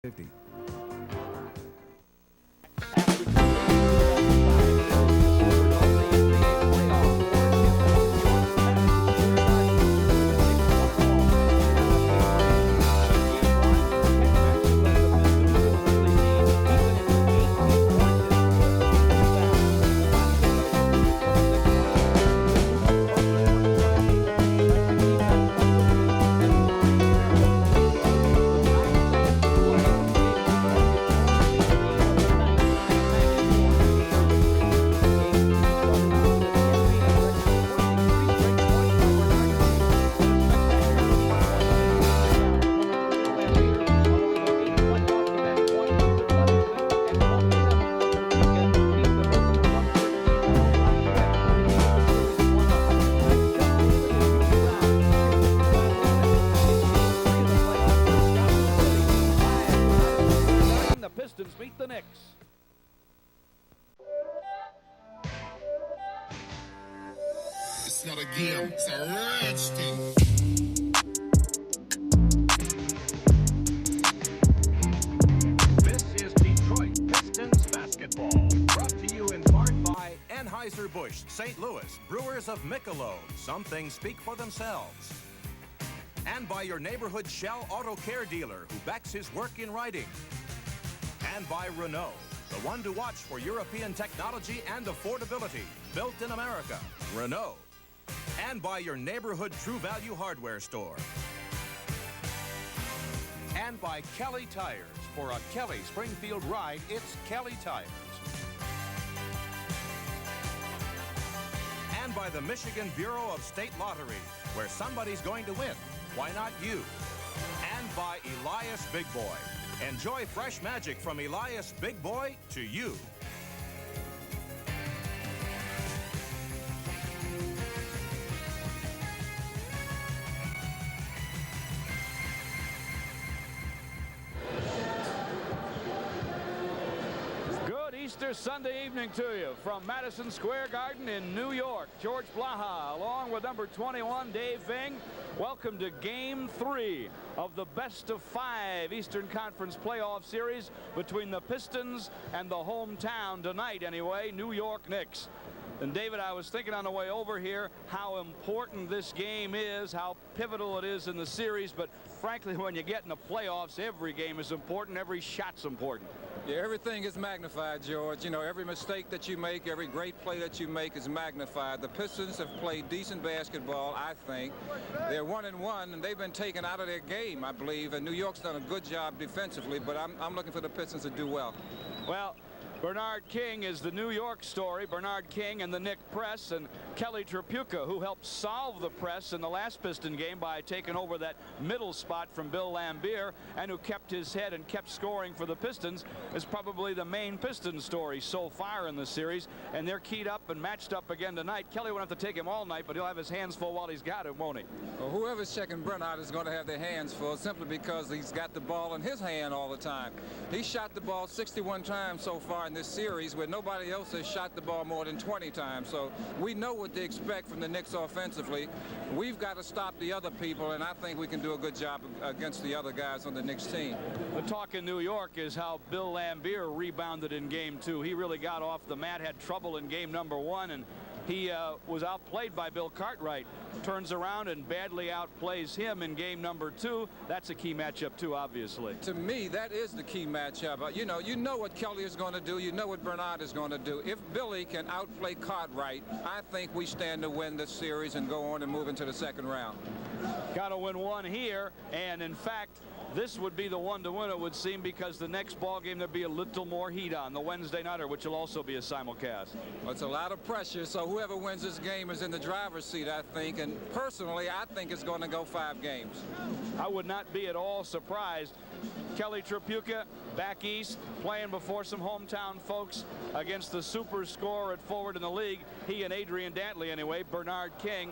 50. Pistons beat the Knicks. It's not a game, it's a rage thing. This is Detroit Pistons basketball, brought to you in part by Anheuser-Busch, St. Louis, brewers of Michelob. Some things speak for themselves. And by your neighborhood Shell Auto Care dealer who backs his work in writing. And by Renault, the one to watch for European technology and affordability. Built in America, Renault. And by your neighborhood True Value hardware store. And by Kelly Tires. For a Kelly Springfield ride, it's Kelly Tires. And by the Michigan Bureau of State Lottery, where somebody's going to win. Why not you? And by Elias Big Boy. Enjoy fresh magic from Elias Big Boy to you. Good Easter Sunday evening to you from Madison Square Garden in New York. George Blaha along with number 21 Dave Ving. Welcome to Game 3 of the best-of-5 Eastern Conference playoff series between the Pistons and the hometown tonight, anyway, New York Knicks. And David, I was thinking on the way over here how important this game is, how pivotal it is in the series, but frankly, when you get in the playoffs, every game is important, every shot's important. Yeah, everything is magnified, George. You know, every mistake that you make, every great play that you make is magnified. The Pistons have played decent basketball, I think. They're 1-1, and they've been taken out of their game, I believe. And New York's done a good job defensively, but I'm looking for the Pistons to do well. Well, Bernard King is the New York story. Bernard King and the Knick press, and Kelly Tripucka, who helped solve the press in the last Piston game by taking over that middle spot from Bill Laimbeer, and who kept his head and kept scoring for the Pistons, is probably the main Piston story so far in the series. And they're keyed up and matched up again tonight. Kelly won't have to take him all night, but he'll have his hands full while he's got it, won't he? Well, whoever's checking Bernard is going to have their hands full simply because he's got the ball in his hand all the time. He shot the ball 61 times so far in this series, where nobody else has shot the ball more than 20 times. So we know what to expect from the Knicks offensively. We've got to stop the other people, and I think we can do a good job against the other guys on the Knicks team. The talk in New York is how Bill Laimbeer rebounded in Game 2. He really got off the mat, had trouble in Game number 1, and he was outplayed by Bill Cartwright. Turns around and badly outplays him in Game number 2. That's a key matchup too, obviously. To me, that is the key matchup. You know what Kelly is going to do. You know what Bernard is going to do. If Billy can outplay Cartwright, I think we stand to win this series and go on and move into the second round. Got to win one here, and in fact, this would be the one to win, it would seem, because the next ball game there'd be a little more heat on the Wednesday nighter, which will also be a simulcast. Well, it's a lot of pressure, so whoever wins this game is in the driver's seat, I think. And personally, I think it's going to go 5 games. I would not be at all surprised. Kelly Tripucka back east, playing before some hometown folks against the super scorer at forward in the league. He and Adrian Dantley, anyway, Bernard King.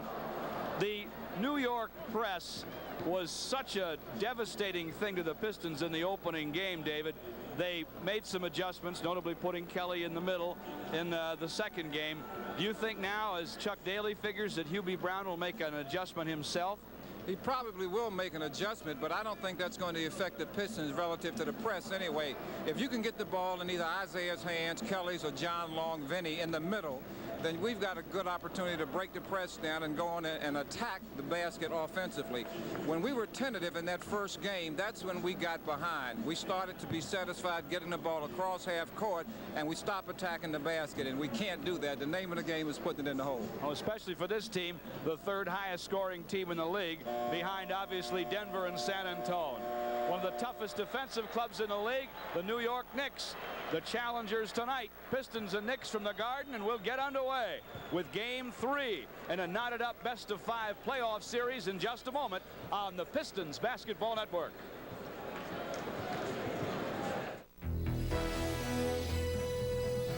The New York press was such a devastating thing to the Pistons in the opening game, David. They made some adjustments, notably putting Kelly in the middle in the second game. Do you think now, as Chuck Daly figures, that Hubie Brown will make an adjustment himself? He probably will make an adjustment, but I don't think that's going to affect the Pistons relative to the press anyway. If you can get the ball in either Isaiah's hands, Kelly's, or John Long, Vinny in the middle, then we've got a good opportunity to break the press down and go on and attack the basket offensively. When we were tentative in that first game, that's when we got behind. We started to be satisfied getting the ball across half court, and we stopped attacking the basket, and we can't do that. The name of the game is putting it in the hole. Oh, especially for this team, the third highest scoring team in the league, behind obviously Denver and San Antonio. One of the toughest defensive clubs in the league, the New York Knicks. The challengers tonight, Pistons and Knicks from the Garden, and we'll get underway with Game 3 in a knotted-up best-of-5 playoff series in just a moment on the Pistons Basketball Network.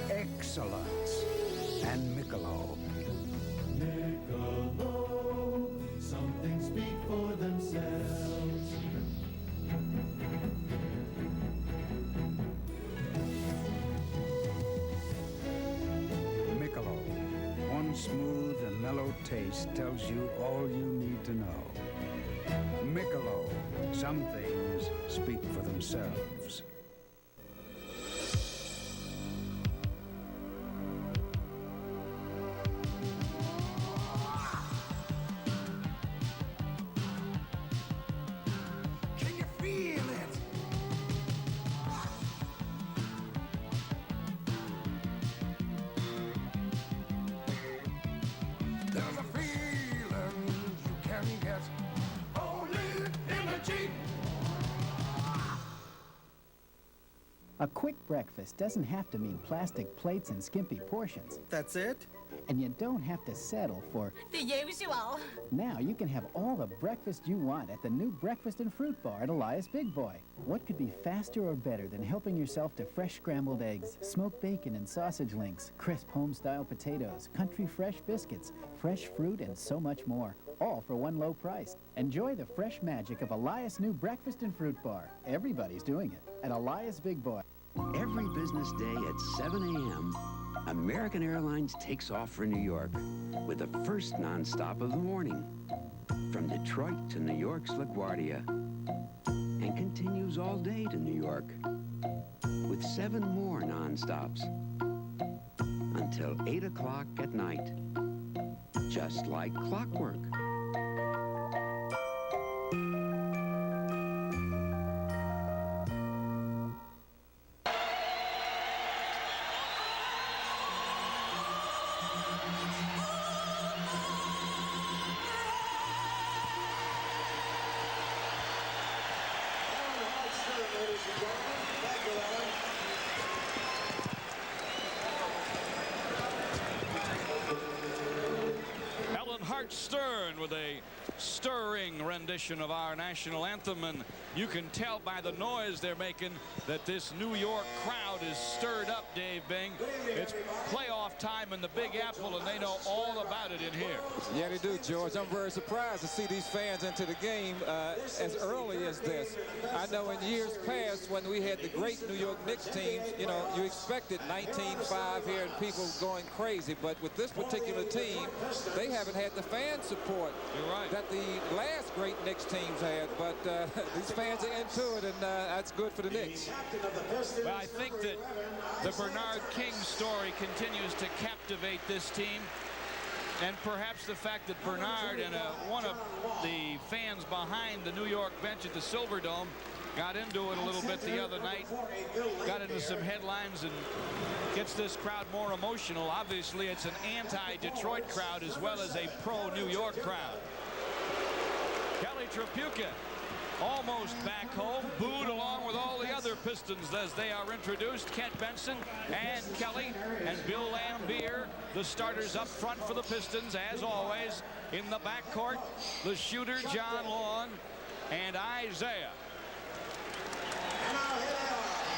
Excellence and Michelob. Michelob, some things speak for themselves. Michelob, one smooth and mellow taste tells you all you need to know. Michelob, some things speak for themselves. A quick breakfast doesn't have to mean plastic plates and skimpy portions. That's it? And you don't have to settle for the usual. Now you can have all the breakfast you want at the new breakfast and fruit bar at Elias Big Boy. What could be faster or better than helping yourself to fresh scrambled eggs, smoked bacon and sausage links, crisp home-style potatoes, country fresh biscuits, fresh fruit, and so much more. All for one low price. Enjoy the fresh magic of Elias' new breakfast and fruit bar. Everybody's doing it at Elias Big Boy. Every business day at 7 a.m., American Airlines takes off for New York with the first nonstop of the morning from Detroit to New York's LaGuardia and continues all day to New York with 7 more nonstops until 8 o'clock at night, just like clockwork. Stern with a stirring rendition of our national anthem, and you can tell by the noise they're making that this New York crowd is stirred up, Dave Bing. It's playoff time in the Big Apple, and they know all about it in here. Yeah, they do, George. I'm very surprised to see these fans into the game as early as this. I know in years past when we had the great New York Knicks teams, you know, you expected 19-5 here and people going crazy, but with this particular team, they haven't had the fan support that the last great Knicks teams had, but these fans are into it, and that's good for the Knicks. Well, I think that the Bernard King story continues to captivate this team, and perhaps the fact that Bernard and one of the fans behind the New York bench at the Silverdome got into it a little bit the other night, got into some headlines, and gets this crowd more emotional. Obviously, it's an anti-Detroit crowd as well as a pro-New York crowd. Kelly Tripucka almost back home, booed along with all the other Pistons as they are introduced. Kent Benson and Kelly and Bill Laimbeer, the starters up front for the Pistons, as always. In the backcourt, the shooter John Long and Isiah.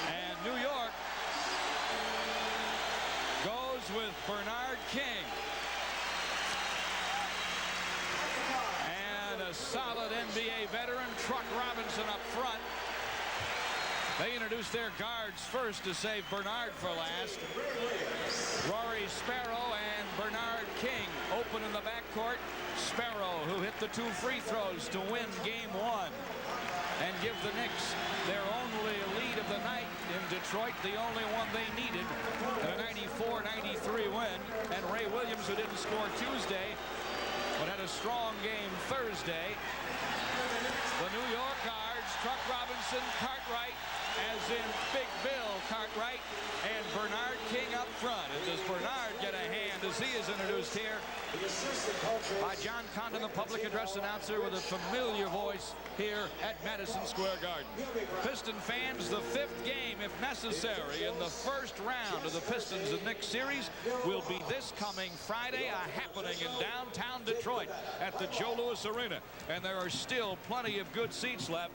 And New York goes with Bernard King. And a solid NBA veteran, Truck Robinson up front. They introduced their guards first to save Bernard for last. Rory Sparrow and Bernard King Open in the backcourt. Sparrow, who hit the 2 free throws to win game 1 and give the Knicks their only lead of the night in Detroit, the only one they needed, in a 94-93 win. And Ray Williams, who didn't score Tuesday, but had a strong game Thursday. The New York guards, Truck Robinson, Cartwright, as in Big Bill Cartwright, and Bernard King up front. And does Bernard get a hand as he is introduced here by John Condon, the public address announcer, with a familiar voice here at Madison Square Garden. Piston fans, the 5th game, if necessary, in the first round of the Pistons and Knicks series will be this coming Friday, a happening in downtown Detroit at the Joe Louis Arena. And there are still plenty of good seats left.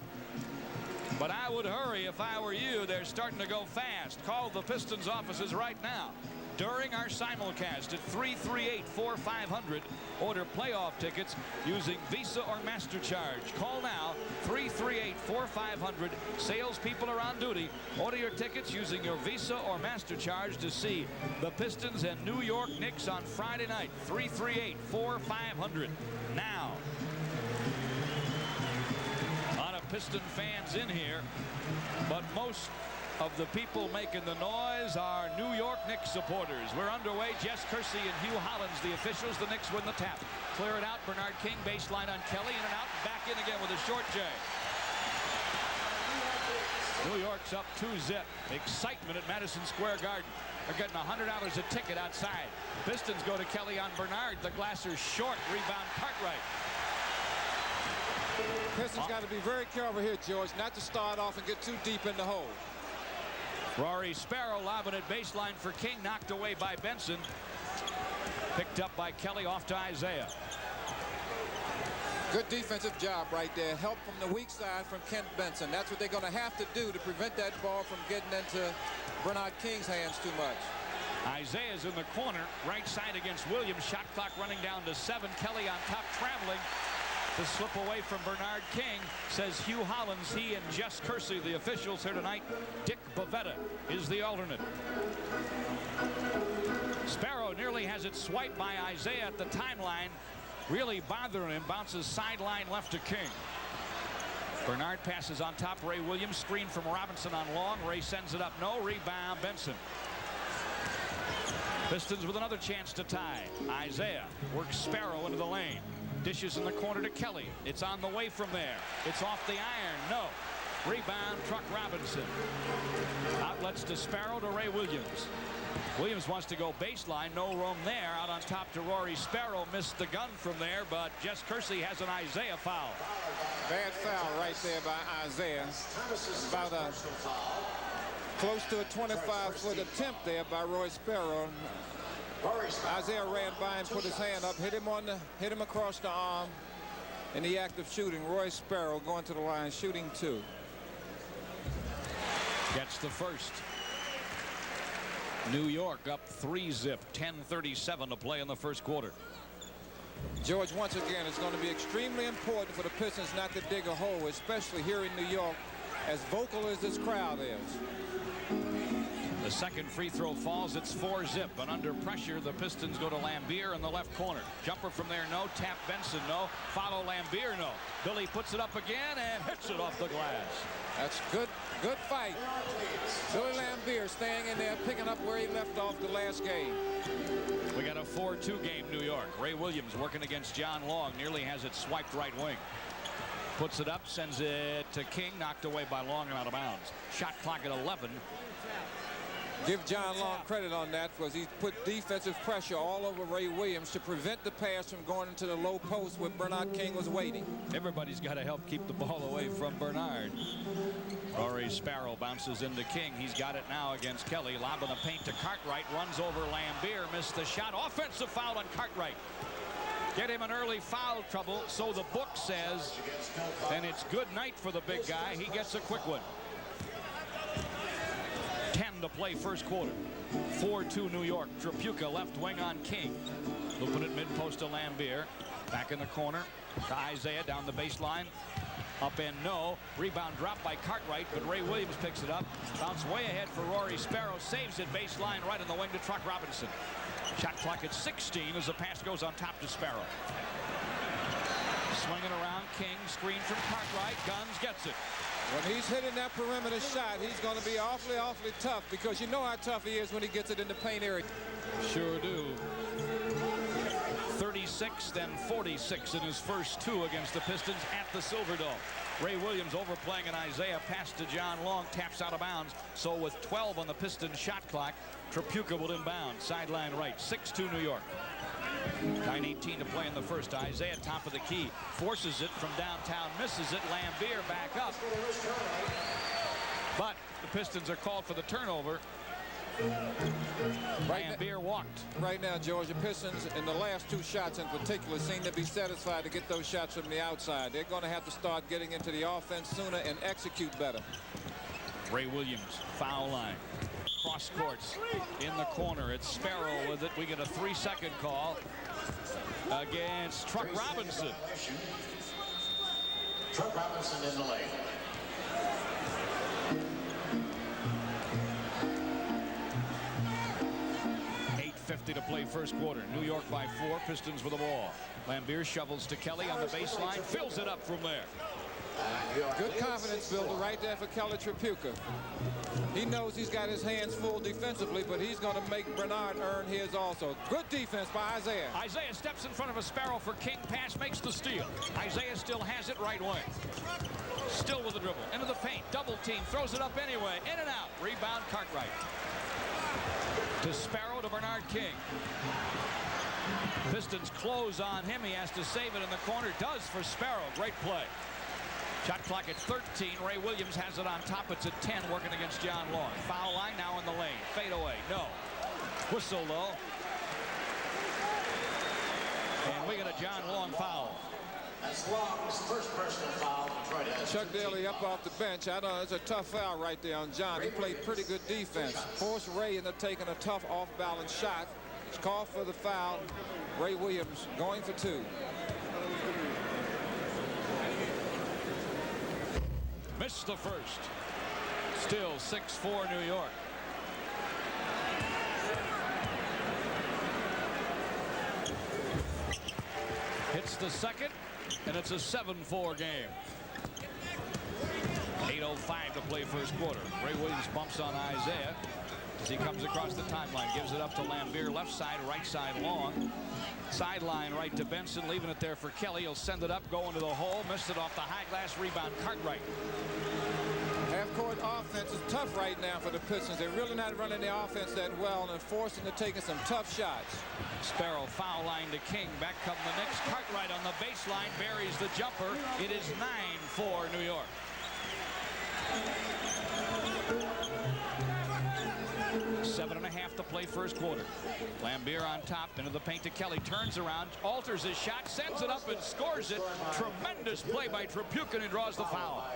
But I would hurry if I were you. They're starting to go fast. Call the Pistons offices right now during our simulcast at 338-4500. Order playoff tickets using Visa or MasterCharge. Call now, 338-4500. Salespeople are on duty. Order your tickets using your Visa or MasterCharge to see the Pistons and New York Knicks on Friday night. 338-4500. Now. Piston fans in here, but most of the people making the noise are New York Knicks supporters. We're underway. Jess Kersey and Hugh Hollins, the officials. The Knicks win the tap. Clear it out. Bernard King, baseline on Kelly, in and out, back in again with a short J. New York's up 2-zip. Excitement at Madison Square Garden. They're getting $100 a ticket outside. Pistons go to Kelly on Bernard. The Glasser short. Rebound Cartwright. Pistons got to be very careful here, George, not to start off and get too deep in the hole. Rory Sparrow lobbing it baseline for King, knocked away by Benson. Picked up by Kelly, off to Isiah. Good defensive job right there. Help from the weak side from Kent Benson. That's what they're going to have to do to prevent that ball from getting into Bernard King's hands too much. Isaiah's in the corner, right side against Williams. Shot clock running down to 7. Kelly on top, traveling to slip away from Bernard King, says Hugh Hollins. He and Jess Kersey, the officials here tonight. Dick Bavetta is the alternate. Sparrow nearly has it swiped by Isiah at the timeline, really bothering him. Bounces sideline left to King. Bernard passes on top. Ray Williams, screen from Robinson on Long. Ray sends it up, no. Rebound Benson. Pistons with another chance to tie. Isiah works Sparrow into the lane. Dishes in the corner to Kelly. It's on the way from there. It's off the iron. No. Rebound, Truck Robinson. Outlets to Sparrow to Ray Williams. Williams wants to go baseline. No room there. Out on top to Rory Sparrow. Missed the gun from there, but Jess Kersey has an Isiah foul. Bad foul right there by Isiah. About a close to a 25-foot attempt there by Roy Sparrow. Isiah ran by and put his hand up, hit him across the arm in the act of shooting. Roy Sparrow going to the line, shooting 2. Gets the first. New York up 3-zip, 10:37 to play in the first quarter. George, once again, it's going to be extremely important for the Pistons not to dig a hole, especially here in New York, as vocal as this crowd is. The second free throw falls. It's 4-zip, and under pressure, the Pistons go to Lambier in the left corner. Jumper from there, no. Tap Benson, no. Follow Lambier, no. Billy puts it up again and hits it off the glass. That's good fight. Billy Lambier staying in there, picking up where he left off the last game. We got a 4-2 game, New York. Ray Williams working against John Long, nearly has it swiped right wing. Puts it up, sends it to King, knocked away by Long and out of bounds. Shot clock at 11. Give John Long credit on that, because he put defensive pressure all over Ray Williams to prevent the pass from going into the low post where Bernard King was waiting. Everybody's got to help keep the ball away from Bernard. Rory Sparrow bounces into King. He's got it now against Kelly. Lobbing the paint to Cartwright. Runs over Lambier. Missed the shot. Offensive foul on Cartwright. Get him an early foul trouble, so the book says. And it's good night for the big guy. He gets a quick one. 10 to play first quarter. 4-2 New York. Tripucka left wing on King. They'll put it mid post to Lambier. Back in the corner to Isiah down the baseline. Up and no. Rebound dropped by Cartwright, but Ray Williams picks it up. Bounce way ahead for Rory Sparrow. Saves it baseline right on the wing to Truck Robinson. Shot clock at 16 as the pass goes on top to Sparrow. Swinging around, King, screen from Cartwright. Guns gets it. When he's hitting that perimeter shot, he's going to be awfully, awfully tough, because you know how tough he is when he gets it in the paint area. Sure do. 36, then 46 in his first two against the Pistons at the Silverdome. Ray Williams overplaying an Isiah pass to John Long, taps out of bounds. So with 12 on the Pistons shot clock, Tripucka will inbound. Sideline right, 6-2 New York. 9:18 to play in the first. Isiah top of the key, forces it from downtown, misses it. Lambier back up. But the Pistons are called for the turnover. Lambier walked. Right now, George, the Pistons in the last two shots in particular seem to be satisfied to get those shots from the outside. They're going to have to start getting into the offense sooner and execute better. Ray Williams, foul line. Cross courts in the corner. It's Sparrow with it. We get a 3-second call against Truck Robinson. Truck Robinson in the lane. .50 to play first quarter. New York by 4. Pistons with the ball. Lambier shovels to Kelly on the baseline. Fills it up from there. Good confidence builder right there for Kelly Tripucka. He knows he's got his hands full defensively, but he's going to make Bernard earn his also. Good defense by Isiah. Isiah steps in front of a Sparrow for King. Pass makes the steal. Isiah still has it right wing. Still with the dribble. Into the paint. Double team. Throws it up anyway. In and out. Rebound Cartwright. To Sparrow to Bernard King. Pistons close on him. He has to save it in the corner. Does for Sparrow. Great play. Shot clock at 13. Ray Williams has it on top. It's at 10, working against John Long. Foul line now in the lane. Fade away. No. Whistle, though. And we get a John Long foul. That's Long's first personal foul. Chuck Daly up off the bench. I know it's a tough foul right there on John. He played pretty good defense. Forced Ray into taking a tough off-balance shot. It's called for the foul. Ray Williams going for 2. Missed the first. Still 6-4 New York. Hits the second, and it's a 7-4 game. 8:05 to play first quarter. Ray Williams bumps on Isiah as he comes across the timeline. Gives it up to Lambier, left side, right side Long. Sideline right to Benson, leaving it there for Kelly. He'll send it up, go into the hole. Missed it off the high glass. Rebound Cartwright. Half-court offense is tough right now for the Pistons. They're really not running the offense that well and forcing to taking some tough shots. Sparrow foul line to King. Back come the Knicks. Cartwright on the baseline buries the jumper. It is 9-4 New York. 7.5 to play first quarter. Lambier on top, into the paint to Kelly. Turns around, alters his shot, sends it up and scores it. Tremendous play by Tripucka, and he draws the foul.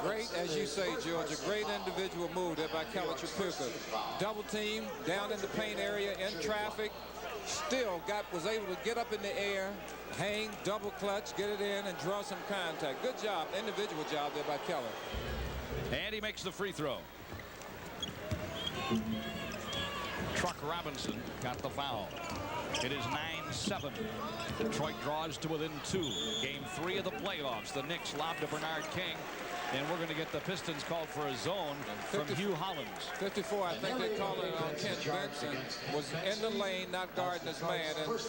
Great, as you say, George, a great individual move there by Kelly Tripucka. Double team, down in the paint area, in traffic. Still was able to get up in the air, hang, double clutch, get it in, and draw some contact. Good job, individual job there by Kelly. And he makes the free throw. Truck Robinson got the foul. It is 9-7. Detroit draws to within 2. Game 3 of the playoffs. The Knicks lob to Bernard King. And we're going to get the Pistons called for a zone from Hugh Hollins. 54, I think they called it on Kent Benson. Was in the lane, not guarding his man. And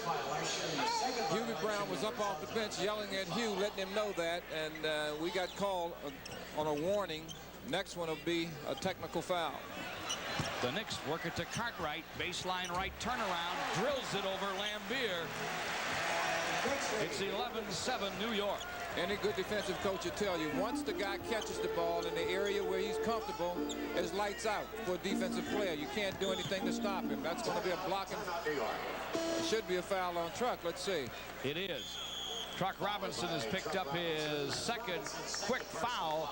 Hubie Brown was up off the bench yelling at Hugh, letting him know that. And we got called on a warning. Next one will be a technical foul. The Knicks work it to Cartwright. Baseline right turnaround. Drills it over Lambier. It's 11-7 New York. Any good defensive coach will tell you, once the guy catches the ball in the area where he's comfortable, it's lights out for a defensive player. You can't do anything to stop him. That's going to be a blocking. It should be a foul on Truck. Let's see. It is. Truck Robinson has picked up his second quick foul.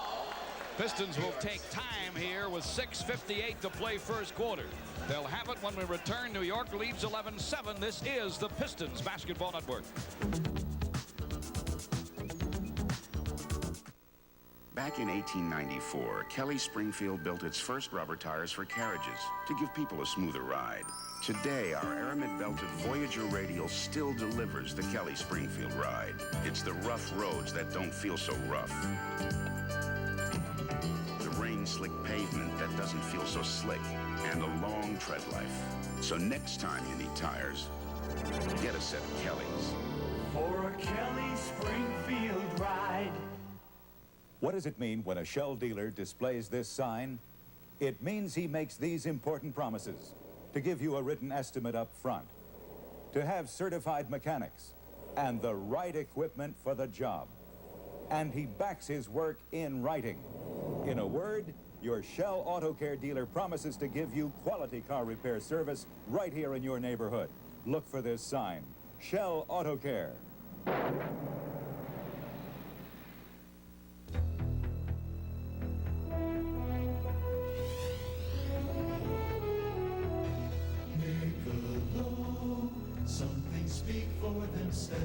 Pistons will take time here with 6:58 to play first quarter. They'll have it when we return. New York leads 11-7. This is the Pistons Basketball Network. Back in 1894, Kelly Springfield built its first rubber tires for carriages to give people a smoother ride. Today, our aramid-belted Voyager radial still delivers the Kelly Springfield ride. It's the rough roads that don't feel so rough. The rain-slick pavement that doesn't feel so slick. And a long tread life. So next time you need tires, get a set of Kellys. For a Kelly Springfield ride. What does it mean when a Shell dealer displays this sign? It means he makes these important promises. To give you a written estimate up front. To have certified mechanics. And the right equipment for the job. And he backs his work in writing. In a word, your Shell Auto Care dealer promises to give you quality car repair service right here in your neighborhood. Look for this sign. Shell Auto Care. Some things speak for themselves.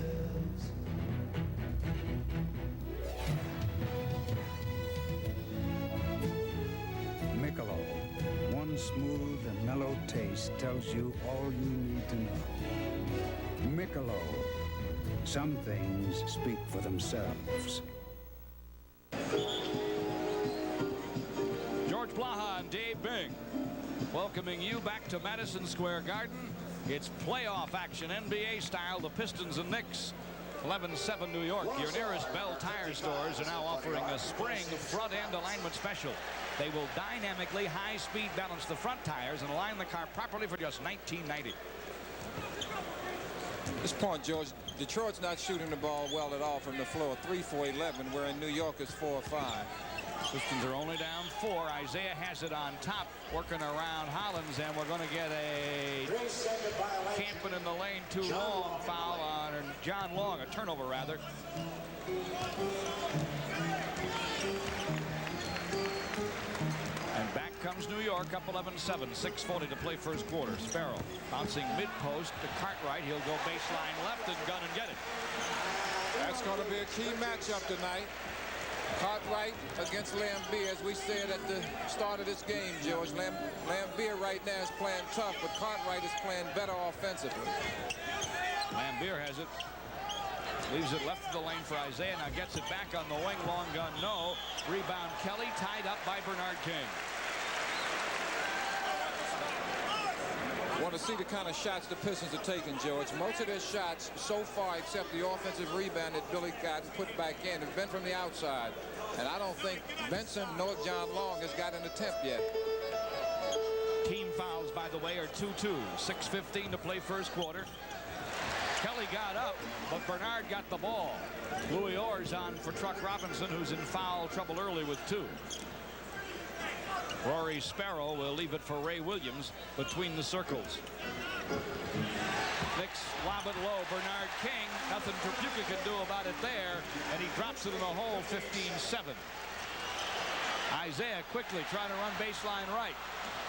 Michelob, one smooth and mellow taste tells you all you need to know. Michelob, some things speak for themselves. George Blaha and Dave Bing welcoming you back to Madison Square Garden. It's playoff action, NBA style, the Pistons and Knicks. 11-7 New York. Your nearest Bell Tire stores are now offering a spring front-end alignment special. They will dynamically high-speed balance the front tires and align the car properly for just $19.90. At this point, George, Detroit's not shooting the ball well at all from the floor. 3 for 11, where in New York is 4 or 5. Pistons are only down 4. Isiah has it on top, working around Hollins, and we're going to get a camping in the lane too long foul on John Long, a turnover rather. And back comes New York, up 11-7, 6:40 to play first quarter. Sparrow bouncing mid-post to Cartwright. He'll go baseline left and gun and get it. That's going to be a key matchup tonight. Cartwright against Lambier, as we said at the start of this game, George. Lambier right now is playing tough, but Cartwright is playing better offensively. Lambier has it. Leaves it left of the lane for Isiah. Now gets it back on the wing. Long gun, no. Rebound Kelly, tied up by Bernard King. Want to see the kind of shots the Pistons are taking, George. Most of their shots so far, except the offensive rebound that Billy got and put back in, have been from the outside. And I don't think Benson nor John Long has got an attempt yet. Team fouls, by the way, are 2-2. 6:15 to play first quarter. Kelly got up, but Bernard got the ball. Louis Orr's on for Truck Robinson, who's in foul trouble early with 2. Rory Sparrow will leave it for Ray Williams between the circles. Knicks lob it low. Bernard King, nothing Tripucka can do about it there, and he drops it in the hole. 15-7. Isiah quickly trying to run baseline right,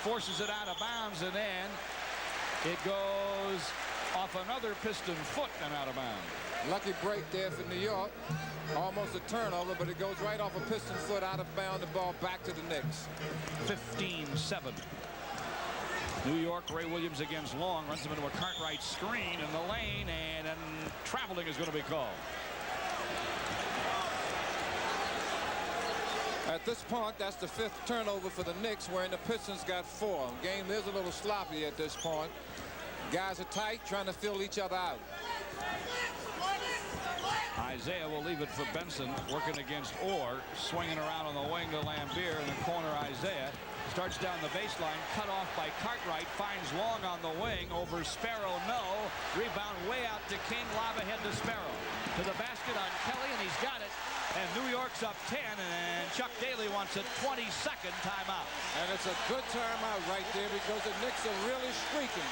forces it out of bounds, and then it goes off another Piston foot and out of bounds. Lucky break there for New York. Almost a turnover, but it goes right off a Piston foot out of bounds. The ball back to the Knicks. 15-7. New York, Ray Williams against Long, runs him into a Cartwright screen in the lane, and traveling is going to be called. At this point, that's the 5th turnover for the Knicks, wherein the Pistons got 4. Game is a little sloppy at this point. Guys are tight, trying to fill each other out. Isiah will leave it for Benson, working against Orr, swinging around on the wing to Lambier in the corner. Isiah starts down the baseline, cut off by Cartwright, finds Long on the wing, over Sparrow, no. Rebound way out to King, lob ahead to Sparrow. To the basket on Kelly, and he's got it. And New York's up 10, and Chuck Daly wants a 22nd timeout. And it's a good timeout right there because the Knicks are really streaking.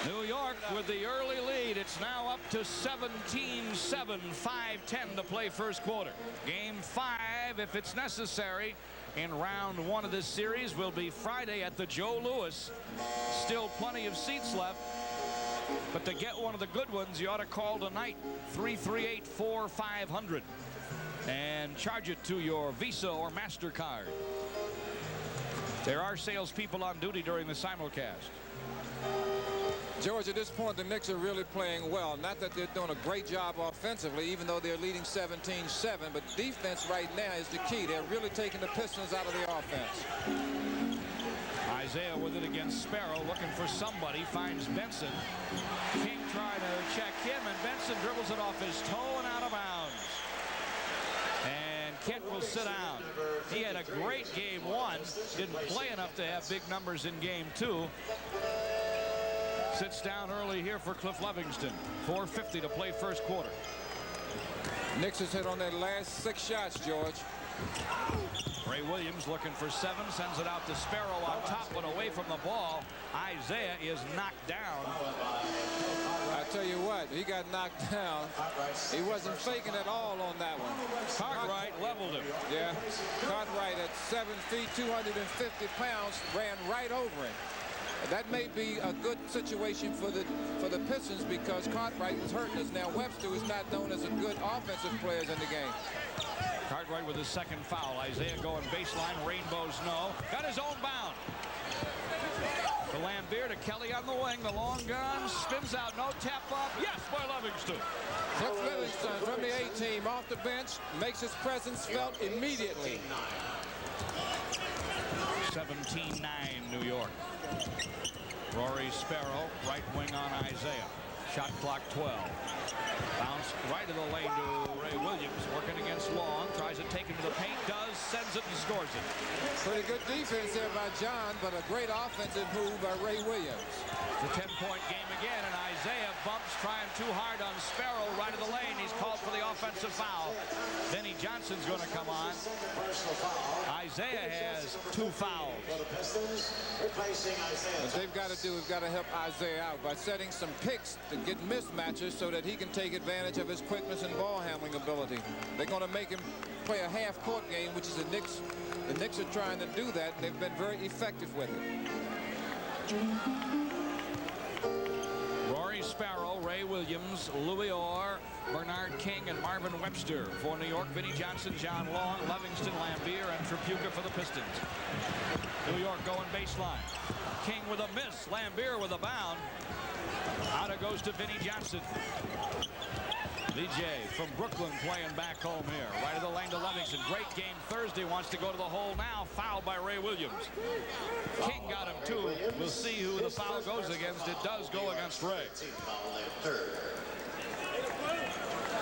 New York with the early lead. It's now up to 17-7, 5:10 to play first quarter. Game 5, if it's necessary, in round 1 of this series will be Friday at the Joe Louis. Still plenty of seats left. But to get one of the good ones, you ought to call tonight, 338-4500. And charge it to your Visa or MasterCard. There are salespeople on duty during the simulcast. George, at this point, the Knicks are really playing well. Not that they're doing a great job offensively, even though they're leading 17-7, but defense right now is the key. They're really taking the Pistons out of the offense. Isiah with it against Sparrow, looking for somebody, finds Benson. King trying to check him, and Benson dribbles it off his toe and out of bounds. And Kent will sit down. He had a great game one. Didn't play enough to have big numbers in game two. Sits down early here for Cliff Livingston. 4:50 to play first quarter. Knicks has hit on their last 6 shots, George. Ray Williams looking for 7, sends it out to Sparrow on top, but away from the ball. Isiah is knocked down. I tell you what, he got knocked down. He wasn't faking at all on that one. Cartwright leveled him. Yeah, Cartwright at 7 feet, 250 pounds, ran right over him. That may be a good situation for the Pistons because Cartwright was hurting us. Now Webster is not known as a good offensive player in the game. Cartwright with his second foul. Isiah going baseline. Rainbows no. Got his own bound. To Lambeer, to Kelly on the wing. The long gun spins out. No tap up. Yes, by Livingston. Cliff Livingston from the A-team off the bench makes his presence felt immediately. 17-9 New York. Rory Sparrow, right wing on Isiah. Shot clock 12. Bounce right of the lane to Ray Williams. Working against Long. Tries to take him to the paint. Does. Sends it and scores it. Pretty good defense there by John, but a great offensive move by Ray Williams. It's a 10-point game again, and Isiah bumps trying too hard on Sparrow right of the lane. He's called for the offensive foul. Benny Johnson's going to come on. Isiah has 2 fouls. What they've got to do is got to help Isiah out by setting some picks to get mismatches so that he can take advantage of his quickness and ball handling ability. They're going to make him play a half-court game, which is the Knicks. The Knicks are trying to do that, and they've been very effective with it. Rory Sparrow, Ray Williams, Louis Orr, Bernard King, and Marvin Webster. For New York, Vinnie Johnson, John Long, Livingston, Lambeer, and Tripucka for the Pistons. New York going baseline. King with a miss. Lambeer with a bound. Out it goes to Vinnie Johnson. DJ from Brooklyn playing back home here. Right of the lane to Livingston. Great game Thursday. Wants to go to the hole now. Fouled by Ray Williams. King got him too. We'll see who the foul goes against. It does go against Ray.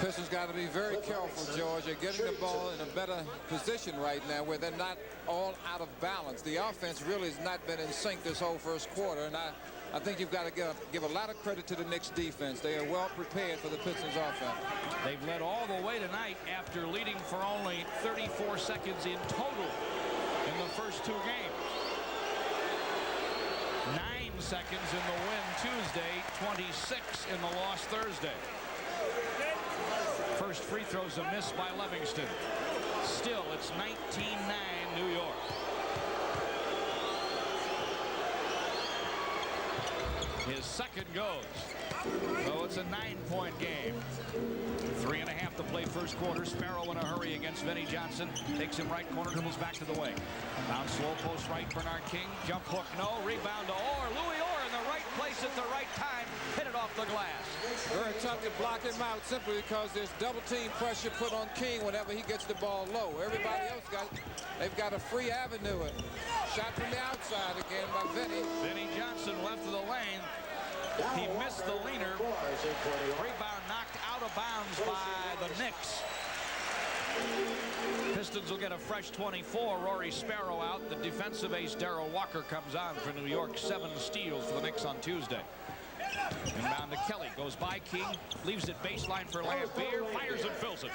Pistons got to be very careful, George. They're getting the ball in a better position right now where they're not all out of balance. The offense really has not been in sync this whole first quarter, and I think you've got to give a lot of credit to the Knicks defense. They are well prepared for the Pistons offense. They've led all the way tonight after leading for only 34 seconds in total in the first 2 games. 9 seconds in the win Tuesday, 26 in the loss Thursday. First free throw's a miss by Livingston. Still, it's 19-9 New York. His second goes. So it's a 9-point game. 3.5 to play first quarter. Sparrow in a hurry against Vinnie Johnson. Takes him right corner, dribbles back to the wing. Bounce slow post right, Bernard King. Jump hook, no. Rebound to Orr. Louis Orr in the right place at the right time. Hit it off the glass. Very tough to block him out simply because there's double team pressure put on King whenever he gets the ball low. Everybody else they've got a free avenue. Shot from the outside again by Vinnie. Vinnie Johnson left of the lane. He missed the leaner. Rebound knocked out of bounds by the Knicks. Pistons will get a fresh 24. Rory Sparrow out. The defensive ace Darrell Walker comes on for New York. 7 steals for the Knicks on Tuesday. Inbound to Kelly. Goes by King. Leaves it baseline for Lambeer. Fires and fills it.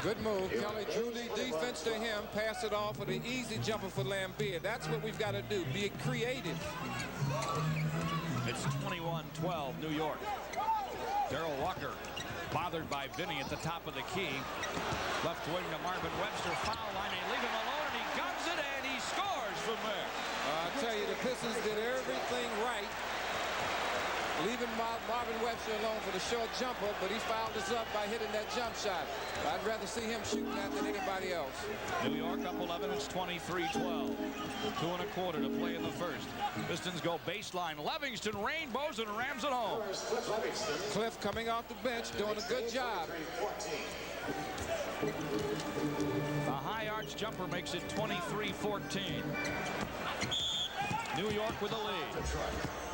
Good move. Kelly drew the defense to him. Pass it off with an easy jumper for Lambeer. That's what we've got to do. Be creative. It's 21-12 New York. Darrell Walker bothered by Vinnie at the top of the key. Left wing to Marvin Webster. Foul line. They leave him alone and he guns it and he scores from there. I tell you, the Pistons did everything right leaving Marvin Webster alone for the short jumper, but he fouled us up by hitting that jump shot. I'd rather see him shoot that than anybody else. New York up 11. It's 23-12. 2 1/4 to play in the first. Pistons go baseline. Livingston rainbows and rams it home. Cliff coming off the bench, doing a good job. The high arch jumper makes it 23-14. New York with the lead.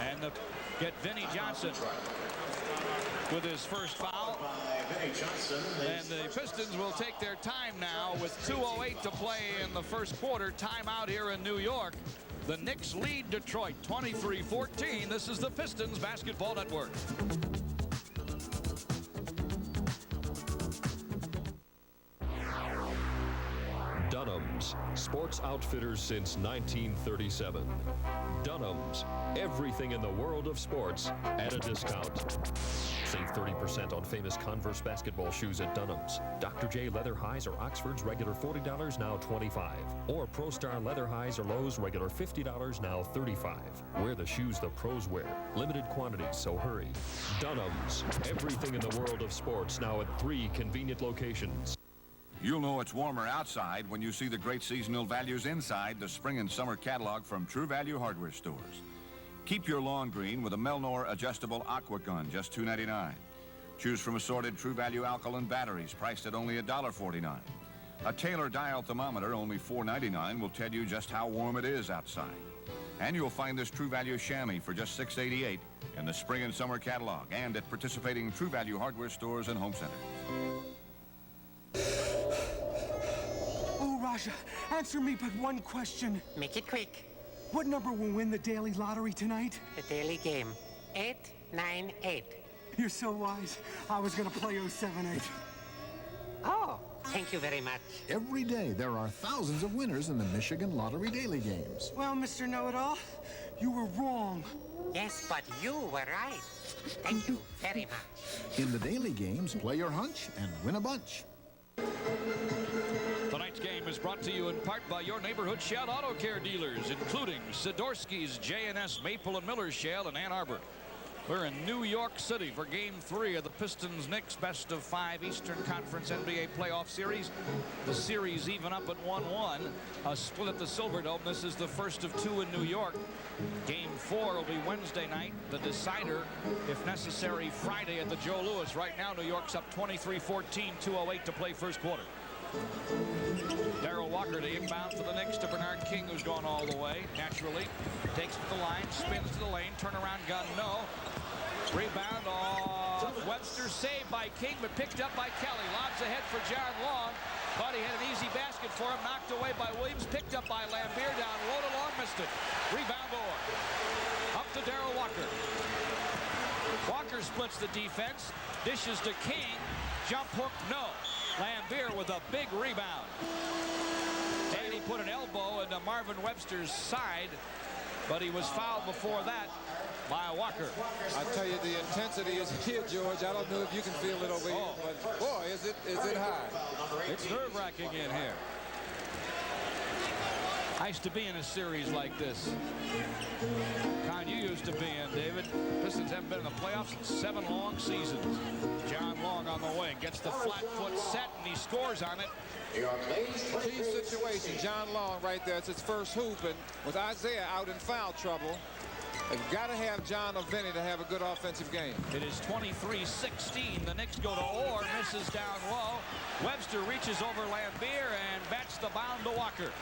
And get Vinnie Johnson with his first foul. And the Pistons will take their time now with 2:08 to play in the first quarter. Timeout here in New York. The Knicks lead Detroit 23-14. This is the Pistons Basketball Network. Dunham's, sports outfitters since 1937. Dunham's, everything in the world of sports at a discount. Save 30% on famous Converse basketball shoes at Dunham's. Dr. J leather highs or Oxford's regular $40, now $25. Or Pro Star leather highs or lows, regular $50, now $35. Wear the shoes the pros wear. Limited quantities, so hurry. Dunham's, everything in the world of sports, now at 3 convenient locations. You'll know it's warmer outside when you see the great seasonal values inside the spring and summer catalog from True Value hardware stores. Keep your lawn green with a Melnor adjustable aqua gun, just $2.99. Choose from assorted True Value alkaline batteries priced at only $1.49. A Taylor dial thermometer, only $4.99, will tell you just how warm it is outside. And you'll find this True Value chamois for just $6.88 in the spring and summer catalog and at participating True Value hardware stores and home centers. Oh, Raja, answer me but one question. Make it quick. What number will win the daily lottery tonight? The daily game. 898. You're so wise. I was gonna play 078. Oh, thank you very much. Every day there are thousands of winners in the Michigan Lottery Daily Games. Well, Mr. Know-It-All, you were wrong. Yes, but you were right. Thank you very much. In the daily games, play your hunch and win a bunch. Tonight's game is brought to you in part by your neighborhood Shell Auto Care dealers, including Sidorsky's, J&S, Maple and Miller's Shell in Ann Arbor. We're in New York City for Game 3 of the Pistons-Knicks Best of 5 Eastern Conference NBA Playoff Series. The series even up at 1-1. A split at the Silverdome. This is the first of 2 in New York. Game 4 will be Wednesday night. The decider, if necessary, Friday at the Joe Louis. Right now, New York's up 23-14, 2:08 to play first quarter. Darrell Walker to inbound for the Knicks to Bernard King, who's gone all the way, naturally. Takes it to the line, spins to the lane, turnaround gun, no. Rebound off Webster, saved by King, but picked up by Kelly. Lobs ahead for John Long. Thought he had an easy basket for him, knocked away by Williams, picked up by Lambier, down low to Long, missed it. Rebound Orr. Up to Darrell Walker. Walker splits the defense, dishes to King, jump hook, no. Lambier with a big rebound. And he put an elbow into Marvin Webster's side, but he was fouled before that by Walker. I tell you, the intensity is here, George. I don't know if you can feel it over here, but boy, is it high. It's nerve-wracking in here. I used to be in a series like this. Con, you used to be in, David. Pistons haven't been in the playoffs in 7 long seasons. John Long on the wing, gets the flat foot set, and he scores on it. Key situation, John Long right there. It's his first hoop, and with Isiah out in foul trouble, they've got to have John or Vinny to have a good offensive game. It is 23-16. The Knicks go to Orr, misses down low. Webster reaches over Lambier and bats the bound to Walker.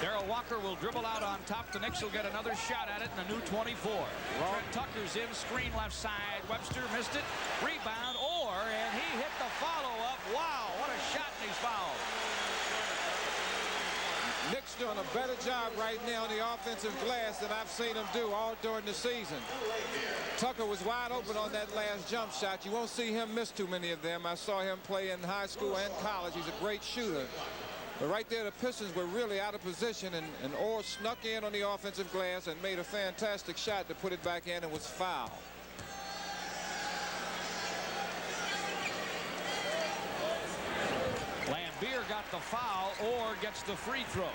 Darrell Walker will dribble out on top. The Knicks will get another shot at it in a new 24. Trent Tucker's in, screen left side. Webster missed it. Rebound, Orr, and he hit the follow-up. Wow, what a shot, and he's fouled. Knicks doing a better job right now on the offensive glass than I've seen them do all during the season. Tucker was wide open on that last jump shot. You won't see him miss too many of them. I saw him play in high school and college. He's a great shooter. But right there, the Pistons were really out of position, and Orr snuck in on the offensive glass and made a fantastic shot to put it back in and was fouled. Lambier got the foul. Orr gets the free throw.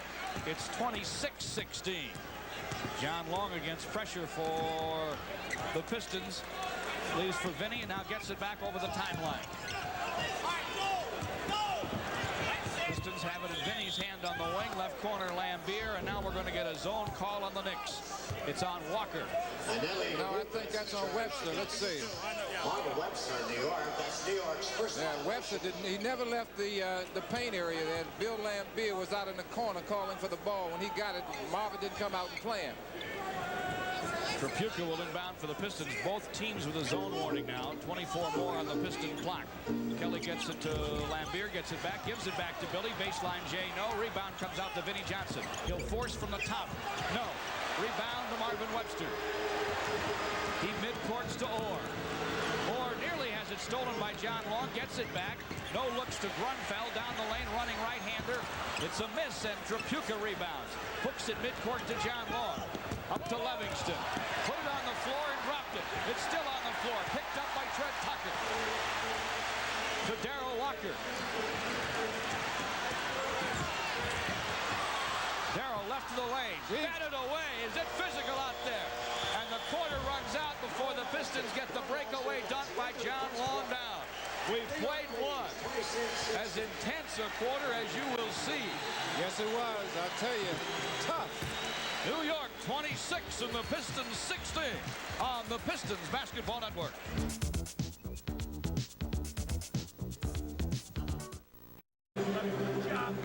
It's 26-16. John Long against pressure for the Pistons. Leaves for Vinny and now gets it back over the timeline. Pistons have it in Vinny's hand on the wing, left corner Lambier, and now we're going to get a zone call on the Knicks. It's on Walker. No, I think that's on Webster. Let's see. Marvin Webster, New York. That's New York's first. Yeah, Webster didn't. He never left the paint area there. Bill Lambier was out in the corner calling for the ball. When he got it, Marvin didn't come out and play him. Trapuka will inbound for the Pistons. Both teams with a zone warning now. 24 more on the Piston clock. Kelly gets it to Lambier, gets it back, gives it back to Billy. Baseline J, no. Rebound comes out to Vinnie Johnson. He'll force from the top. No. Rebound to Marvin Webster. He midcourts to Orr. Orr nearly has it stolen by John Long. Gets it back. No looks to Grunfeld down the lane, running right-hander. It's a miss, and Trapuka rebounds. Hooks it midcourt to John Long. Up to Livingston. Put it on the floor and dropped it. It's still on the floor. Picked up by Trent Tucker. To Darrell Walker. Darrell left of the lane. Batted away. Is it physical out there? And the quarter runs out before the Pistons get the breakaway dunk by John Long down. We've played one. As intense a quarter as you will see. Yes, it was. I'll tell you. Tough. New York 26 and the Pistons 60 on the Pistons Basketball Network.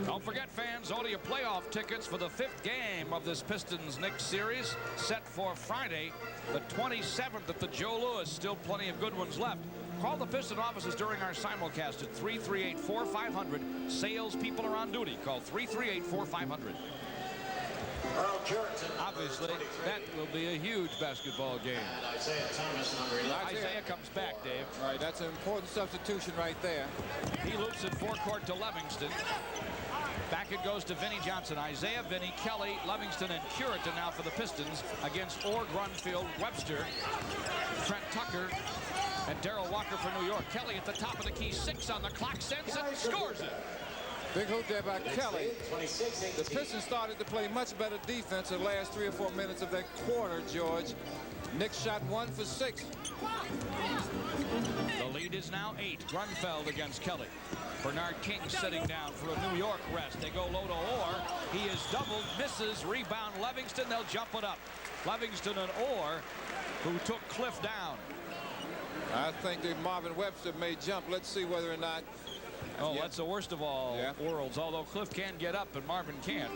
Don't forget, fans, order your playoff tickets for the 5th game of this Pistons-Knicks series, set for Friday, the 27th at the Joe Louis. Still plenty of good ones left. Call the Piston offices during our simulcast at 338-4500. Salespeople are on duty. Call 338-4500. Obviously, that will be a huge basketball game. And Isiah Thomas, number 11. Isaiah comes back, Dave. Right, that's an important substitution right there. He loops it forecourt to Livingston. Back it goes to Vinnie Johnson. Isaiah, Vinnie, Kelly, Livingston, and Curitan now for the Pistons against Orr, Grunfeld, Webster, Trent Tucker, and Darrell Walker for New York. Kelly at the top of the key, 6 on the clock, sends it, scores it. Big hoop there by Kelly. The Pistons started to play much better defense in the last 3 or 4 minutes of that quarter, George. Knicks shot 1 for 6. The lead is now 8. Grunfeld against Kelly. Bernard King sitting down for a New York rest. They go low to Orr. He is doubled, misses, rebound Livingston. They'll jump it up. Livingston and Orr, who took Cliff down. I think that Marvin Webster may jump. Let's see whether or not. Oh, that's the worst of all worlds, although Cliff can get up and Marvin can't.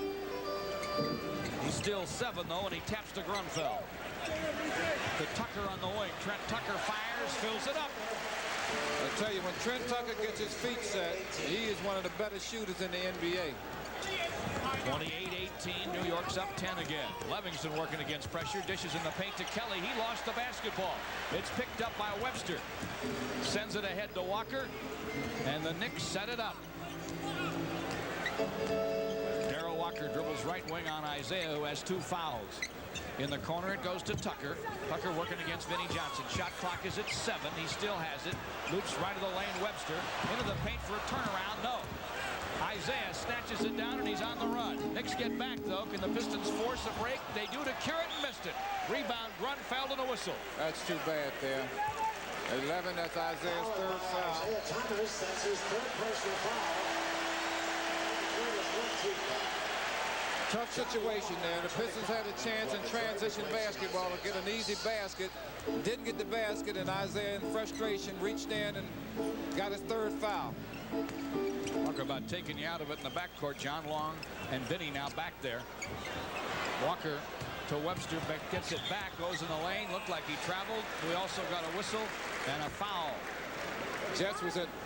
He's still 7, though, and he taps to Grunfeld. To Tucker on the wing. Trent Tucker fires, fills it up. I tell you, when Trent Tucker gets his feet set, he is one of the better shooters in the NBA. 28-18, New York's up 10 again. Livingston working against pressure, dishes in the paint to Kelly. He lost the basketball. It's picked up by Webster. Sends it ahead to Walker, and the Knicks set it up. Darrell Walker dribbles right wing on Isaiah, who has 2 fouls. In the corner, it goes to Tucker. Tucker working against Vinnie Johnson. Shot clock is at 7. He still has it. Loops right of the lane, Webster. Into the paint for a turnaround. No. Isaiah snatches it down, and he's on the run. Knicks get back, though. Can the Pistons force a break? They do to Curitan, missed it. Rebound, Grunfeld, and a whistle. That's too bad there. 11, that's Isaiah's 3rd foul. Isiah Thomas, that's his 3rd personal foul. Tough situation there. The Pistons had a chance in transition basketball to get an easy basket. Didn't get the basket, and Isaiah, in frustration, reached in and got his 3rd foul. Talk about taking you out of it in the backcourt. John Long and Vinny now back there. Walker to Webster, gets it back, goes in the lane. Looked like he traveled. We also got a whistle and a foul. Jets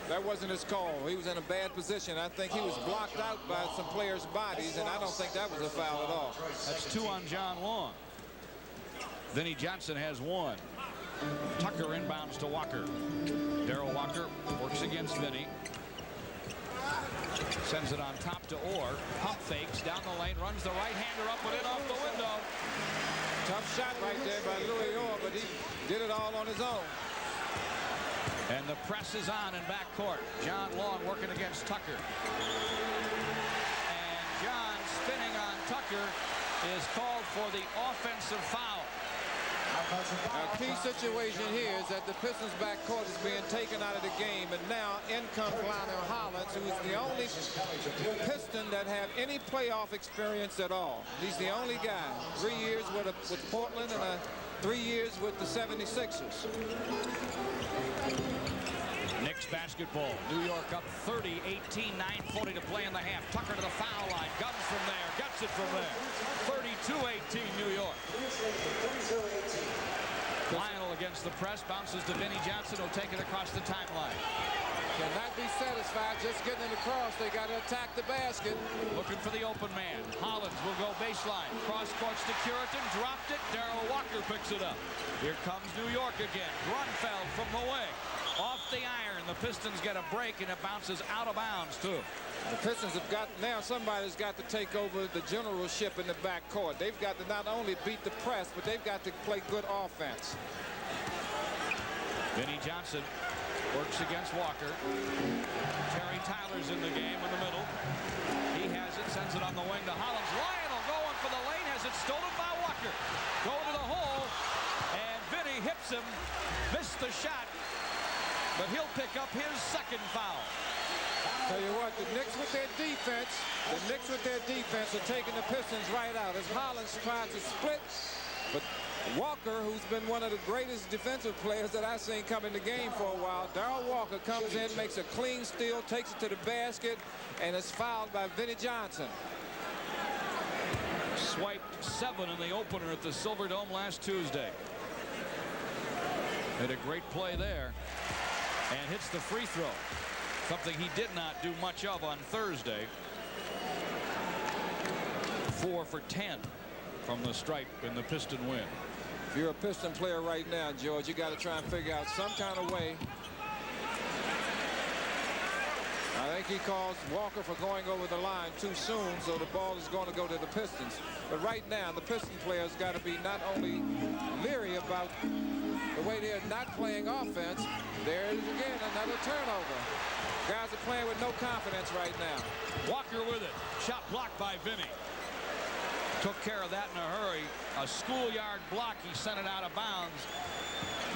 that wasn't his call. He was in a bad position. I think he was blocked out by some players' bodies, and I don't think that was a foul at all. That's 2 on John Long. Vinnie Johnson has 1. Tucker inbounds to Walker. Darrell Walker works against Vinny. Sends it on top to Orr. Pump fakes down the lane, runs the right-hander up and in off the window. Tough shot right there by Louis Orr, but he did it all on his own. And the press is on in backcourt. John Long working against Tucker. And John spinning on Tucker. is called for the offensive foul. A key situation here is that the Pistons backcourt is being taken out of the game, and now in comes Lionel Hollins, who is the only Piston that have any playoff experience at all. He's the only guy. 3 years with Portland and 3 years with the 76ers. Knicks basketball. New York up 30-18, 9:40 to play in the half. Tucker to the foul line. Guns from there. Gets it from there. 32-18 New York. Lionel against the press. Bounces to Vinnie Johnson. He'll take it across the timeline. Cannot be satisfied just getting it across. They got to attack the basket. Looking for the open man. Hollins will go baseline. Cross courts to Curitan. Dropped it. Darrell Walker picks it up. Here comes New York again. Grunfeld from the wing. Off the iron. The Pistons get a break, and it bounces out of bounds, too. The Pistons have got, now somebody's got to take over the generalship in the backcourt. They've got to not only beat the press, but they've got to play good offense. Vinnie Johnson works against Walker. Terry Tyler's in the game in the middle. He has it, sends it on the wing to Hollins. Lionel going for the lane, has it stolen by Walker. Going to the hole, and Vinnie hits him. Missed the shot, but he'll pick up his second foul. Tell you what, the Knicks with their defense are taking the Pistons right out as Hollins tries to split, but Walker, who's been one of the greatest defensive players that I've seen come in the game for a while, Darrell Walker comes in, makes a clean steal, takes it to the basket, and is fouled by Vinnie Johnson. Swiped 7 in the opener at the Silverdome last Tuesday. Made a great play there and hits the free throw. Something he did not do much of on Thursday. 4 for 10 from the stripe in the Piston win. If you're a Piston player right now, George, you got to try and figure out some kind of way. I think he calls Walker for going over the line too soon, so the ball is going to go to the Pistons. But right now, the Piston players got to be not only leery about the way they're not playing offense, there is again another turnover. Guys are playing with no confidence right now. Walker with it. Shot blocked by Vinnie. Took care of that in a hurry. A schoolyard block. He sent it out of bounds.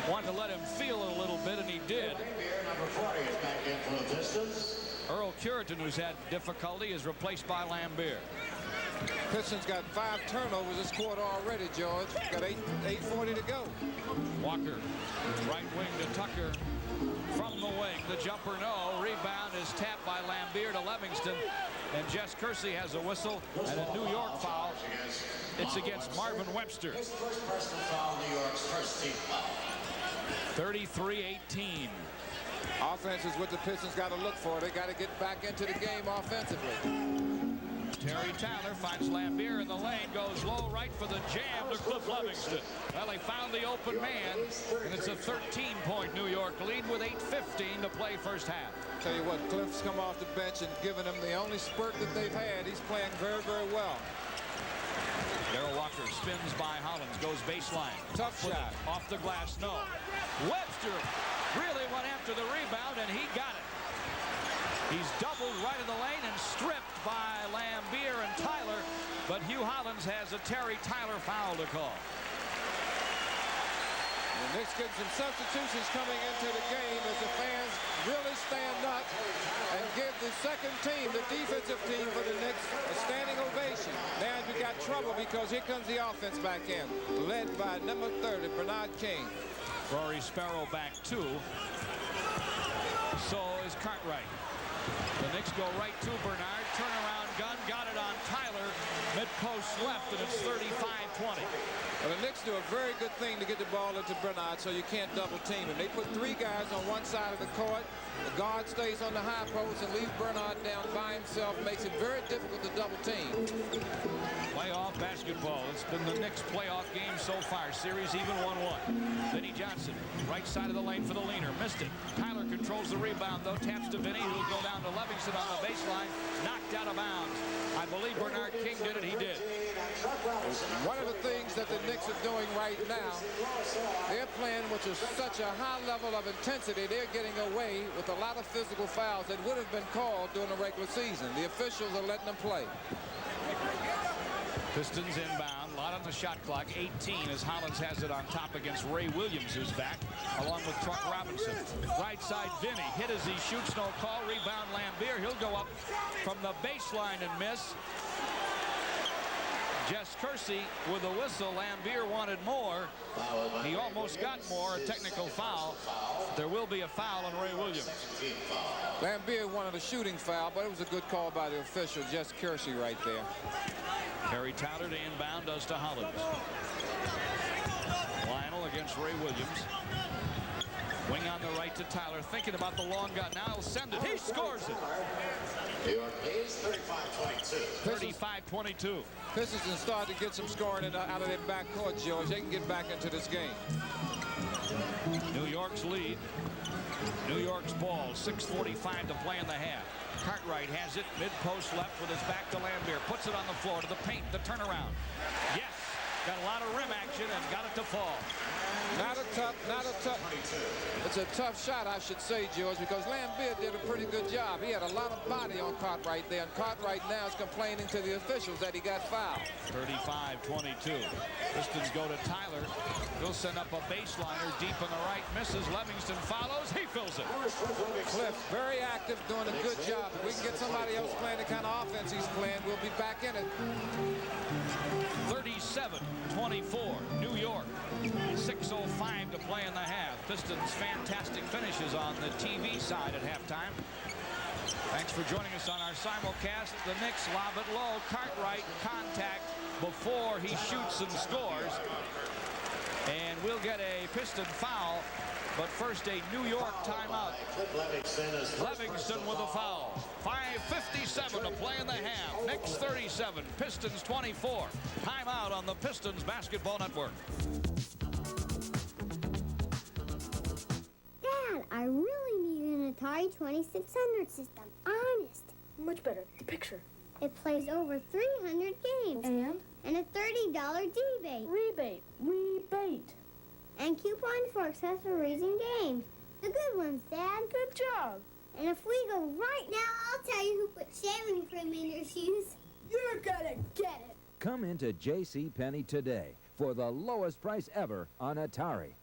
Wanted to let him feel it a little bit, and he did. Number 40 is back in for the Pistons. Earl Curitan, who's had difficulty, is replaced by Lambier. Pistons got 5 turnovers this quarter already, George. Got 8:40 to go. Walker, right wing to Tucker. From the wing, the jumper, no. Rebound is tapped by Lambier to Livingston. And Jess Kersey has a whistle and a New York foul. It's against Marvin Webster. His first personal foul, New York's first team foul. 33-18. Offense is what the Pistons got to look for. They got to get back into the game offensively. Terry Tyler finds Lambier in the lane, goes low right for the jam to Cliff Livingston. Well, they found the open man, and it's a 13-point New York lead with 8:15 to play first half. Tell you what, Cliff's come off the bench and given them the only spurt that they've had. He's playing very, very well. Darrell Walker spins by Hollins, goes baseline. Tough shot. Off the glass, no. Webster really went after the rebound, and he got it. He's doubled right in the lane and stripped by Lambier and Tyler, but Hugh Hollins has a Terry Tyler foul to call. The Knicks getting some substitutions coming into the game as the fans really stand up and give the second team, the defensive team for the Knicks, a standing ovation. Now we got trouble because here comes the offense back in, led by number 30, Bernard King. Rory Sparrow back 2. So is Cartwright. The Knicks go right to Bernard. Turnaround gun. Got it on Tyler. Mid-post left, and it's 35-20. Well, the Knicks do a very good thing to get the ball into Bernard so you can't double team him. They put 3 guys on one side of the court. The guard stays on the high post and leaves Bernard down by himself. Makes it very difficult to double team. Playoff basketball. It's been the Knicks' playoff game so far. Series even 1-1. Vinnie Johnson, right side of the lane for the leaner. Missed it. Tyler controls the rebound, though. Taps to Vinnie, who'll go down to Livingston on the baseline. Knocked out of bounds. I believe Bernard King did it. He did. One of the things that the Knicks are doing right now, they're playing with such a high level of intensity. They're getting away with a lot of physical fouls that would have been called during the regular season. The officials are letting them play. Pistons inbound, a lot on the shot clock, 18 as Hollins has it on top against Ray Williams, who's back, along with Truck Robinson. Right side, Vinny, hit as he shoots, no call, rebound Lambier. He'll go up from the baseline and miss. Jess Kersey with a whistle. Lambier wanted more. He almost got more, a technical foul. There will be a foul on Ray Williams. Lambier wanted a shooting foul, but it was a good call by the official, Jess Kersey right there. Harry Tyler to inbound, does to Hollins. Lionel against Ray Williams. Wing on the right to Tyler, thinking about the long gun. Now he'll send it. He scores it. York is 35-22. 35-22. Pistons can start to get some scoring out of their backcourt, George. They can get back into this game. New York's lead. New York's ball. 6:45 to play in the half. Cartwright has it mid-post left with his back to Lambier. Puts it on the floor to the paint. The turnaround. Yes. Got a lot of rim action and got it to fall. It's a tough shot, I should say, George, because Lambier did a pretty good job. He had a lot of body on Cartwright there, and Cartwright now is complaining to the officials that he got fouled. 35-22. Pistons go to Tyler. He'll send up a baseliner deep on the right. Misses. Livingston follows. He fills it. Cliff, very active, doing a good job. If we can get somebody else playing the kind of offense he's playing, we'll be back in it. 37-24. New York. 6:05 to play in the half. Pistons fantastic finishes on the TV side at halftime. Thanks for joining us on our simulcast. The Knicks lob it low. Cartwright contact before he shoots and scores. And we'll get a Piston foul. But first, a New York timeout. Livingston with a foul. 5:57 to play in the half. Knicks 37, Pistons 24. Timeout on the Pistons Basketball Network. Dad, I really need an Atari 2600 system. Honest. Much better. The picture. It plays over 300 games. And a $30 rebate. Rebate. And coupons for accessories and games. The good ones, Dad. Good job. And if we go right now, I'll tell you who put shaving cream in your shoes. You're gonna get it. Come into JCPenney today for the lowest price ever on Atari.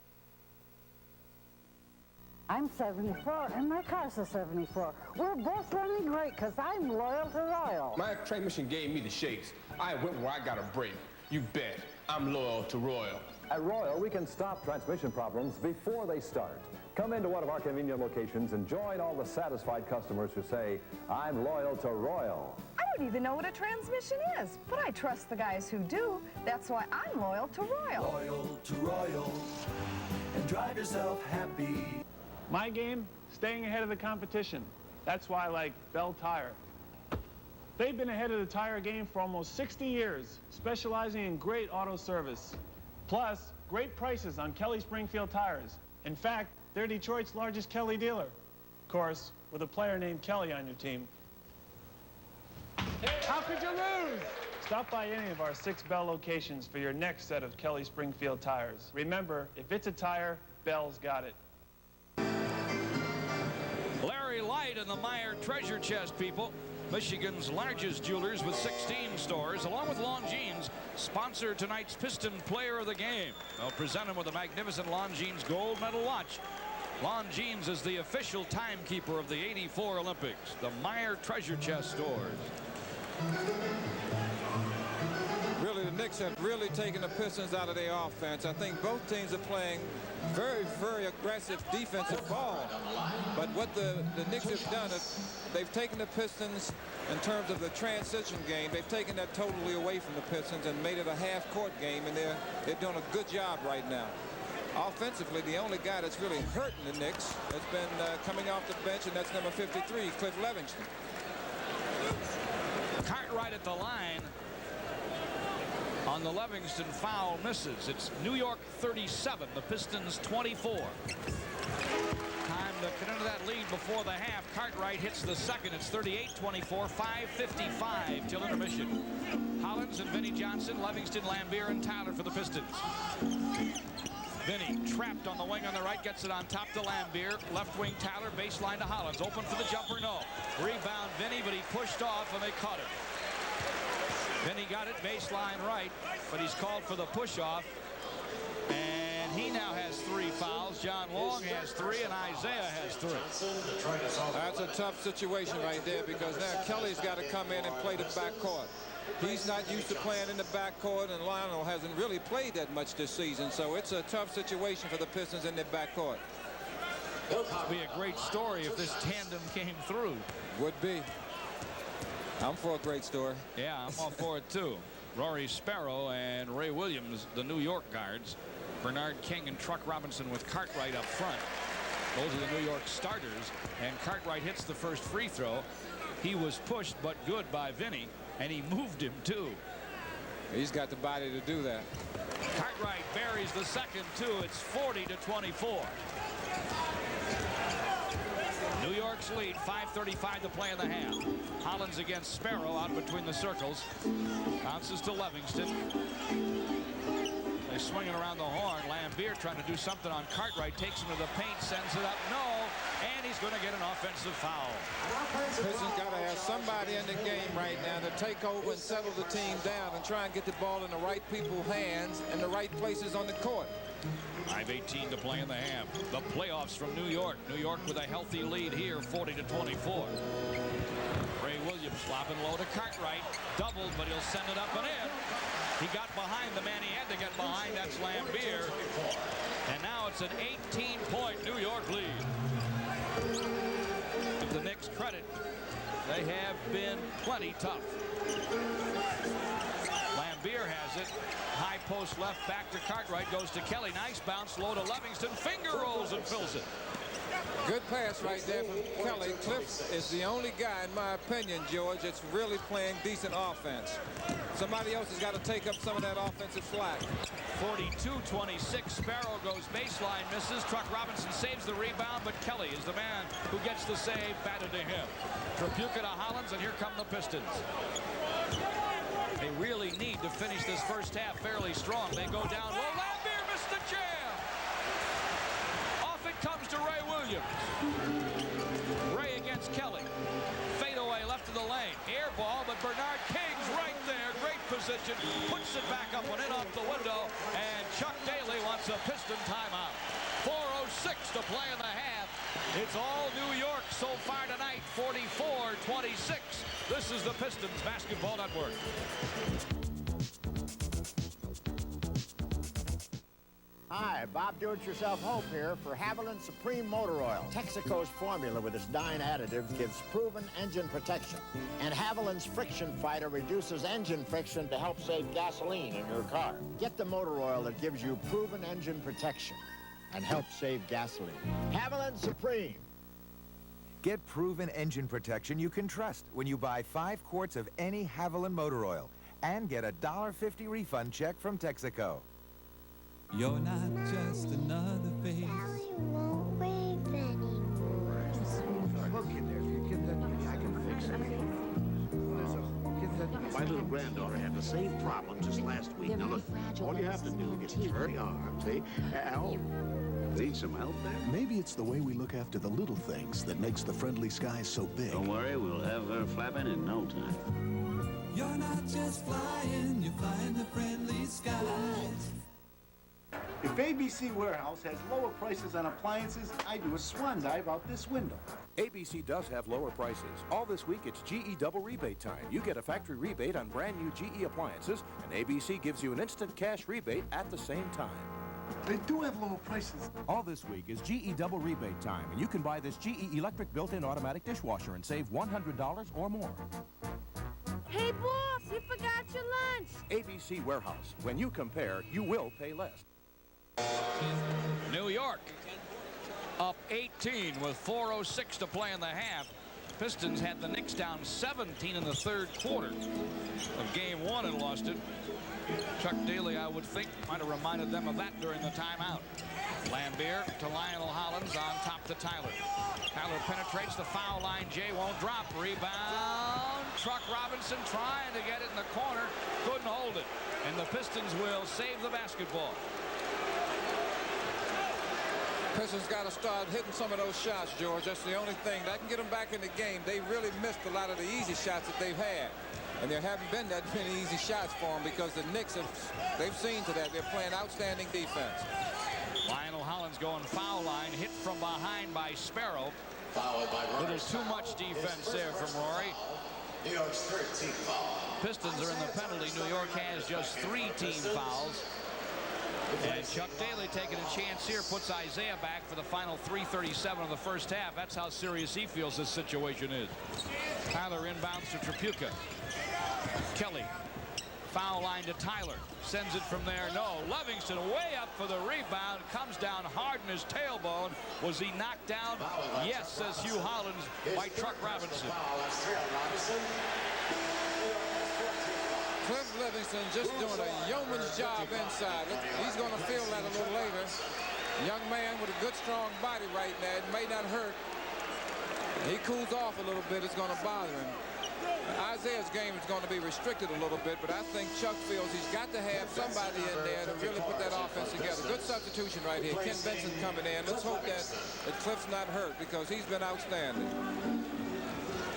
I'm 74, and my car's a 74. We're both running great because I'm loyal to Royal. My transmission gave me the shakes. I went where I got a break. You bet. I'm loyal to Royal. At Royal, we can stop transmission problems before they start. Come into one of our convenient locations and join all the satisfied customers who say, I'm loyal to Royal. I don't even know what a transmission is, but I trust the guys who do. That's why I'm loyal to Royal. Loyal to Royal, and drive yourself happy. My game, staying ahead of the competition. That's why I like Bell Tire. They've been ahead of the tire game for almost 60 years, specializing in great auto service. Plus, great prices on Kelly Springfield tires. In fact, they're Detroit's largest Kelly dealer. Of course, with a player named Kelly on your team. How could you lose? Stop by any of our 6 Bell locations for your next set of Kelly Springfield tires. Remember, if it's a tire, Bell's got it. Larry Light and the Meyer Treasure Chest, people. Michigan's largest jewelers with 16 stores, along with Longines, sponsor tonight's Piston Player of the Game. They'll present him with a magnificent Longines gold medal watch. Longines is the official timekeeper of the '84 Olympics. The Meyer Treasure Chest stores. Really, the Knicks have really taken the Pistons out of their offense. I think both teams are playing very, very aggressive defensive ball. But what the Knicks have done is they've taken the Pistons in terms of the transition game. They've taken that totally away from the Pistons and made it a half-court game, and they're doing a good job right now. Offensively, the only guy that's really hurting the Knicks has been coming off the bench, and that's number 53, Cliff Livingston. Cartwright at the line on the Livingston foul, misses. It's New York 37, the Pistons 24. Time to get into that lead before the half. Cartwright hits the second. It's 38-24, 5:55 till intermission. Hollins and Vinnie Johnson, Livingston, Lambier, and Tyler for the Pistons. Vinnie trapped on the wing on the right, gets it on top to Lambier. Left wing Tyler, baseline to Hollins. Open for the jumper, no. Rebound Vinnie, but he pushed off and they caught it. Vinny got it baseline right, but he's called for the push-off. And he now has 3 fouls. John Long has 3, and Isiah has 3. That's a tough situation right there because now Kelly's got to come in and play the backcourt. He's not used to playing in the backcourt, and Lionel hasn't really played that much this season. So it's a tough situation for the Pistons in their backcourt. It would be a great story if this tandem came through. Would be. I'm for a great story. Yeah, I'm all for it, too. Rory Sparrow and Ray Williams, the New York guards. Bernard King and Truck Robinson with Cartwright up front. Those are the New York starters. And Cartwright hits the first free throw. He was pushed but good by Vinny, and he moved him, too. He's got the body to do that. Cartwright buries the second, too. It's 40-24. New York's lead, 5:35 to play in the half. Hollins against Sparrow out between the circles. Bounces to Livingston. They're swinging around the horn. Lambier trying to do something on Cartwright. Takes him to the paint, sends it up. No, and he's going to get an offensive foul. Pistons got to have somebody in the game right now to take over and settle the team down and try and get the ball in the right people's hands and the right places on the court. 5:18 to play in the half. The playoffs from New York. New York with a healthy lead here, 40-24. Ray Williams lobbing low to Cartwright. Doubled, but he'll send it up and in. He got behind the man he had to get behind. That's Lambier. And now it's an 18-point New York lead. Give the Knicks credit. They have been plenty tough. Lambier has it. High post left, back to Cartwright, goes to Kelly. Nice bounce, low to Livingston. Finger rolls and fills it. Good pass right there from Kelly. Cliff is the only guy, in my opinion, George, that's really playing decent offense. Somebody else has got to take up some of that offensive slack. 42-26. Sparrow goes baseline, misses. Truck Robinson saves the rebound, but Kelly is the man who gets the save. Batted to him. Tripucka to Hollins, and here come the Pistons. They really need to finish this first half fairly strong. They go down low. Lambier missed the jam. Off it comes to Ray Williams. Ray against Kelly. Fadeaway left of the lane. Air ball, but Bernard King's right there. Great position. Puts it back up and in off the window. And Chuck Daly wants a Piston timeout. 4:06 to play in the half. It's all New York so far tonight, 44-26. This is the Pistons Basketball Network. Hi, Bob Do-It-Yourself Hope here for Haviland Supreme Motor Oil. Texaco's formula with its 9 additives gives proven engine protection. And Haviland's Friction Fighter reduces engine friction to help save gasoline in your car. Get the motor oil that gives you proven engine protection and helps save gasoline. Haviland Supreme. Get proven engine protection you can trust when you buy 5 quarts of any Haviland motor oil and get a $1.50 refund check from Texaco. You're not just another face. Sally won't wave anymore. Look in there. If you give that to me, I can fix it. My little granddaughter had the same problem just last week. Now look, all you have to do is turn the arm, see? Ow. Need some help there? Maybe it's the way we look after the little things that makes the friendly skies so big. Don't worry, we'll have her flapping in no time. You're not just flying, you're flying the friendly skies. If ABC Warehouse has lower prices on appliances, I do a swan dive out this window. ABC does have lower prices. All this week, it's GE double rebate time. You get a factory rebate on brand new GE appliances, and ABC gives you an instant cash rebate at the same time. They do have lower prices. All this week is GE double rebate time, and you can buy this GE electric built-in automatic dishwasher and save $100 or more. Hey, boss, you forgot your lunch. ABC Warehouse. When you compare, you will pay less. New York up 18 with 4:06 to play in the half. Pistons had the Knicks down 17 in the third quarter of game 1 and lost it. Chuck Daly, I would think, might have reminded them of that during the timeout. Lambier to Lionel Hollins, on top to Tyler. Tyler penetrates the foul line. Jay won't drop. Rebound. Truck Robinson trying to get it in the corner. Couldn't hold it. And the Pistons will save the basketball. Pistons got to start hitting some of those shots, George. That's the only thing that can get them back in the game. They really missed a lot of the easy shots that they've had. And there haven't been that many easy shots for them because the Knicks they've seen to that. They're playing outstanding defense. Lionel Hollins going foul line, hit from behind by Sparrow. Little too much defense there from Rory. New York's 13th foul. Pistons are in the penalty. New York has just 3 team fouls. And Chuck Daly taking a chance here, puts Isiah back for the final 3:37 of the first half. That's how serious he feels this situation is. Tyler inbounds to Tripucka. Kelly, foul line to Tyler. Sends it from there. No. Livingston way up for the rebound. Comes down hard in his tailbone. Was he knocked down? Yes, says Hugh Hollins, by Truck Robinson. Cliff Livingston just doing a yeoman's job inside. He's going to feel that a little later. Young man with a good, strong body right now. It may not hurt. He cools off a little bit. It's going to bother him. Isiah's game is going to be restricted a little bit, but I think Chuck feels he's got to have somebody in there to really put that offense together. Good substitution right here. Ken Benson coming in. Let's hope that Cliff's not hurt because he's been outstanding.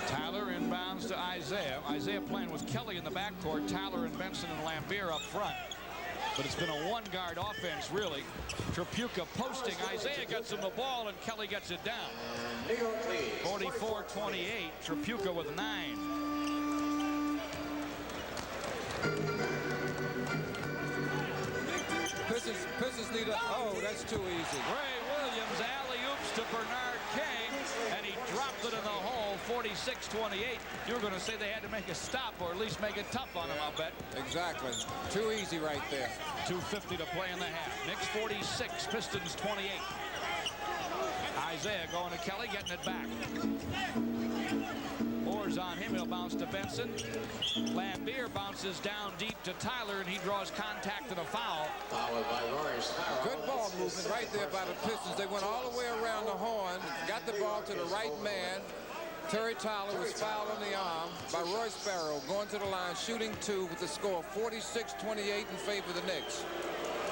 Tyler inbounds to Isiah. Isiah playing with Kelly in the backcourt. Tyler and Benson and Lambier up front. But it's been a one-guard offense, really. Tripucka posting. Isiah gets him the ball, and Kelly gets it down. 44-28. Tripucka with 9. Pistons need a... Oh, that's too easy. Ray Williams alley-oops to Bernard King, and he dropped it in the hole. 46-28. You were going to say they had to make a stop, or at least make it tough on him, I'll bet. Exactly. Too easy right there. 2:50 to play in the half. Knicks 46, Pistons 28. Isiah going to Kelly, getting it back. Moore's on him. He'll bounce to Benson. Lambier bounces down deep to Tyler, and he draws contact and a foul. Fouled by Rory's. Good ball movement right there by the Pistons. They went all the way around the horn, got the ball to the right man. Terry Tyler was fouled on the arm by Roy Sparrow, going to the line, shooting 2 with the score 46-28 in favor of the Knicks.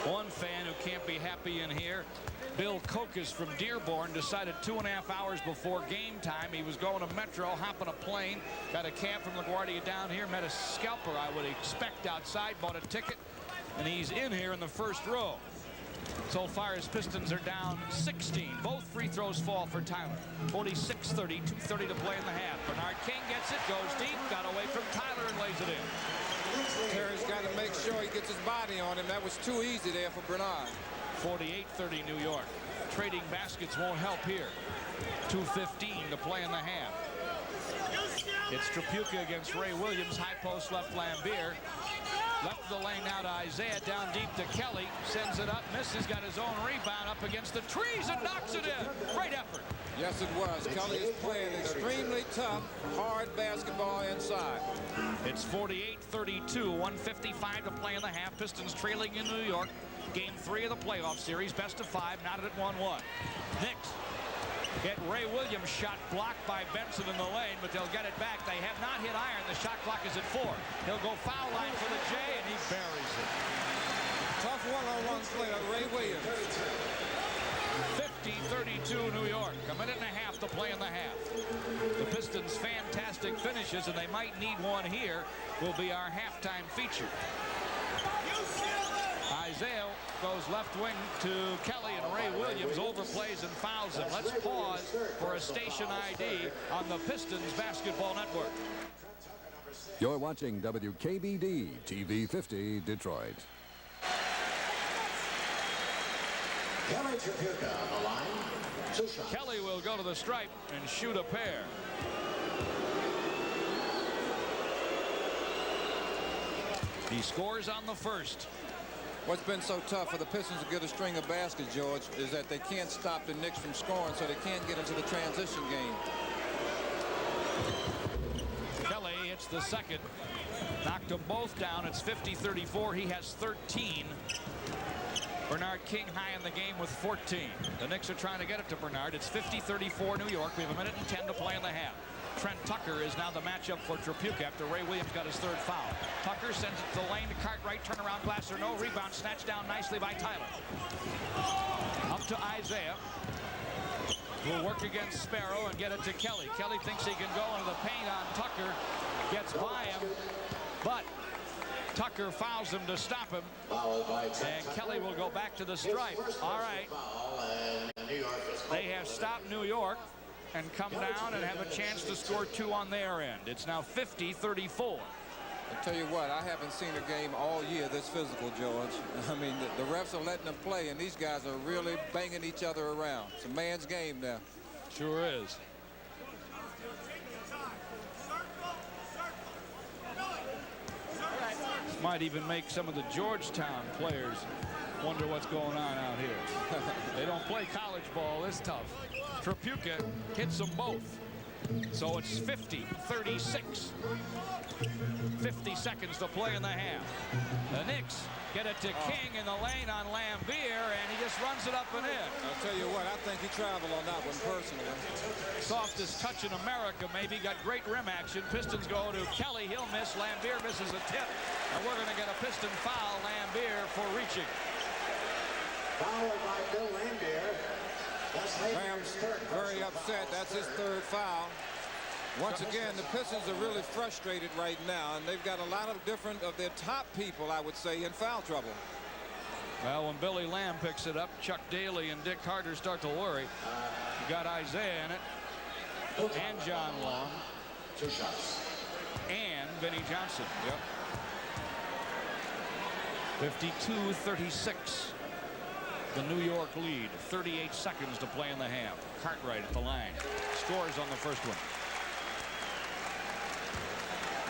One fan who can't be happy in here, Bill Kokas from Dearborn, decided 2.5 hours before game time he was going to Metro, hopping a plane, got a cab from LaGuardia down here, met a scalper I would expect outside, bought a ticket, and he's in here in the first row. So far, his Pistons are down 16. Both free throws fall for Tyler. 46-30, 2:30 to play in the half. Bernard King gets it, goes deep, got away from Tyler and lays it in. Terry's got to make sure he gets his body on him. That was too easy there for Bernard. 48-30 New York. Trading baskets won't help here. 2:15 to play in the half. It's Tripucka against Ray Williams. High post left Lambier. Left the lane now to Isiah, down deep to Kelly. Sends it up, misses, got his own rebound up against the trees and knocks it in. Great effort. Yes, it was. Kelly is playing extremely tough, hard basketball inside. It's 48-32, 1:55 to play in the half. Pistons trailing in New York. Game 3 of the playoff series, best of 5, knotted at 1-1. Knicks get Ray Williams shot blocked by Benson in the lane, but they'll get it back. They have not hit iron. The shot clock is at 4. He'll go foul line for the J, and he buries it. Tough one-on-one play on Ray Williams. 50-32 New York. A minute and a half to play in the half. The Pistons' fantastic finishes, and they might need one here, will be our halftime feature. Isiah goes left wing to Kelly, and Ray Williams overplays and fouls him. Let's pause for a station ID on the Pistons Basketball Network. You're watching WKBD TV 50 Detroit. Kelly Tripucka on the line. 2 shots. Kelly will go to the stripe and shoot a pair. He scores on the first. What's been so tough for the Pistons to get a string of baskets, George, is that they can't stop the Knicks from scoring, so they can't get into the transition game. Kelly hits the second. Knocked them both down. It's 50-34. He has 13. Bernard King high in the game with 14. The Knicks are trying to get it to Bernard. It's 50-34 New York. We have a minute and 10 to play in the half. Trent Tucker is now the matchup for Tripucka after Ray Williams got his 3rd foul. Tucker sends it to the lane to Cartwright. Turnaround Glasser, no rebound. Snatched down nicely by Tyler. Up to Isiah. will work against Sparrow and get it to Kelly. Kelly thinks he can go into the paint on Tucker. Gets by him, but Tucker fouls him to stop him. And Kelly will go back to the stripe. All right. They have stopped New York and come down and have a chance to score 2 on their end. It's now 50-34. I tell you what, I haven't seen a game all year this physical, George. I mean, the refs are letting them play, and these guys are really banging each other around. It's a man's game now. Sure is. Might even make some of the Georgetown players wonder what's going on out here. They don't play college ball this tough. Tripucka hits them both. So it's 50-36. 50 seconds to play in the half. The Knicks get it to King in the lane on Lambier, and he just runs it up and in. I'll tell you what, I think he traveled on that one personally. Softest touch in America, maybe. Got great rim action. Pistons go to Kelly. He'll miss. Lambier misses a tip. And we're going to get a Piston foul. Lambier for reaching. Foul by Bill Lambier. Lamb's very upset. That's his 3rd foul. Once again, the Pistons are really frustrated right now, and they've got a lot of different of their top people, I would say, in foul trouble. Well, when Billy Lamb picks it up, Chuck Daly and Dick Harder start to worry. You got Isiah in it, and John Long, 2 shots, and Vinnie Johnson. Yep. 52-36. The New York lead. 38 seconds to play in the half. Cartwright at the line. Scores on the first one.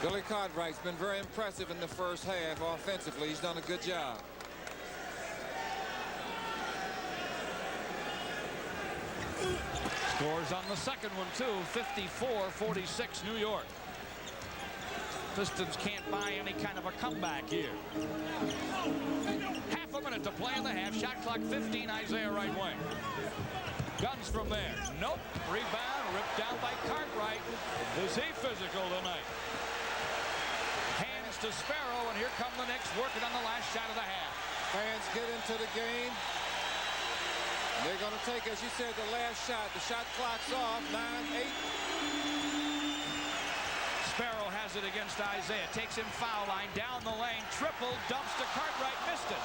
Billy Cartwright's been very impressive in the first half offensively. He's done a good job. Scores on the second one, too. 54-46 New York. Pistons can't buy any kind of a comeback here. Half a minute to play in the half. Shot clock 15. Isiah right wing. Guns from there. Nope. Rebound ripped down by Cartwright. Is he physical tonight? Hands to Sparrow, and here come the Knicks working on the last shot of the half. Fans get into the game. They're going to take, as you said, the last shot. The shot clock's off. 9-8. Sparrow has it against Isiah. Takes him foul line. Down the lane. Triple. Dumps to Cartwright. Missed it.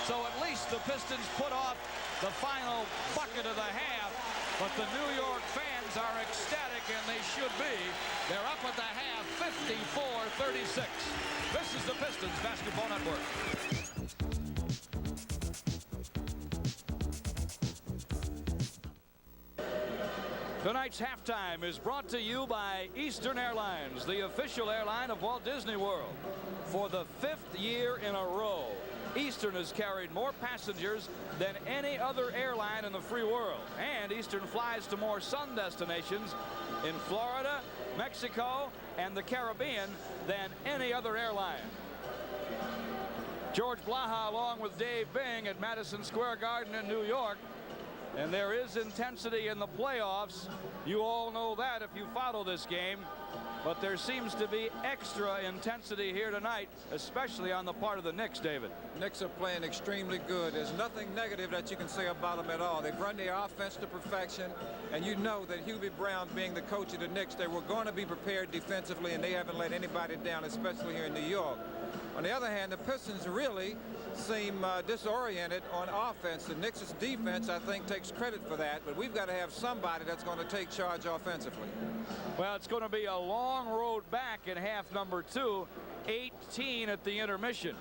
So at least the Pistons put off the final bucket of the half. But the New York fans are ecstatic, and they should be. They're up at the half. 54-36. This is the Pistons Basketball Network. Tonight's halftime is brought to you by Eastern Airlines, the official airline of Walt Disney World. For the 5th year in a row, Eastern has carried more passengers than any other airline in the free world. And Eastern flies to more sun destinations in Florida, Mexico, and the Caribbean than any other airline. George Blaha along with Dave Bing at Madison Square Garden in New York. And there is intensity in the playoffs. You all know that if you follow this game. But there seems to be extra intensity here tonight, especially on the part of the Knicks, David. Knicks are playing extremely good. There's nothing negative that you can say about them at all. They've run their offense to perfection, and you know that Hubie Brown, being the coach of the Knicks, they were going to be prepared defensively, and they haven't let anybody down, especially here in New York. On the other hand, the Pistons really seem disoriented on offense. The Knicks' defense, I think, takes credit for that, but we've got to have somebody that's going to take charge offensively. Well, it's going to be a long road back in half number 2, 18 at the intermission.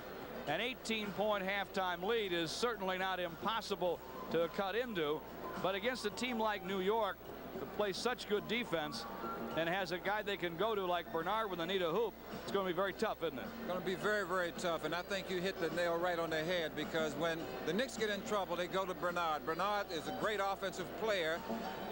An 18-point halftime lead is certainly not impossible to cut into, but against a team like New York that plays such good defense and has a guy they can go to like Bernard when they need a hoop, it's going to be very tough, isn't it? Going to be very, very tough, and I think you hit the nail right on the head, because when the Knicks get in trouble, they go to Bernard. Bernard is a great offensive player,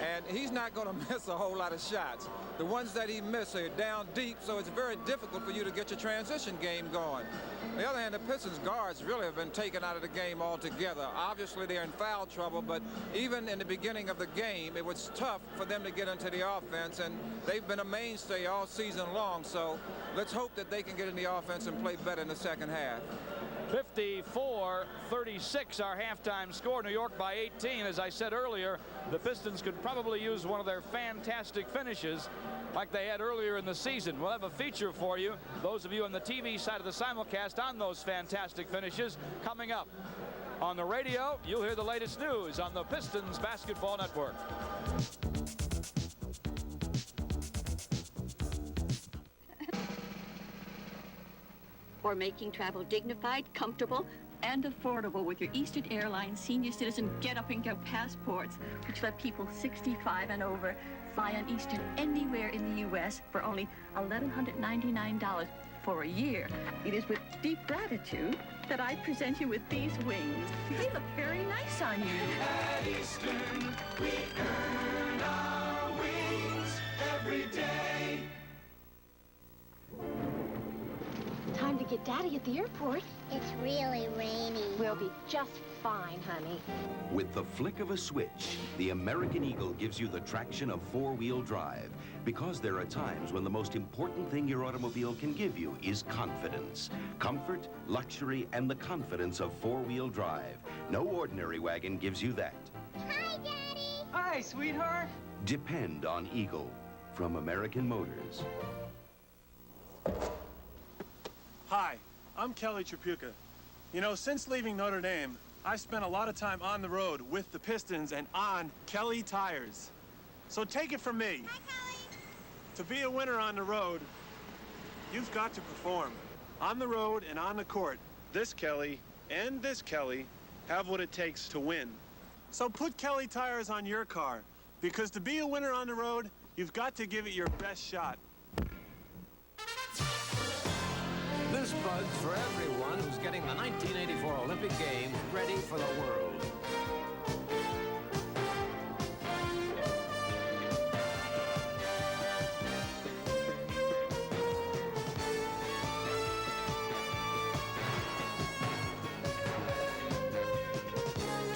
and he's not going to miss a whole lot of shots. The ones that he misses are down deep, so it's very difficult for you to get your transition game going. On the other hand, the Pistons guards really have been taken out of the game altogether. Obviously, they're in foul trouble, but even in the beginning of the game, it was tough for them to get into the offense, and they've been a mainstay all season long. So Let's hope that they can get in the offense and play better in the second half. 54-36 our halftime score. New York by 18. As I said earlier, the Pistons could probably use one of their fantastic finishes like they had earlier in the season. We'll have a feature for you, those of you on the TV side of the simulcast, on those fantastic finishes coming up. On the radio, you'll hear the latest news on the Pistons Basketball Network. For making travel dignified, comfortable, and affordable with your Eastern Airlines Senior Citizen Get Up and Go passports, which let people 65 and over fly on Eastern anywhere in the U.S. for only $1,199 for a year. It is with deep gratitude that I present you with these wings. They look very nice on you. At Eastern, we earn our wings every day. Time to get Daddy at the airport. It's really rainy. We'll be just fine, honey. With the flick of a switch, the American Eagle gives you the traction of four-wheel drive, because there are times when the most important thing your automobile can give you is confidence. Comfort, luxury, and the confidence of four-wheel drive. No ordinary wagon gives you that. Hi, Daddy. Hi, sweetheart. Depend on Eagle from American Motors. Hi, I'm Kelly Tripucka. You know, since leaving Notre Dame, I've spent a lot of time on the road with the Pistons and on Kelly tires. So take it from me. Hi, Kelly. To be a winner on the road, you've got to perform. On the road and on the court, this Kelly and this Kelly have what it takes to win. So put Kelly tires on your car, because to be a winner on the road, you've got to give it your best shot. This bud's for everyone who's getting the 1984 Olympic Games ready for the world.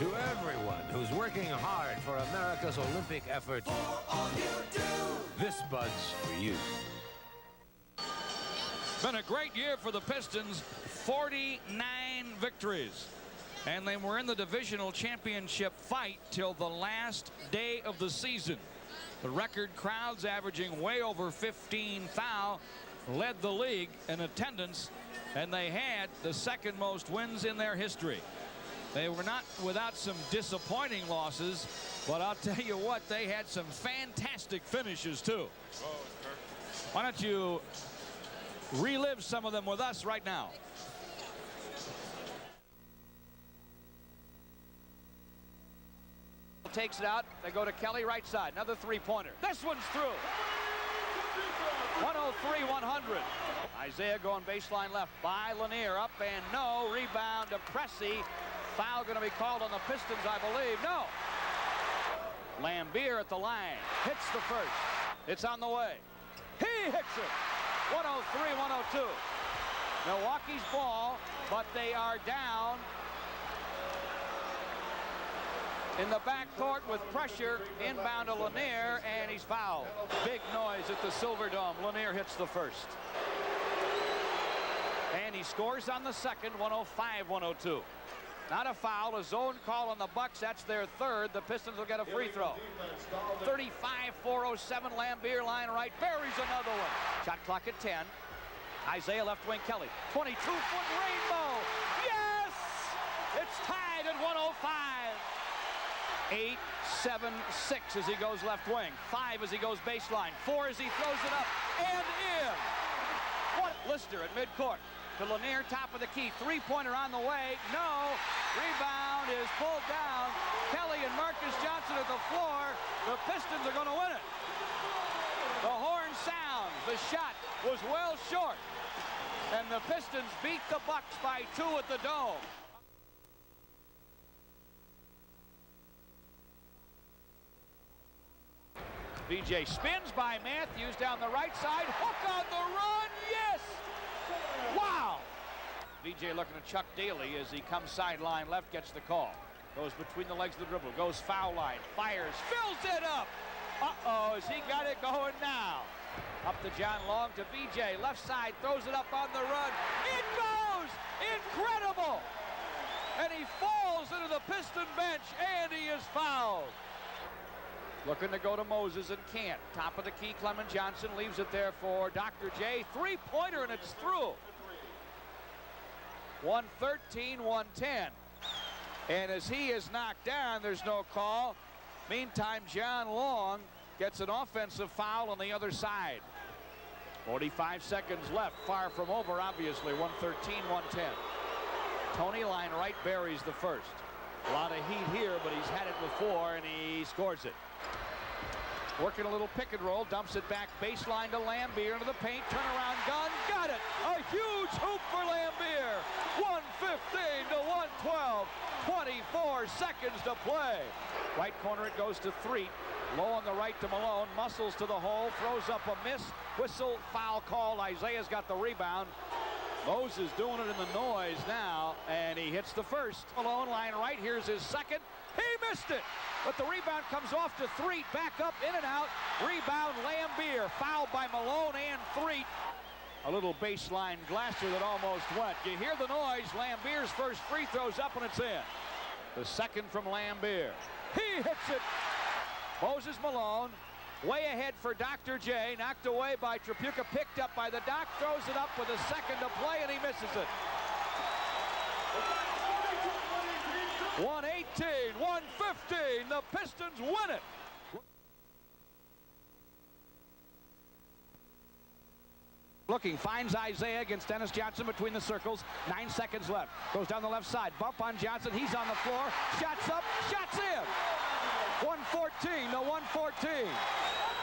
To everyone who's working hard for America's Olympic effort, For all you do. this bud's for you. Been a great year for the Pistons, 49 victories. And they were in the divisional championship fight till the last day of the season. The record crowds averaging way over 15,000 led the league in attendance, and they had the second most wins in their history. They were not without some disappointing losses, but I'll tell you what, they had some fantastic finishes too. Why don't you relive some of them with us right now. Takes it out. They go to Kelly, right side. Another three-pointer. This one's through. 103-100. Isiah going baseline left by Lanier. Up and no. Rebound to Pressey. Foul going to be called on the Pistons, I believe. No. Lambier at the line. Hits the first. It's on the way. He hits it. 103-102. Milwaukee's ball, but they are down in the backcourt with pressure. Inbound to Lanier, and he's fouled. Big noise at the Silver Dome. Lanier hits the first. And he scores on the second, 105-102. Not a foul, a zone call on the Bucks. That's their third. The Pistons will get a free throw. 35-407, Lambier line right. Buries another one. Shot clock at 10. Isiah left wing Kelly. 22-foot rainbow. Yes! It's tied at 105. 8-7-6 as he goes left wing. 5 as he goes baseline. 4 as he throws it up and in. What Lister at midcourt. To Lanier, top of the key. Three-pointer on the way. No. Rebound is pulled down. Kelly and Marcus Johnson at the floor. The Pistons are going to win it. The horn sounds. The shot was well short. And the Pistons beat the Bucks by 2 at the Dome. VJ spins by Matthews down the right side. Hook on the run. Yes! Wow! VJ looking at Chuck Daly as he comes sideline left, gets the call. Goes between the legs of the dribble, goes foul line, fires, fills it up. Uh-oh, has he got it going now? Up to John Long to VJ. Left side, throws it up on the run. It goes! Incredible! And he falls into the Piston bench, and he is fouled. Looking to go to Moses and can't. Top of the key, Clement Johnson leaves it there for Dr. J. Three-pointer, and it's through. 113, 110. And as he is knocked down, there's no call. Meantime, John Long gets an offensive foul on the other side. 45 seconds left. Far from over, obviously. 113, 110. Tony line right buries the first. A lot of heat here, but he's had it before, and he scores it. Working a little pick and roll, dumps it back baseline to Lambier into the paint, turnaround gun, got it! A huge hoop for Lambier! 115 to 112, 24 seconds to play. Right corner, it goes to Threet. Low on the right to Malone, muscles to the hole, throws up a miss, whistle, foul called. Isaiah's got the rebound. Moses doing it in the noise now, and he hits the first. Malone line right, here's his second. He missed it, but the rebound comes off to Threet, back up, in and out. Rebound, Lambier, fouled by Malone and Threet. A little baseline Glasser that almost went. You hear the noise, Lambier's first free throw's up and it's in. The second from Lambier. He hits it. Moses Malone, way ahead for Dr. J, knocked away by Tripucka, picked up by the Doc, throws it up with a second to play, and he misses it. 118, 115, the Pistons win it. Looking, finds Isiah against Dennis Johnson between the circles. 9 seconds left. Goes down the left side. Bump on Johnson. He's on the floor. Shots up. Shots in. 114 to 114.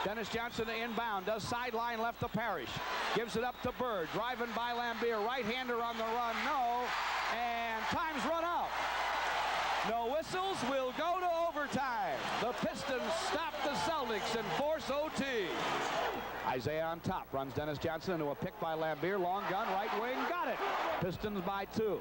Dennis Johnson to inbound. Does sideline left to Parrish. Gives it up to Bird. Driving by Lambier. Right-hander on the run. No. And time's run out. No whistles. We'll go to overtime. The Pistons stop the Celtics and force OT. Isiah on top, runs Dennis Johnson into a pick by Lambier. Long gun, right wing, got it. Pistons by 2.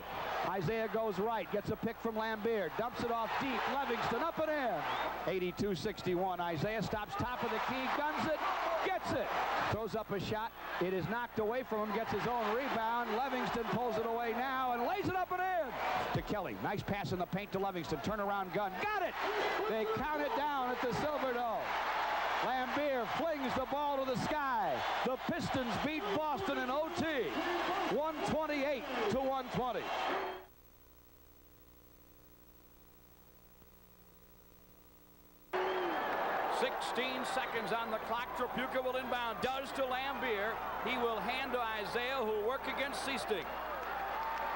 Isiah goes right, gets a pick from Lambier, dumps it off deep. Livingston up and in. 82-61. Isiah stops top of the key, guns it, gets it. Throws up a shot. It is knocked away from him, gets his own rebound. Livingston pulls it away now and lays it up and in. To Kelly, nice pass in the paint to Livingston. Turnaround gun, got it. They count it down at the Silverdome. Lambier flings the ball to the sky. The Pistons beat Boston in OT. 128 to 120. "16 seconds on the clock. Tripucka will inbound. Does to Lambier. He will hand to Isiah, who will work against Seasting.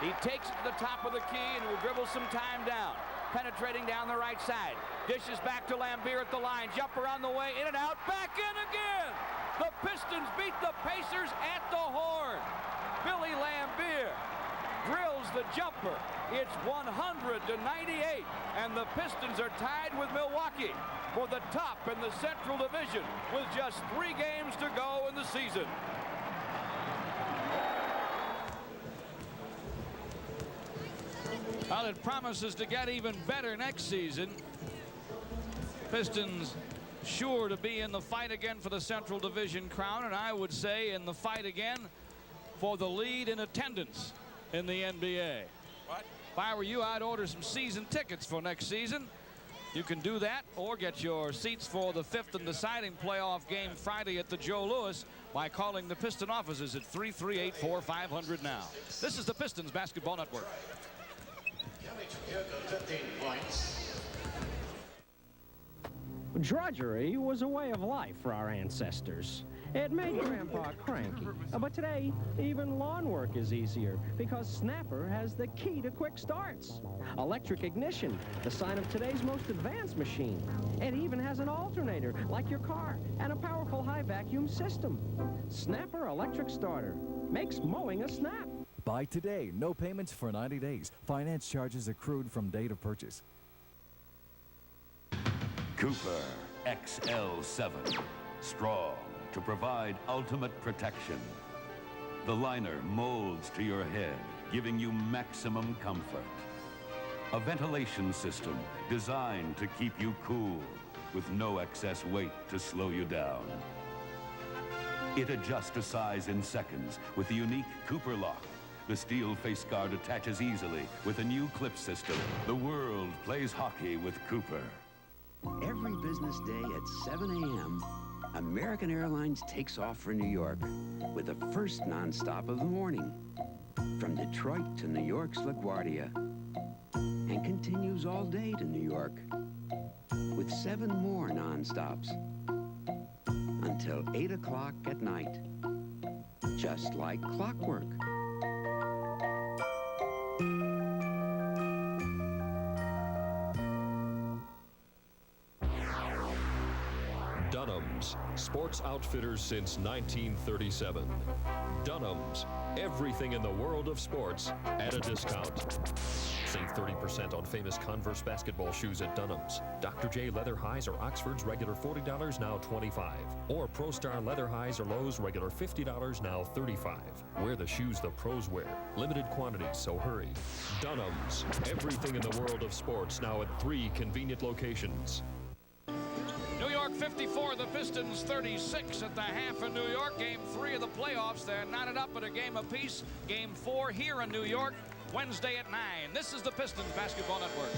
He takes it to the top of the key and will dribble some time down. Penetrating down the right side. Dishes back to Lambier at the line. Jumper on the way, in and out, back in again. The Pistons beat the Pacers at the horn. Billy Lambier drills the jumper. It's 100-98, and the Pistons are tied with Milwaukee for the top in the Central Division with just 3 games to go in the season. Well, it promises to get even better next season. Pistons sure to be in the fight again for the Central Division crown, and I would say in the fight again for the lead in attendance in the NBA. What? If I were you, I'd order some season tickets for next season. You can do that or get your seats for the 5th and deciding playoff game Friday at the Joe Louis by calling the Piston offices at 338-4500 now. This is the Pistons Basketball Network. 15 points. Drudgery was a way of life for our ancestors. It made Grandpa cranky. But today, even lawn work is easier because Snapper has the key to quick starts. Electric ignition, the sign of today's most advanced machine. It even has an alternator, like your car, and a powerful high vacuum system. Snapper Electric Starter makes mowing a snap. Buy today. No payments for 90 days. Finance charges accrued from date of purchase. Cooper XL7. Strong to provide ultimate protection. The liner molds to your head, giving you maximum comfort. A ventilation system designed to keep you cool with no excess weight to slow you down. It adjusts to size in seconds with the unique Cooper lock. The steel face guard attaches easily with a new clip system. The world plays hockey with Cooper. Every business day at 7 a.m., American Airlines takes off for New York with the first nonstop of the morning. From Detroit to New York's LaGuardia, and continues all day to New York with 7 more nonstops until 8 o'clock at night, just like clockwork. Dunham's, sports outfitters since 1937. Dunham's, everything in the world of sports at a discount. Save 30% on famous Converse basketball shoes at Dunham's. Dr. J leather highs or Oxford's regular $40, now $25. Or Pro Star leather highs or Lowe's regular $50, now $35. Wear the shoes the pros wear. Limited quantities, so hurry. Dunham's, everything in the world of sports, now at 3 convenient locations. New York 54, the Pistons 36 at the half in New York. Game 3 of the playoffs. They're knotted up at a game apiece. Game 4 here in New York, Wednesday at 9. This is the Pistons Basketball Network.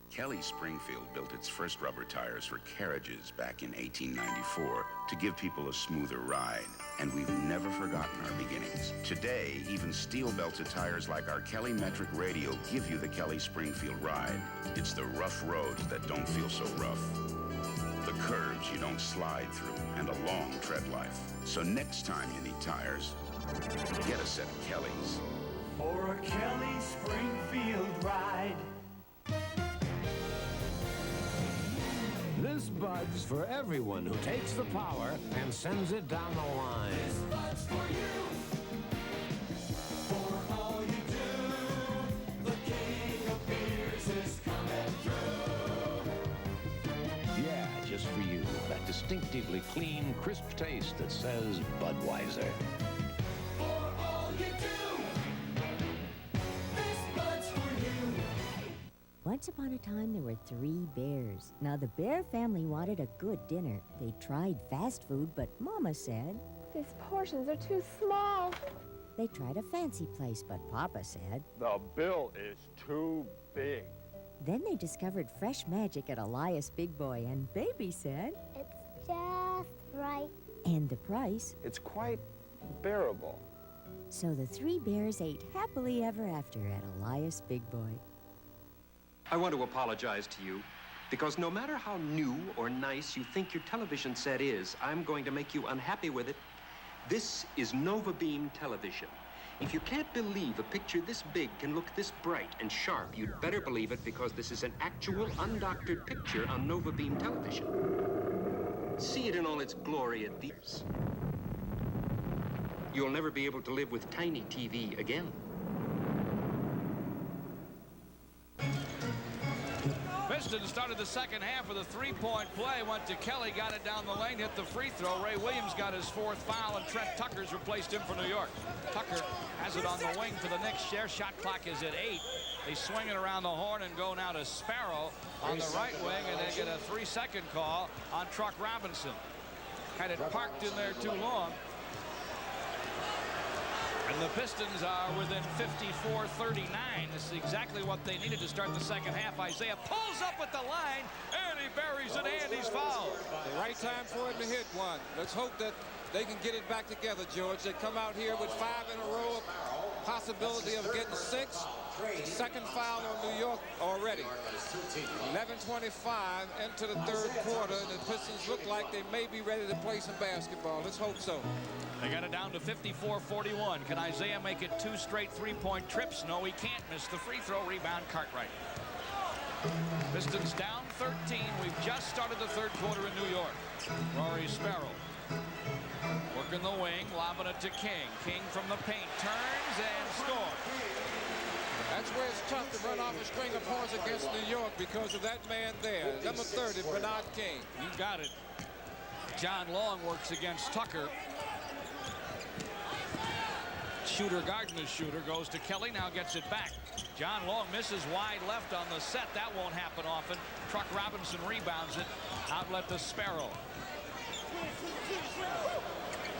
Kelly Springfield built its first rubber tires for carriages back in 1894 to give people a smoother ride. And we've never forgotten our beginnings. Today, even steel-belted tires like our Kelly Metric Radial give you the Kelly Springfield ride. It's the rough roads that don't feel so rough. The curves you don't slide through, and a long tread life. So next time you need tires, get a set of Kellys. For a Kelly Springfield ride. This Bud's for everyone who takes the power and sends it down the line. This Bud's for you. For all you do, the king of beers is coming through. Yeah, just for you. That distinctively clean, crisp taste that says Budweiser. For all you do, this Bud's for you. Once upon a time, there were 3 bears. Now, the bear family wanted a good dinner. They tried fast food, but Mama said... These portions are too small. They tried a fancy place, but Papa said... The bill is too big. Then they discovered fresh magic at Elias Big Boy, and Baby said... It's just right. And the price... It's quite bearable. So the 3 bears ate happily ever after at Elias Big Boy. I want to apologize to you, because no matter how new or nice you think your television set is, I'm going to make you unhappy with it. This is Nova Beam television. If you can't believe a picture this big can look this bright and sharp, you'd better believe it, because this is an actual undoctored picture on Nova Beam television. See it in all its glory at these. You'll never be able to live with tiny TV again. Pistons started the second half with a 3-point play. Went to Kelly, got it down the lane, hit the free throw. Ray Williams got his 4th foul, and Trent Tucker's replaced him for New York. Tucker has it on the wing for the Knicks. Their shot clock is at 8. They swing it around the horn and go now to Sparrow on the right wing, and they get a 3-second call on Truck Robinson. Had it parked in there too long. And the Pistons are within 54-39. This is exactly what they needed to start the second half. Isiah pulls up at the line, and he buries it, and he's fouled. The right time for him to hit one. Let's hope that they can get it back together, George. They come out here with 5 in a row, possibility of getting 6. Second foul on New York already. 11:25 into the third quarter, and the Pistons look like they may be ready to play some basketball. Let's hope so. They got it down to 54-41. Can Isiah make it 2 straight 3-point trips? No, he can't. Miss the free throw. Rebound, Cartwright. Pistons down 13. We've just started the third quarter in New York. Rory Sparrow working the wing, lobbing it to King. King from the paint turns and scores. That's where it's tough to run off a string of points against New York because of that man there, number 30, Bernard King. You got it. John Long works against Tucker. Shooter, Gardner's shooter, goes to Kelly, now gets it back. John Long misses wide left on the set. That won't happen often. Truck Robinson rebounds it. Outlet to Sparrow.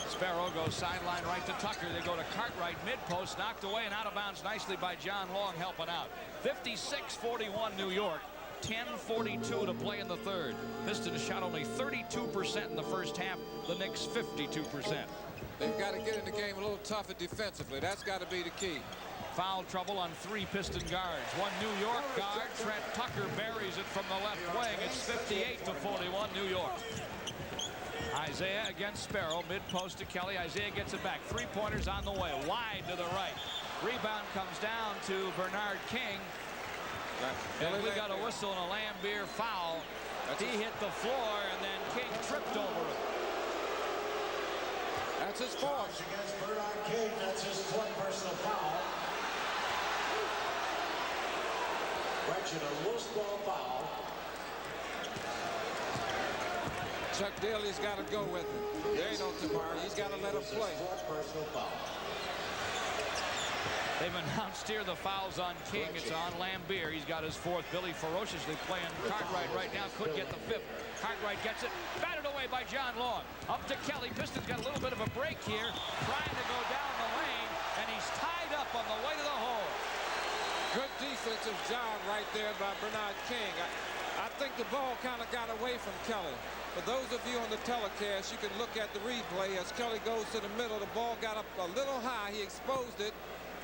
Sparrow goes sideline right to Tucker. They go to Cartwright, mid-post, knocked away and out of bounds nicely by John Long, helping out. 56-41 New York. 10:42 to play in the third. Pistons shot only 32% in the first half. The Knicks 52%. They've got to get in the game a little tougher defensively. That's got to be the key. Foul trouble on 3 Piston guards. One New York guard, Trent Tucker, buries it from the left wing. It's 58-41 New York. Isiah against Sparrow, mid-post to Kelly. Isiah gets it back. 3-pointers on the way, wide to the right. Rebound comes down to Bernard King. And we got a whistle and a Lambier foul. He hit the floor, and then King tripped over him. That's his fourth. Against Bernard King, that's his 4th personal foul. Correction, a loose ball foul. Chuck Daly's got to go with it. There ain't no tomorrow. He's got to let him play. 4th personal foul. They've announced here the fouls on King. It's on Lambier. He's got his 4th. Billy ferociously playing Cartwright right now. Could get the 5th. Cartwright gets it. Batted away by John Long. Up to Kelly. Pistons got a little bit of a break here. Trying to go down the lane. And he's tied up on the way to the hole. Good defensive job right there by Bernard King. I think the ball kind of got away from Kelly. For those of you on the telecast, you can look at the replay. As Kelly goes to the middle, the ball got up a little high. He exposed it.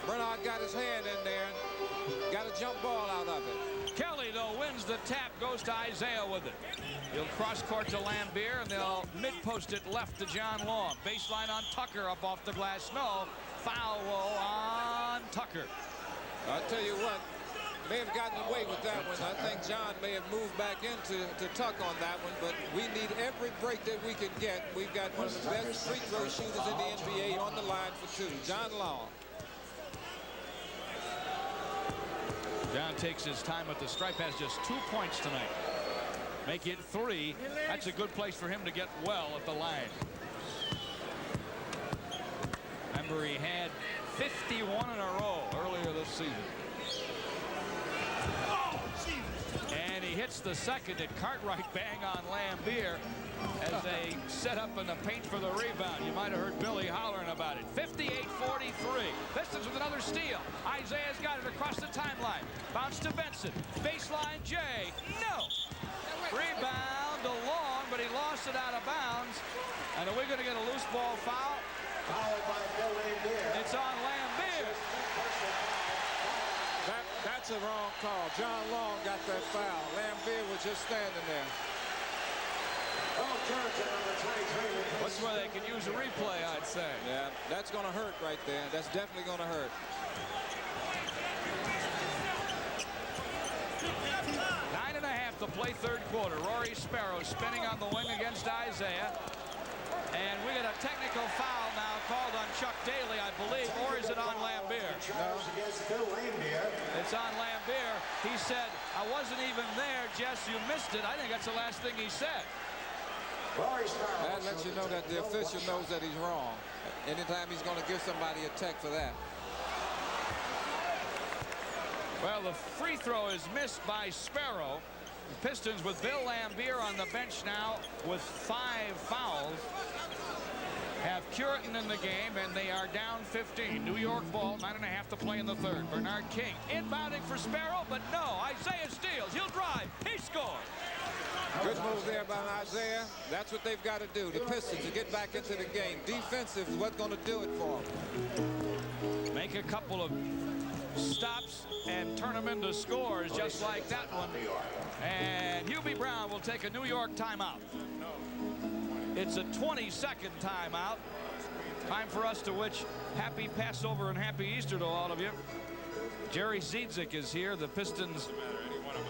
Bernard got his hand in there and got a jump ball out of it. Kelly, though, wins the tap, goes to Isiah with it. He'll cross court to Lambier, and they'll mid-post it left to John Long. Baseline on Tucker, up off the glass. No, foul on Tucker. I'll tell you what, may have gotten away with that one. I think John may have moved back into Tuck on that one, but we need every break that we can get. We've got one of the best free throw shooters in the NBA on the line for 2, John Long. John takes his time at the stripe, has just 2 points tonight. Make it 3. That's a good place for him to get well at the line. Remember, he had 51 in a row earlier this season. And he hits the 2nd at Cartwright, bang on Lambier as they set up in the paint for the rebound. You might have heard Billy hollering about it. 58-43. Pistons with another steal. Isiah's got it across the timeline. Bounce to Benson. Baseline Jay. No. Rebound to Long, but he lost it out of bounds. And are we going to get a loose ball foul? Foul by Bill Lambier. It's on Lambier. That's a wrong call. John Long got that foul. Lambier was just standing there. That's where they can use a replay, I'd say. Yeah, that's going to hurt right there. That's definitely going to hurt. Nine and a half to play third quarter. Rory Sparrow spinning on the wing against Isiah. And we got a technical foul now called on Chuck Daly, I believe, or is it on Lambier? No. It's on Lambier. He said, I wasn't even there, Jess, you missed it. I think that's the last thing he said. That lets you know that the official knows that he's wrong. Anytime he's going to give somebody a tech for that. Well, the free throw is missed by Sparrow. The Pistons with Bill Lambier on the bench now with 5 fouls. Have Curitin in the game, and they are down 15. New York ball, 9.5 to play in the third. Bernard King inbounding for Sparrow, but no. Isiah steals. He'll drive. He scores. Good move there by Isiah. That's what they've got to do. The Pistons to get back into the game. Defensive is what's going to do it for them. Make a couple of stops and turn them into scores just like that one. And Hubie Brown will take a New York timeout. It's a 20-second timeout. Time for us to wish happy Passover and happy Easter to all of you. Jerry Ziedzik is here, the Pistons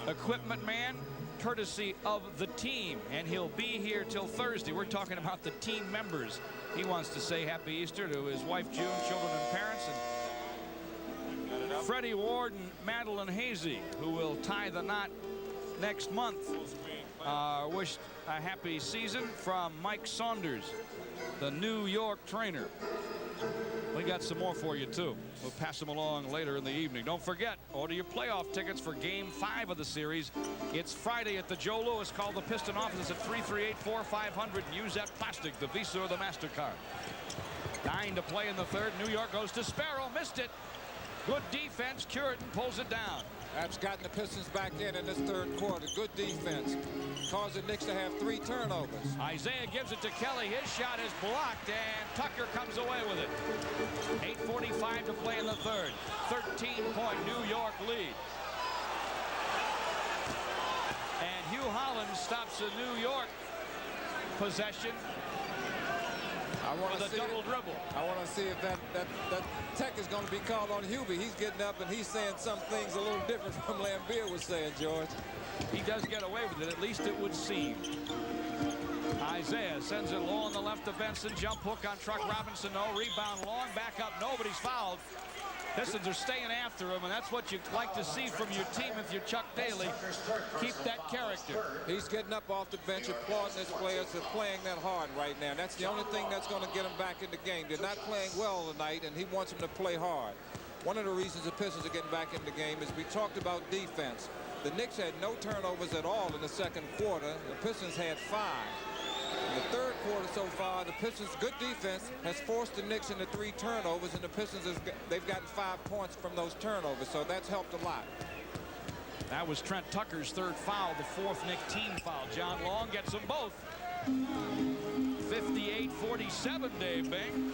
equipment man, courtesy of the team, and he'll be here till Thursday. We're talking about the team members. He wants to say happy Easter to his wife June, children, and parents, and Freddie Ward and Madeline Hazy, who will tie the knot next month. Wished a happy season from Mike Saunders, the New York trainer. We got some more for you, too. We'll pass them along later in the evening. Don't forget, order your playoff tickets for Game 5 of the series. It's Friday at the Joe Louis. Call the Piston office at 338-4500 and use that plastic, the Visa or the MasterCard. 9 to play in the third. New York goes to Sparrow. Missed it. Good defense. Curitin pulls it down. That's gotten the Pistons back in this third quarter. Good defense. Caused the Knicks to have 3 turnovers. Isaiah gives it to Kelly. His shot is blocked, and Tucker comes away with it. 8:45 to play in the third. 13-point New York lead. And Hugh Holland stops a New York possession with a double dribble. I want to see if that tech is going to be called on Hubie. He's getting up and he's saying some things a little different from Lambeer was saying, George. He does get away with it, at least it would seem. Isaiah sends it low on the left to Benson. Jump hook on Truck Robinson. No rebound. Long back up. Nobody's fouled. Pistons are staying after him, and that's what you'd like to see from your team if you're Chuck Daly. Keep that character. He's getting up off the bench, applauding his players for playing that hard right now. That's the only thing that's going to get him back in the game. They're not playing well tonight, and he wants them to play hard. One of the reasons the Pistons are getting back in the game is we talked about defense. The Knicks had no turnovers at all in the second quarter. The Pistons had 5. In the third quarter so far, the Pistons' good defense has forced the Knicks into 3 turnovers, and the Pistons, they've gotten 5 points from those turnovers, so that's helped a lot. That was Trent Tucker's third foul, the 4th Knick team foul. John Long gets them both. 58-47, Dave Bing.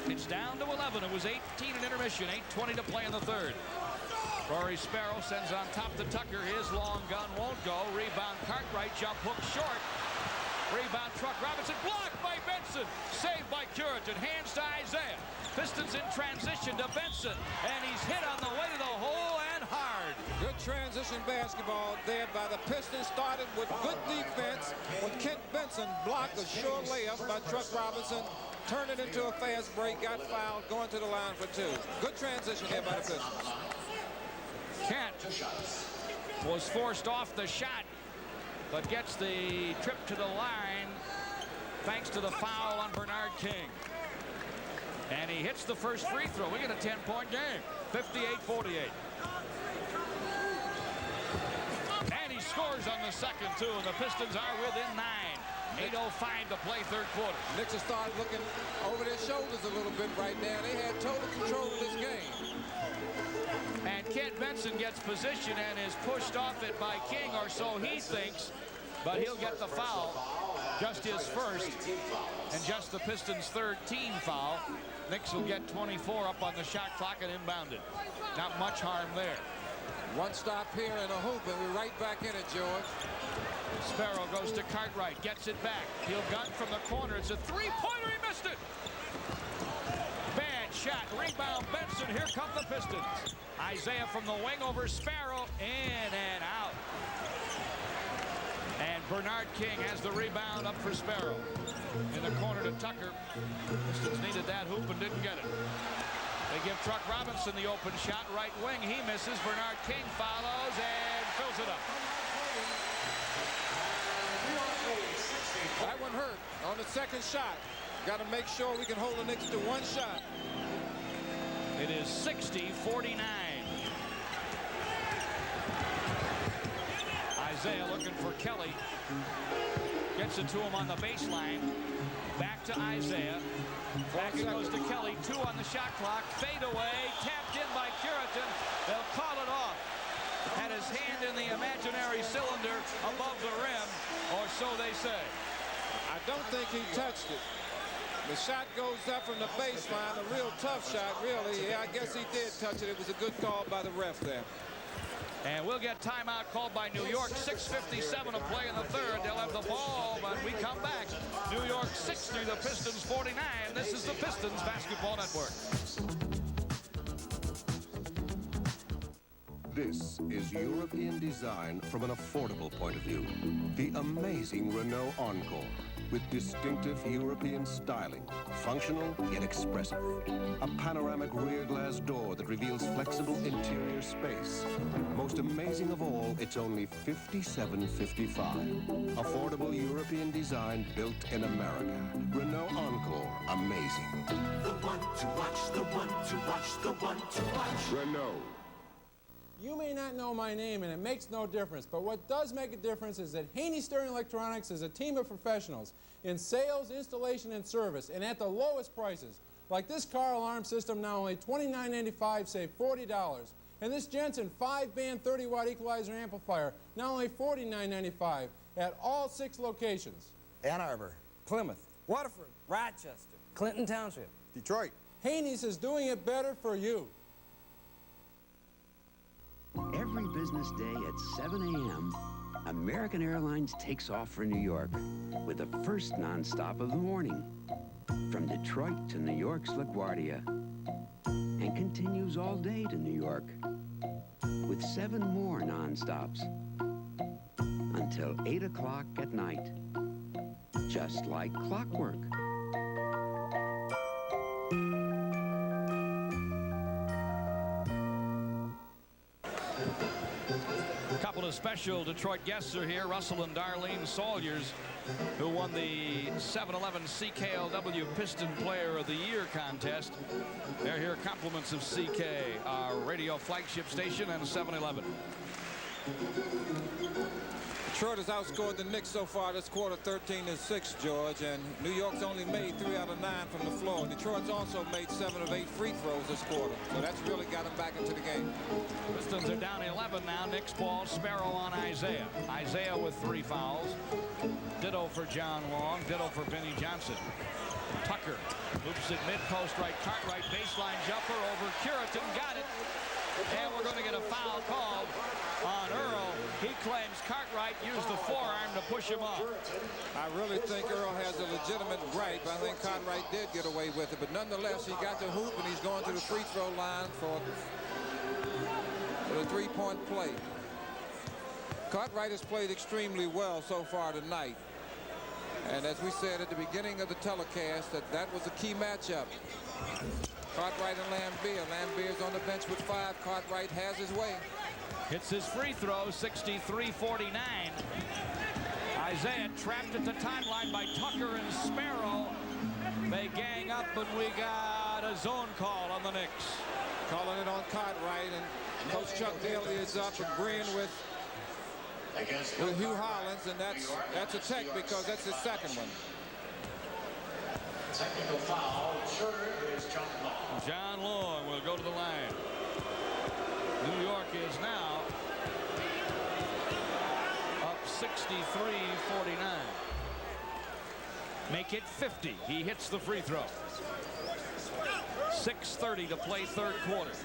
It's down to 11. It was 18 in intermission, 8:20 to play in the third. Rory Sparrow sends on top to Tucker. His long gun won't go. Rebound Cartwright, jump hook short. Rebound Truck Robinson, blocked by Benson. Saved by Curitin, hands to Isaiah. Pistons in transition to Benson, and he's hit on the way to the hole and hard. Good transition basketball there by the Pistons. Started with good defense when Kent Benson blocked a short layup by Truck Robinson. Turned it into a fast break, got fouled, going to the line for 2. Good transition here by the Pistons. Kent was forced off the shot, but gets the trip to the line thanks to the foul on Bernard King. And he hits the first free throw. We get a 10-point game, 58-48. And he scores on the second, too, and the Pistons are within 9. 8:05 to play third quarter. Knicks have started looking over their shoulders a little bit right now. They had total control of this game. And Kent Benson gets position and is pushed off it by King, or so he thinks, but he'll get the foul. Just his first, and just the Pistons' third team foul. Knicks will get 24 up on the shot clock and inbounded. Not much harm there. One stop here and a hoop, and we're right back in it, George. Sparrow goes to Cartwright, gets it back. He'll gun from the corner. It's a three-pointer. He missed it. Bad shot. Rebound Benson. Here come the Pistons. Isaiah from the wing over Sparrow. In and out. And Bernard King has the rebound up for Sparrow. In the corner to Tucker. Pistons needed that hoop and didn't get it. They give Truck Robinson the open shot. Right wing. He misses. Bernard King follows and fills it up. That one hurt on the second shot. Got to make sure we can hold the Knicks to 1 shot. It is 60-49. Isaiah looking for Kelly. Gets it to him on the baseline. Back to Isaiah. Back it goes to Kelly. 2 on the shot clock. Fade away. Tapped in by Curitin. They'll call it off. Had his hand in the imaginary cylinder above the rim, or so they say. I don't think he touched it. The shot goes up from the baseline, a real tough shot, really. Yeah, I guess he did touch it. It was a good call by the ref there. And we'll get timeout called by New York. 6:57 to play in the third. They'll have the ball when we come back. New York 60, the Pistons 49. This is the Pistons Basketball Network. This is European design from an affordable point of view. The amazing Renault Encore. with distinctive European styling, functional yet expressive. A panoramic rear glass door that reveals flexible interior space. Most amazing of all, it's only $57.55. Affordable European design built in America. Renault Encore, amazing. The one to watch, the one to watch, the one to watch. Renault. You may not know my name, and it makes no difference, but what does make a difference is that Haney Sterling Electronics is a team of professionals in sales, installation, and service, and at the lowest prices. Like this car alarm system, now only $29.95, save $40. And this Jensen 5-band 30-watt equalizer amplifier, now only $49.95 at all 6 locations. Ann Arbor, Plymouth, Waterford, Rochester, Clinton Township, Detroit. Haney's is doing it better for you. Every business day at 7 a.m., American Airlines takes off for New York with the first nonstop of the morning from Detroit to New York's LaGuardia and continues all day to New York with 7 more nonstops until 8 o'clock at night, just like clockwork. A couple of special Detroit guests are here. Russell and Darlene Sawyers, who won the 7-Eleven CKLW Piston Player of the Year contest. They're here. Compliments of CK, our radio flagship station, and 7-Eleven. Detroit has outscored the Knicks so far this quarter 13-6, George, and New York's only made 3 out of 9 from the floor. Detroit's also made 7 of 8 free throws this quarter, so that's really got them back into the game. Pistons are down 11 now. Knicks ball. Sparrow on Isiah. Isiah with 3 fouls. Ditto for John Long. Ditto for Vinnie Johnson. Tucker hoops it mid-post right. Cartwright baseline jumper over Curitin. Got it. And we're going to get a foul called on Earl. He claims Cartwright used the forearm to push him off. I really think Earl has a legitimate right, but I think Cartwright did get away with it. But nonetheless, he got the hoop, and he's going to the free throw line for the 3-point play. Cartwright has played extremely well so far tonight. And as we said at the beginning of the telecast, that was a key matchup. Cartwright and Lambeer. Lambier's on the bench with 5. Cartwright has his way. Hits his free throw, 63-49. Isiah trapped at the timeline by Tucker and Sparrow. They gang up, and we got a zone call on the Knicks. Calling it on Cartwright, and Coach Chuck Daly is up agreeing with Hugh Hollins, and that's a tech because that's his second one. Technical foul. Sure is John Long. John Long will go to the line. New York is now up 63-49. Make it 50. He hits the free throw. 6:30 to play third quarter.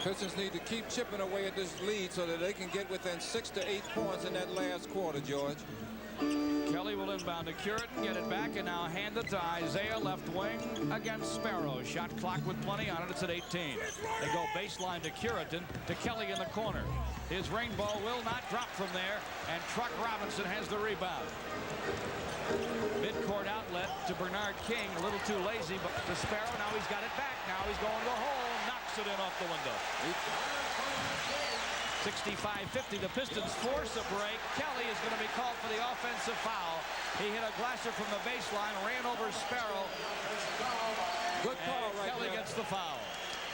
Pistons need to keep chipping away at this lead so that they can get within 6 to 8 points in that last quarter, George. Kelly will inbound to Curitin, get it back, and now hand it to Isiah, left wing against Sparrow. Shot clock with plenty on it. It's at 18. They go baseline to Curitin, to Kelly in the corner. His rainbow will not drop from there, and Truck Robinson has the rebound. Midcourt outlet to Bernard King, a little too lazy, but to Sparrow. Now he's got it back. Now he's going to the hole, knocks it in off the window. 65-50. The Pistons force a break. Kelly is going to be called for the offensive foul. He hit a glasser from the baseline, ran over Sparrow. Good call right Kelly there. gets the foul.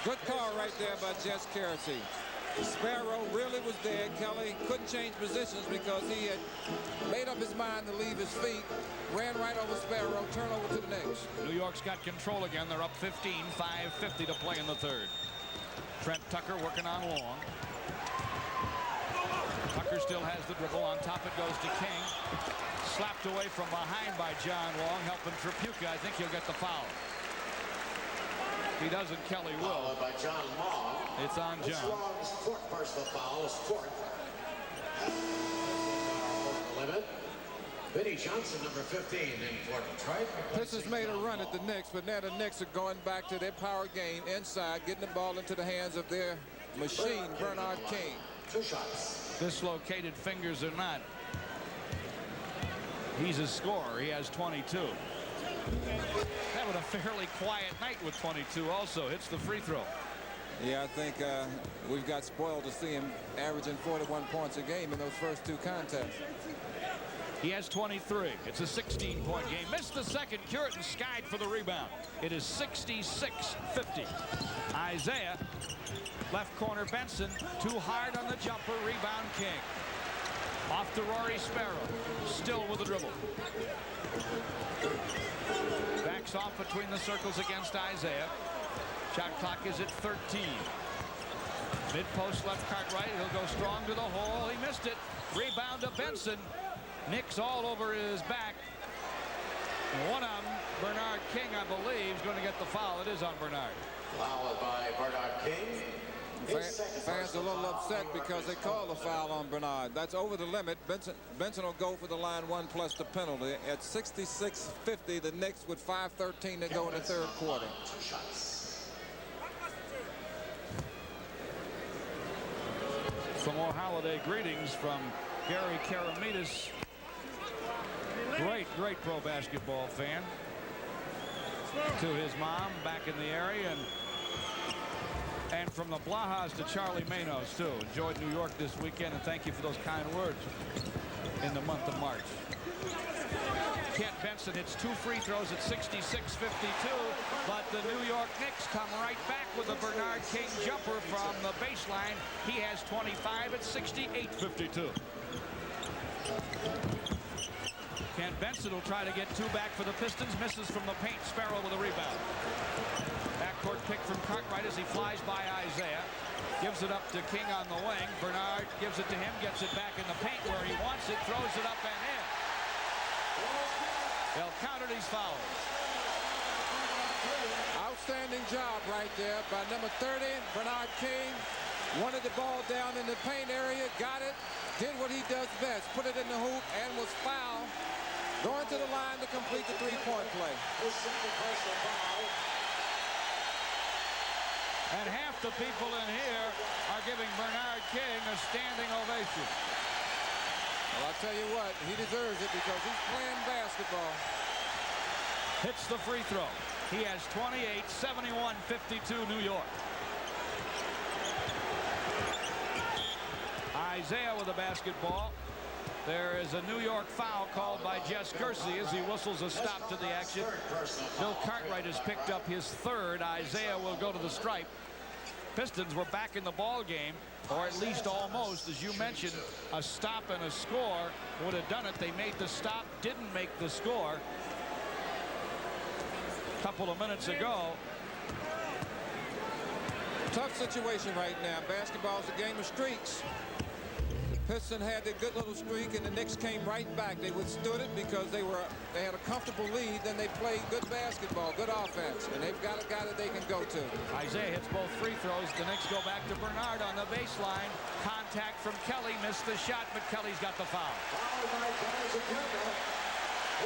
Good call right there by Jess Carity. Sparrow really was there. Kelly couldn't change positions because he had made up his mind to leave his feet. Ran right over Sparrow. Turnover to the Knicks. New York's got control again. They're up 15. 5:50 to play in the third. Trent Tucker working on Long. Tucker still has the dribble. On top it goes to King. Slapped away from behind by John Long, helping Tripucka. I think he'll get the foul. If he doesn't, Kelly will. Followed by John Long. It's on It's John. Long's 4th personal foul. His 4th. Limit. Vinnie Johnson, number 15, in for Detroit. Pistons made a run at the Knicks, but now the Knicks are going back to their power game inside, getting the ball into the hands of their machine, Bernard King. 2 shots. Dislocated fingers or not. He's a scorer. He has 22. Having a fairly quiet night with 22 also. Hits the free throw. Yeah, I think we've got spoiled to see him averaging 41 points a game in those first two contests. He has 23. It's a 16-point game. Missed the second. Curitin skied for the rebound. It is 66-50. Isiah, left corner Benson, too hard on the jumper. Rebound King. Off to Rory Sparrow. Still with the dribble. Backs off between the circles against Isiah. Shot clock is at 13. Mid-post left Cartwright. He'll go strong to the hole. He missed it. Rebound to Benson. Knicks all over his back. One on Bernard King, I believe, is going to get the foul. It is on Bernard. Fouled by Bernard King. Fans are a little upset because they called a foul on Bernard. That's over the limit. Benson will go for the line 1 plus the penalty. At 66-50, the Knicks with 5:13 to go in the third quarter. Some more holiday greetings from Gary Karamidas. Great pro basketball fan. To his mom back in the area, and from the Blahas to Charlie Manos too. Enjoyed New York this weekend, and thank you for those kind words in the month of March. Kent Benson hits 2 free throws at 66-52, but the New York Knicks come right back with a Bernard King jumper from the baseline. He has 25 at 68-52. Kent Benson will try to get 2 back for the Pistons. Misses from the paint. Sparrow with a rebound. Backcourt pick from Cartwright as he flies by Isiah. Gives it up to King on the wing. Bernard gives it to him. Gets it back in the paint where he wants it. Throws it up and in. They'll counter these fouls. Outstanding job right there by number 30, Bernard King. Wanted the ball down in the paint area. Got it. Did what he does best. Put it in the hoop and was fouled. Going to the line to complete the 3-point play. And half the people in here are giving Bernard King a standing ovation. Well, I'll tell you what, he deserves it because he's playing basketball. Hits the free throw. He has 28, 71-52 New York. Isiah with a basketball. There is a New York foul called by Jess Kersey as he whistles a stop to the action. Bill Cartwright has picked up his 3rd. Isiah will go to the stripe. Pistons were back in the ball game, or at least almost. As you mentioned, a stop and a score would have done it. They made the stop, didn't make the score. A couple of minutes ago. Tough situation right now. Basketball's a game of streaks. Pistons had their good little streak, and the Knicks came right back. They withstood it because they had a comfortable lead. Then they played good basketball, good offense, and they've got a guy that they can go to. Isiah hits both free throws. The Knicks go back to Bernard on the baseline. Contact from Kelly. Missed the shot, but Kelly's got the foul. Fouled by Madison Square Garden.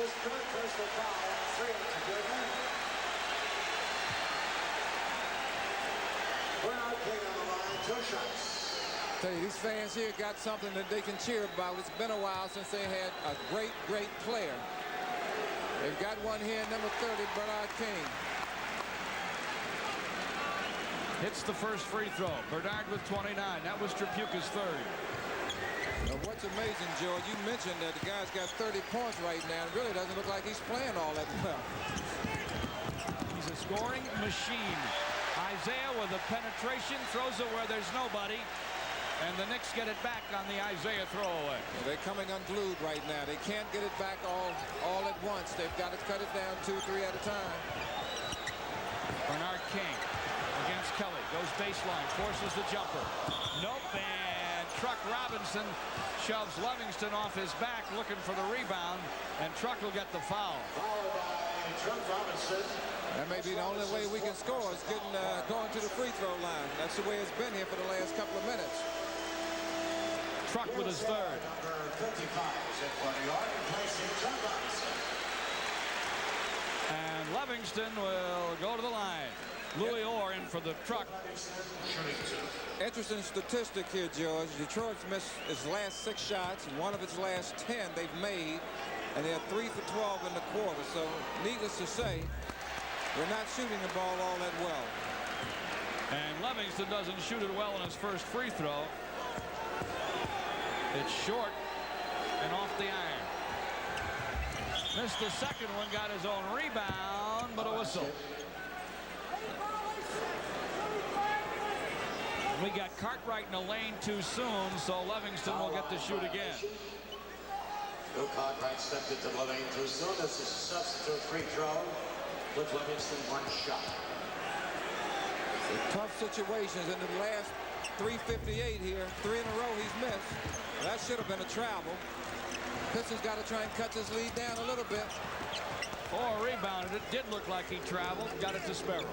His 3rd personal foul. 3 Square Garden. Bernard King on the line. 2 shots. Tell you, these fans here got something that they can cheer about. It's been a while since they had a great player. They've got one here, number 30, Bernard King. Hits the first free throw. Bernard with 29. That was Tripucka's 3rd. Now, what's amazing, Joe, you mentioned that the guy's got 30 points right now. It really doesn't look like he's playing all that well. He's a scoring machine. Isiah with a penetration, throws it where there's nobody. And the Knicks get it back on the Isiah throwaway. Well, they're coming unglued right now. They can't get it back all at once. They've got to cut it down 2, 3 at a time. Bernard King against Kelly. Goes baseline. Forces the jumper. Nope. And Truck Robinson shoves Livingston off his back looking for the rebound. And Truck will get the foul. Fouled by Truck Robinson. That may be the only way we can score is going to the free throw line. That's the way it's been here for the last couple of minutes. Truck with his 3rd. Number 55 is in for New York, replacing Truck Robinson. And Livingston will go to the line. Louis Orr in for the truck. Interesting statistic here, George. Detroit's missed its last 6 shots, and one of its last 10 they've made, and they're 3 for 12 in the quarter. So, needless to say, they're not shooting the ball all that well. And Livingston doesn't shoot it well in his first free throw. It's short and off the iron. Missed the second one, got his own rebound, but a whistle. We got Cartwright in the lane too soon, so Livingston will get to shoot again. Bill Cartwright stepped into the lane too soon. This is a substitute free throw. With Livingston 1 shot. Tough situations in the last 3:58 here. 3 in a row he's missed. That should have been a travel. Pistons got to try and cut this lead down a little bit. Or rebounded it. Did look like he traveled. Got it to Sparrow.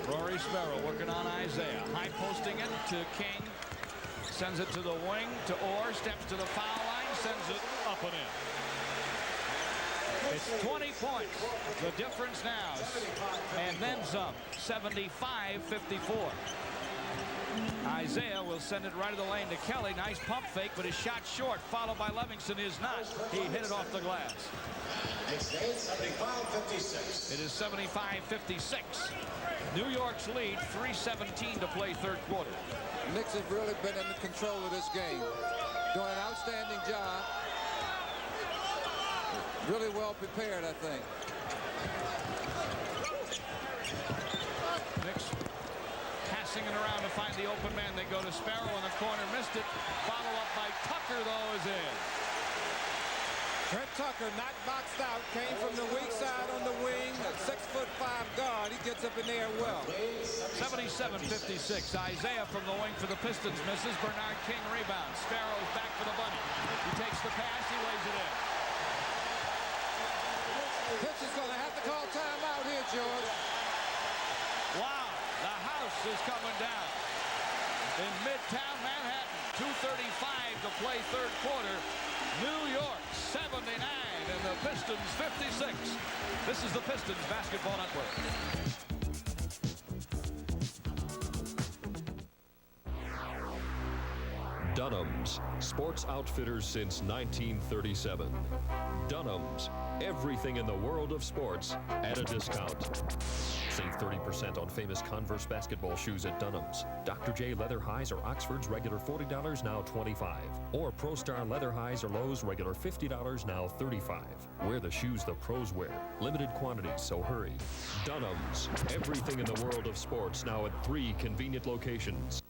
Rory Sparrow working on Isiah. High posting it to King. Sends it to the wing to Orr. Steps to the foul line. Sends it up and in. It's 20 points. The difference now. And then some. 75-54. Isiah will send it right to the lane to Kelly. Nice pump fake, but his shot short. Followed by Livingston is not. He hit it off the glass. Next day, 75-56. It is 75-56. New York's lead, 3:17 to play third quarter. Knicks have really been in control of this game. Doing an outstanding job. Really well prepared, I think. Knicks passing it around to find the open man. They go to Sparrow in the corner. Missed it. Follow up by Tucker, though, is in. Trent Tucker, not boxed out, came from the weak side on the wing. A 6'5" guard. He gets up in there well. 77-56. Isiah from the wing for the Pistons misses. Bernard King rebounds. Sparrow's back for the bunny. He takes the pass. He lays it in. Pistons going to have to call timeout here, George. Wow, the house is coming down. In Midtown Manhattan, 2:35 to play third quarter. New York 79 and the Pistons 56. This is the Pistons Basketball Network. Dunham's, sports outfitters since 1937. Dunham's, everything in the world of sports at a discount. Save 30% on famous Converse basketball shoes at Dunham's. Dr. J leather highs or Oxford's regular $40, now $25. Or Pro Star leather highs or Lowe's regular $50, now $35. Wear the shoes the pros wear. Limited quantities, so hurry. Dunham's, everything in the world of sports, now at 3 convenient locations.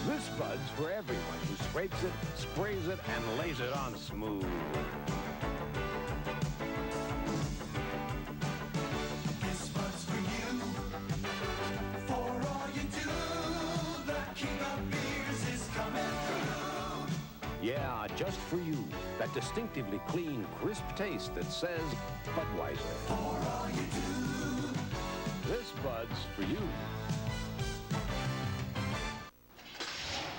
This Bud's for everyone who scrapes it, sprays it, and lays it on smooth. This Bud's for you. For all you do, the king of beers is coming through. Yeah, just for you. That distinctively clean, crisp taste that says Budweiser. For all you do. This Bud's for you.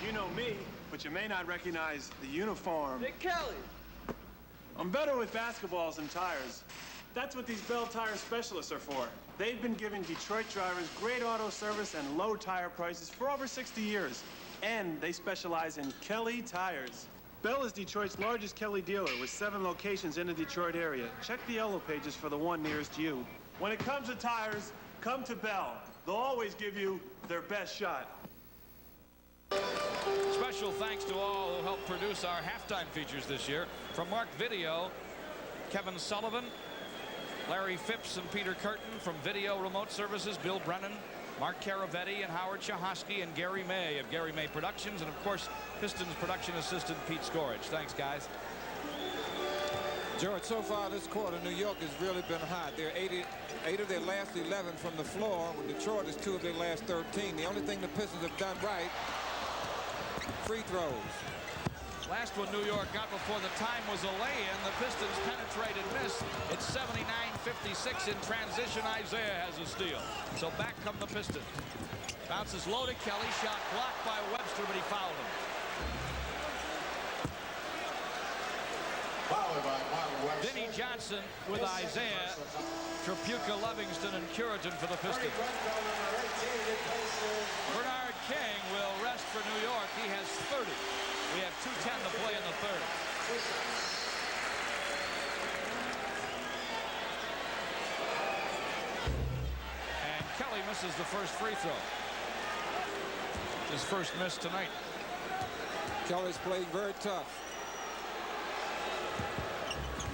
You know me, but you may not recognize the uniform. Hey, Kelly! I'm better with basketballs than tires. That's what these Bell Tire specialists are for. They've been giving Detroit drivers great auto service and low tire prices for over 60 years. And they specialize in Kelly tires. Bell is Detroit's largest Kelly dealer with 7 locations in the Detroit area. Check the yellow pages for the one nearest you. When it comes to tires, come to Bell. They'll always give you their best shot. Special thanks to all who helped produce our halftime features this year. From Mark Video, Kevin Sullivan, Larry Phipps and Peter Curtin. From Video Remote Services, Bill Brennan, Mark Caravetti and Howard Chahosky, and Gary May of Gary May Productions, and of course Pistons production assistant Pete Scorich. Thanks, guys. George, so far this quarter, New York has really been hot. They're 8 of their last 11 from the floor, when Detroit is 2 of their last 13. The only thing the Pistons have done right, free throws. Last one New York got before the time was a lay-in. The Pistons penetrated, missed. It's 79-56 in transition. Isiah has a steal. So back come the Pistons. Bounces low to Kelly. Shot blocked by Webster, but he fouled him. Vinnie Johnson with Isiah, Tripucka, Livingston, and Curitan for the Pistons. misses the first free throw. His first miss tonight. Kelly's played very tough.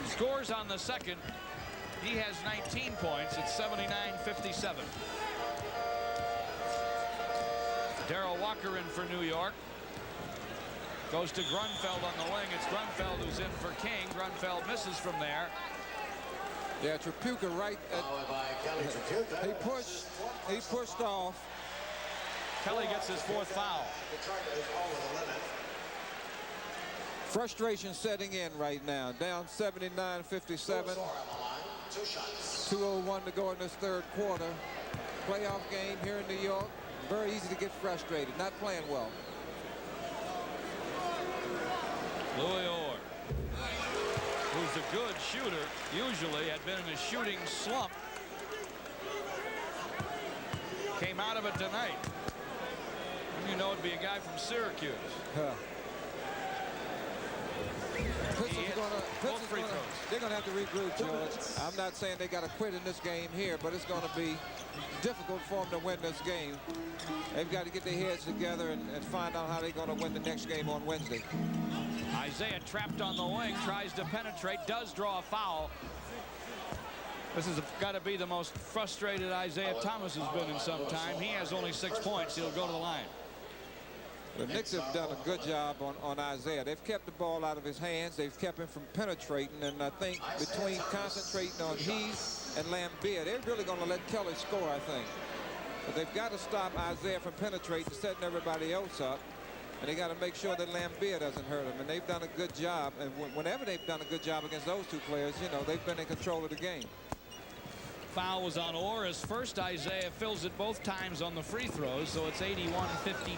Scores on the second. He has 19 points. It's 79-57. Darrell Walker in for New York. Goes to Grunfeld on the wing. It's Grunfeld who's in for King. Grunfeld misses from there. Yeah, Trapuka right at, he pushed off. Kelly gets his fourth foul. Frustration setting in right now. Down 79-57. 2:01 to go in this third quarter. Playoff game here in New York. Very easy to get frustrated. Not playing well. Louis Orr, who's a good shooter, usually had been in a shooting slump. Came out of it tonight. And you know it'd be a guy from Syracuse. They're going to have to regroup, George. I'm not saying they got to quit in this game here, but it's going to be difficult for them to win this game. They've got to get their heads together and find out how they're going to win the next game on Wednesday. Isiah trapped on the wing, tries to penetrate, does draw a foul. This has got to be the most frustrated Isiah Thomas has been in some time. He has only 6 points. He'll go to the line. The Knicks have done a good job on Isiah. They've kept the ball out of his hands. They've kept him from penetrating. And I think between concentrating on Heath and Lambier, they're really going to let Kelly score, I think. But they've got to stop Isiah from penetrating, setting everybody else up. And they got to make sure that Lambier doesn't hurt him. And they've done a good job. And whenever they've done a good job against those two players, you know, they've been in control of the game. Foul was on Orr. His first. Isiah fills it both times on the free throws, so it's 81-59.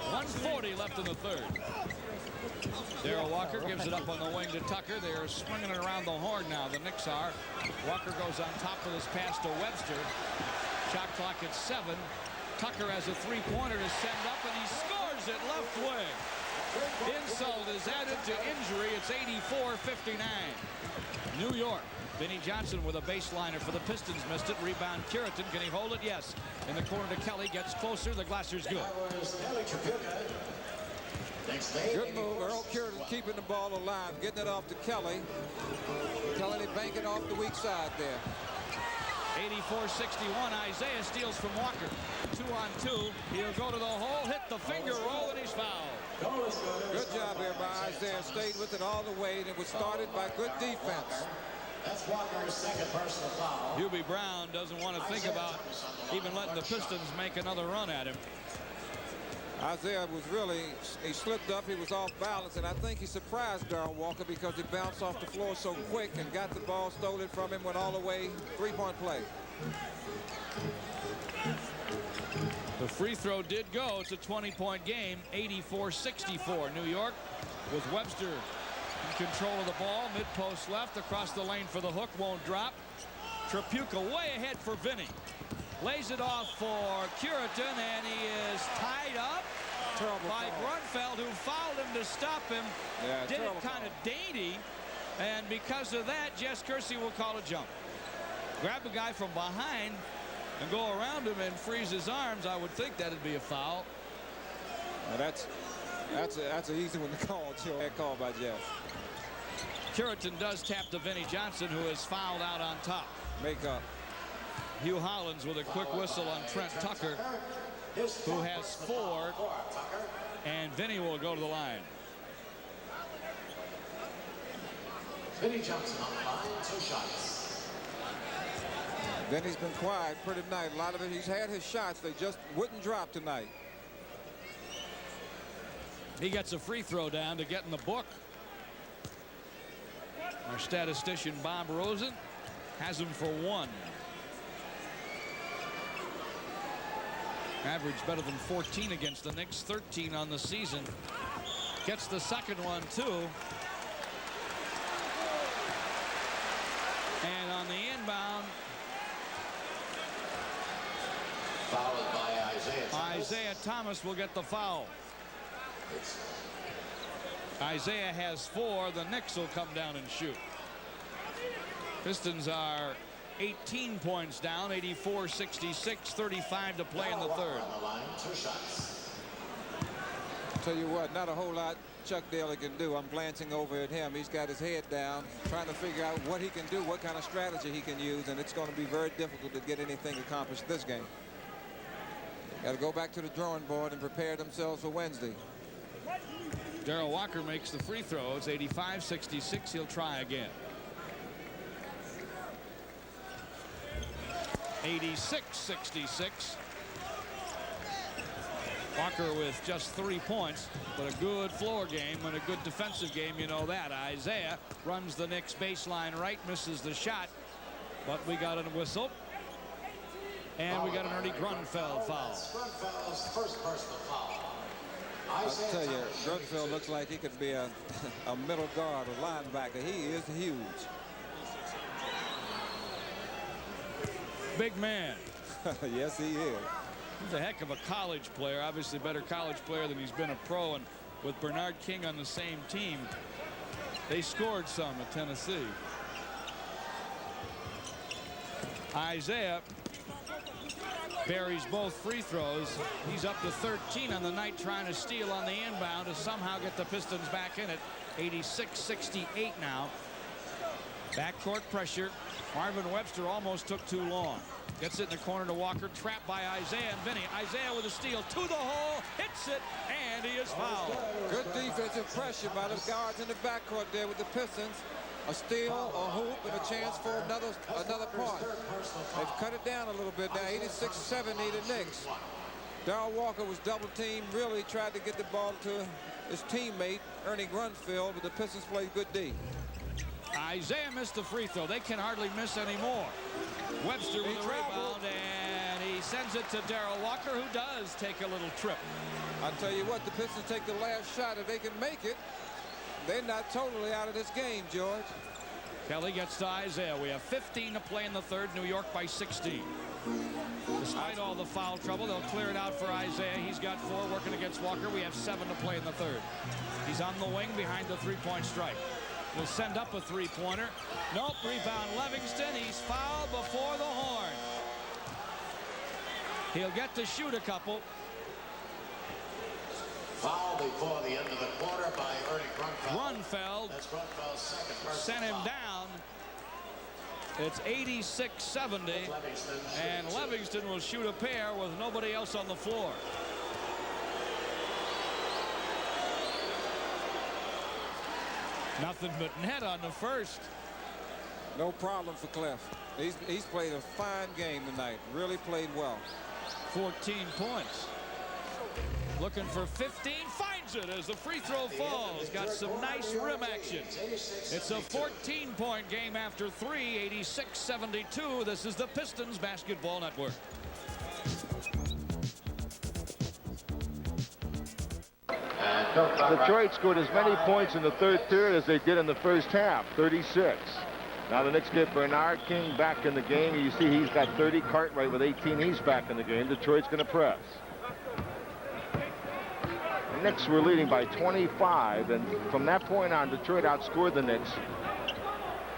1:40 left in the third. Darrell Walker gives it up on the wing to Tucker. They are swinging it around the horn now. The Knicks are. Walker goes on top with his pass to Webster. Shot clock at 7. Tucker has a three-pointer to send up, and he scores it left wing. Insult is added to injury. It's 84-59. New York. Vinnie Johnson with a baseliner for the Pistons. Missed it. Rebound Curitan. Can he hold it? Yes. In the corner to Kelly. Gets closer. The Glasser's good. Good move. Earl Curitan keeping the ball alive. Getting it off to Kelly. Kelly banking off the weak side there. 84-61. Isiah steals from Walker. 2-on-2. He'll go to the hole. Hit the finger roll, and he's fouled. Good job here by Isiah. Stayed with it all the way, and it was started by good defense. That's Walker's second personal foul. Hubie Brown doesn't want to think about even letting the Pistons make another run at him. Isiah was really, he slipped up, he was off balance, and I think he surprised Darrell Walker because he bounced off the floor so quick and got the ball stolen from him, went all the way, three-point play. The free throw did go. It's a 20-point game, 84-64. New York with Webster in control of the ball, mid-post left, across the lane for the hook, won't drop. Trapuka way ahead for Vinny. Lays it off for Curitan, and he is tied up by Grunfeld, who fouled him to stop him. Yeah, did it kind of dainty, and because of that, Jess Kersey will call a jump. Grab a guy from behind and go around him and freeze his arms. I would think that'd be a foul. Well, that's an easy one to call. That call by Jeff. Curitan does tap to Vinnie Johnson, who is fouled out on top. Make up. Hugh Hollins with a quick whistle on Trent Tucker, who has 4, and Vinny will go to the line. Vinnie Johnson on the line, 2 shots. Vinny's been quiet pretty nice. A lot of it, he's had his shots. They just wouldn't drop tonight. He gets a free throw down to get in the book. Our statistician Bob Rosen has him for 1. Average better than 14 against the Knicks, 13 on the season. Gets the second one too. And on the inbound, Fouled by Isiah Thomas. Isiah Thomas will get the foul. Isiah has 4. The Knicks will come down and shoot. Pistons are 18 points down, 84-66, 35 to play in the third. On the line, 2 shots. Tell you what, not a whole lot Chuck Daly can do. I'm glancing over at him. He's got his head down, trying to figure out what he can do, what kind of strategy he can use, and it's going to be very difficult to get anything accomplished this game. Got to go back to the drawing board and prepare themselves for Wednesday. Darrell Walker makes the free throws, 85-66. He'll try again. 86-66. Walker with just 3 points, but a good floor game and a good defensive game, you know that. Isiah runs the Knicks baseline right, misses the shot, but we got a whistle. And we got an Ernie Grunfeld foul. Grunfeld's first personal foul. I'll tell you, Grunfeld looks like he could be a middle guard, a linebacker. He is huge. Big man. Yes, he is. He's a heck of a college player, obviously a better college player than he's been a pro, and with Bernard King on the same team, they scored some at Tennessee. Isiah buries both free throws. He's up to 13 on the night, trying to steal on the inbound to somehow get the Pistons back in it. 86-68 now. Backcourt pressure. Marvin Webster almost took too long. Gets it in the corner to Walker, trapped by Isiah and Vinny. Isiah with a steal to the hole, hits it, and he is fouled. Good defensive pressure by the guards in the backcourt there with the Pistons. A steal, a hoop, and a chance for another point. They've cut it down a little bit now. 86-70 the Knicks. Darrell Walker was double teamed, really tried to get the ball to his teammate Ernie Grunfeld, but the Pistons played good D. Isiah missed the free throw. They can hardly miss anymore. Webster with the rebound, and he sends it to Darrell Walker, who does take a little trip. I'll tell you what, the Pistons take the last shot. If they can make it, they're not totally out of this game, George. Kelly gets to Isiah. We have 15 to play in the third. New York by 16. Despite all the foul trouble, they'll clear it out for Isiah. He's got 4 working against Walker. We have 7 to play in the third. He's on the wing behind the three-point stripe. Will send up a three-pointer. Nope, rebound Livingston. He's fouled before the horn. He'll get to shoot a couple. Foul before the end of the quarter by Ernie Grunfeld. Grunfeld. That's Grunfeld's second personal Sent him foul. down. It's 86-70, and Livingston will shoot a pair with nobody else on the floor. Nothing but net on the first. No problem for Cliff. He's played a fine game tonight. Really played well. 14 points. Looking for 15. Finds it as the free throw falls. Got some nice rim action. It's a 14-point game after 3. 86-72. This is the Pistons Basketball Network. Detroit scored as many points in the third period as they did in the first half, 36. Now the Knicks get Bernard King back in the game. You see he's got 30. Cartwright with 18. He's back in the game. Detroit's going to press. The Knicks were leading by 25, and from that point on, Detroit outscored the Knicks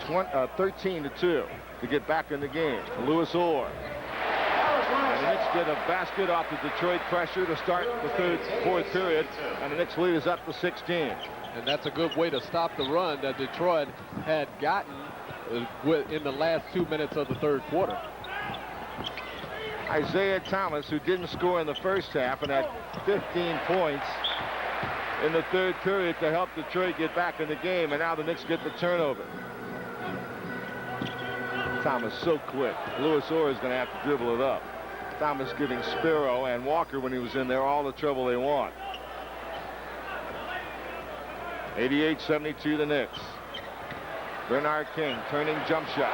13-2 to get back in the game. Louis Orr. And the Knicks get a basket off the Detroit pressure to start the fourth period, and the Knicks lead is up to 16. And that's a good way to stop the run that Detroit had gotten in the last 2 minutes of the third quarter. Isiah Thomas, who didn't score in the first half and had 15 points in the third period to help Detroit get back in the game, and now the Knicks get the turnover. Thomas so quick. Louis Orr is going to have to dribble it up. Thomas giving Spiro and Walker, when he was in there, all the trouble they want. 88-72 the Knicks. Bernard King turning jump shot.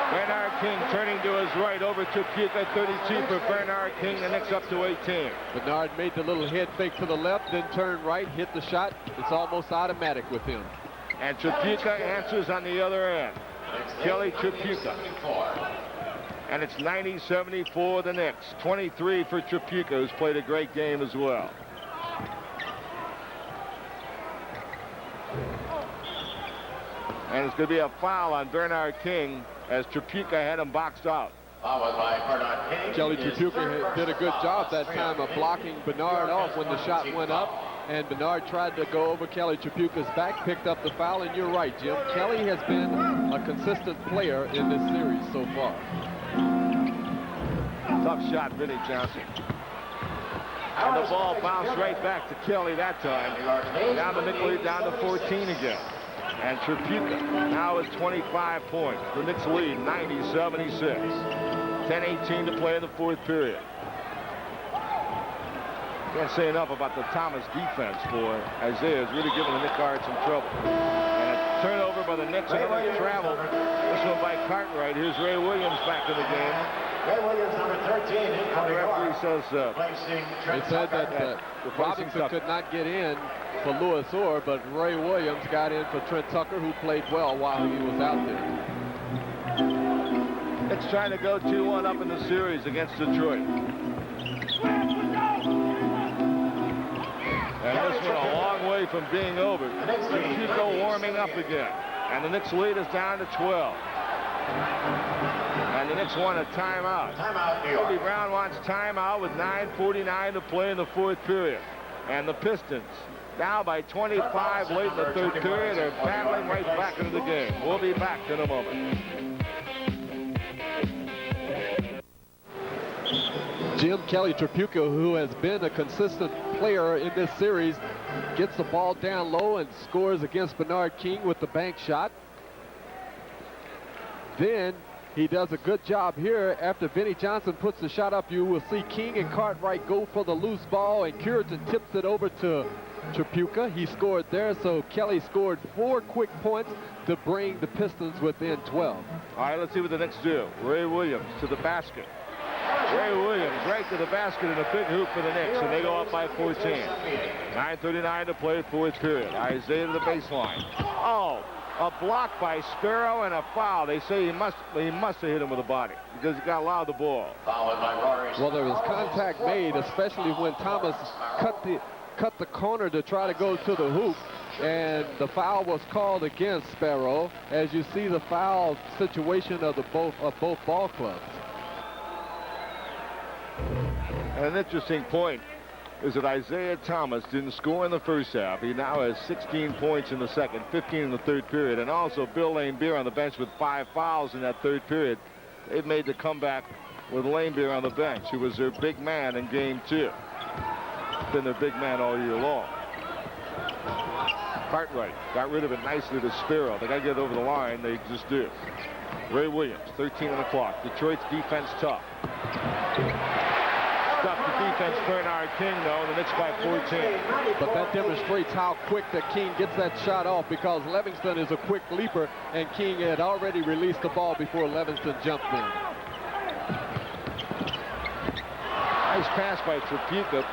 Bernard King turning to his right over to Puka. 32 for Bernard King. The Knicks up to 18. Bernard made the little head fake to the left, then turned right, hit the shot. It's almost automatic with him. And Tripucka answers on the other end. Kelly Tripucka. And it's 90-74 the Knicks. 23 for Tripucka, who's played a great game as well. And it's going to be a foul on Bernard King as Trapuka had him boxed out. Kelly Trapuka did a good job that time of blocking Bernard off when the shot went up, and Bernard tried to go over Kelly Trapuka's back, picked up the foul, and you're right, Jim. Kelly has been a consistent player in this series so far. Tough shot, Vinnie Johnson. And the ball bounced right back to Kelly that time. Down the Knicks lead, down to 14 again. And Trapuka now is 25 points. The Knicks lead 90-76. 10-18 to play in the fourth period. Can't say enough about the Thomas defense for Isiah. Is really giving the Knicks guard some trouble. And a turnover by the Knicks and another travel. This one by Cartwright. Here's Ray Williams back in the game. Ray Williams, number 13. The referee says They said that Robinson could not get in for Louis Orr, but Ray Williams got in for Trent Tucker, who played well while he was out there. It's trying to go 2-1 up in the series against Detroit. And this one a long way from being over. Trapuka warming up again. And the Knicks lead is down to 12. And the Knicks want a timeout. Kobe Brown wants timeout with 9:49 to play in the fourth period. And the Pistons, now by 25 late in the third period, are battling right back into the game. We'll be back in a moment. Jim, Kelly Trapuka, who has been a consistent player in this series, gets the ball down low and scores against Bernard King with the bank shot. Then he does a good job here. After Vinnie Johnson puts the shot up, you will see King and Cartwright go for the loose ball, and Curitan tips it over to Trapuka. He scored there, so Kelly scored 4 quick points to bring the Pistons within 12. All right, let's see what the Knicks do. Ray Williams to the basket. Ray Williams right to the basket in a big hoop for the Knicks, and they go up by 14. 9:39 to play, fourth period. Isiah to the baseline. Oh, a block by Sparrow and a foul. They say he must have hit him with a body because he got allowed the ball. Well, there was contact made, especially when Thomas cut the corner to try to go to the hoop, and the foul was called against Sparrow, as you see the foul situation of both ball clubs. And an interesting point is that Isiah Thomas didn't score in the first half. He now has 16 points in the second, 15 in the third period, and also Bill Laimbeer on the bench with 5 fouls in that third period. They've made the comeback with Laimbeer on the bench, who was their big man in game 2. Been their big man all year long. Cartwright got rid of it nicely to Sparrow. They got to get it over the line. They just do. Ray Williams, 13 on the clock. Detroit's defense tough. Stuff the defense, Bernard King, though, and the Knicks by 14. But that demonstrates how quick that King gets that shot off, because Livingston is a quick leaper, and King had already released the ball before Livingston jumped in. Nice pass by Trapuka.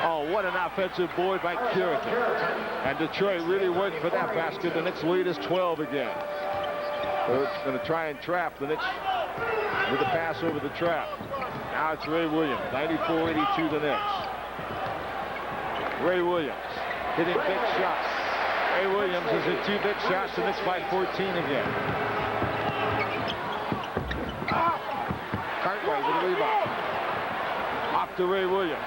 Oh, what an offensive board by Curitan. And Detroit really went for that basket. The Knicks lead is 12 again. They're going to try and trap the Knicks with a pass over the trap. Now it's Ray Williams, 94-82 the Knicks. Ray Williams hitting big shots. Ray Williams is hit 2 big shots. The Knicks by 14 again. Cartwright with a rebound. Off to Ray Williams.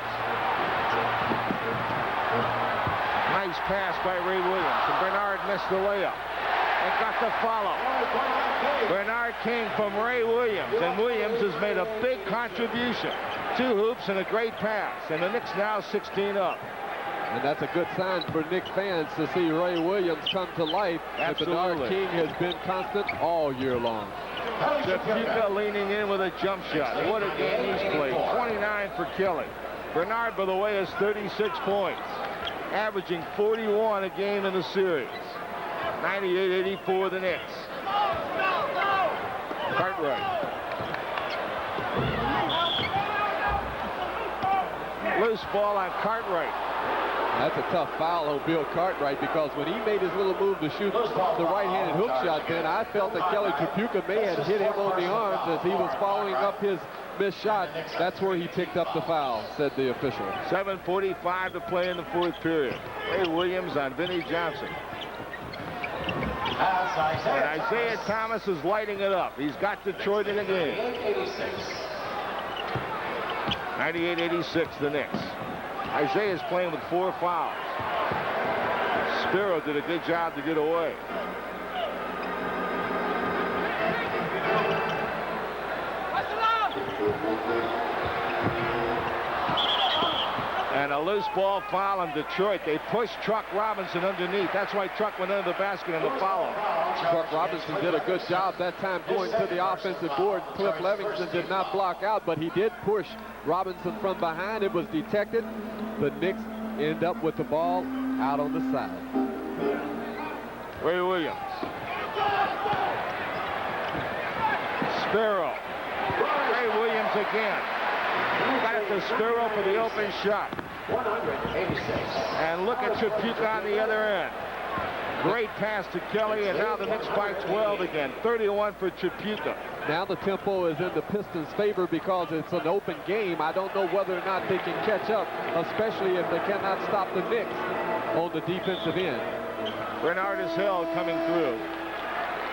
Nice pass by Ray Williams, and Bernard missed the layup and got the follow. Bernard King from Ray Williams, and Williams has made a big contribution. 2 hoops and a great pass, and the Knicks now 16 up. And that's a good sign for Knicks fans to see Ray Williams come to life. Absolutely. Bernard King has been constant all year long. Trapuka leaning in with a jump shot. What a game he's played. 29 for Kelly. Bernard, by the way, has 36 points, averaging 41 a game in the series. 98-84 the Knicks. Cartwright. Loose ball on Cartwright. That's a tough foul on Bill Cartwright, because when he made his little move to shoot the right-handed hook shot, then I felt that Kelly Trapuka may have hit him on the arms as he was following up his missed shot. That's where he picked up the foul, said the official. 7:45 to play in the fourth period. Ray Williams on Vinnie Johnson. And Isiah Thomas is lighting it up. He's got Detroit in the game. 98-86, the Knicks. Isaiah's playing with 4 fouls. Spiro did a good job to get away. And a loose ball foul on Detroit. They pushed Truck Robinson underneath. That's why Truck went under the basket on the foul. Truck Robinson did a good job that time going to the offensive board. Cliff Levingston did not block out, but he did push Robinson from behind. It was detected. The Knicks end up with the ball out on the side. Ray Williams. Spiro. Ray Williams again. Got it to Spiro for the open shot. 186. And look at Trapuka on the other end. Great pass to Kelly, and now the Knicks by 12 again. 31 for Trapuka. Now the tempo is in the Pistons' favor because it's an open game. I don't know whether or not they can catch up, especially if they cannot stop the Knicks on the defensive end. Bernard Hill coming through.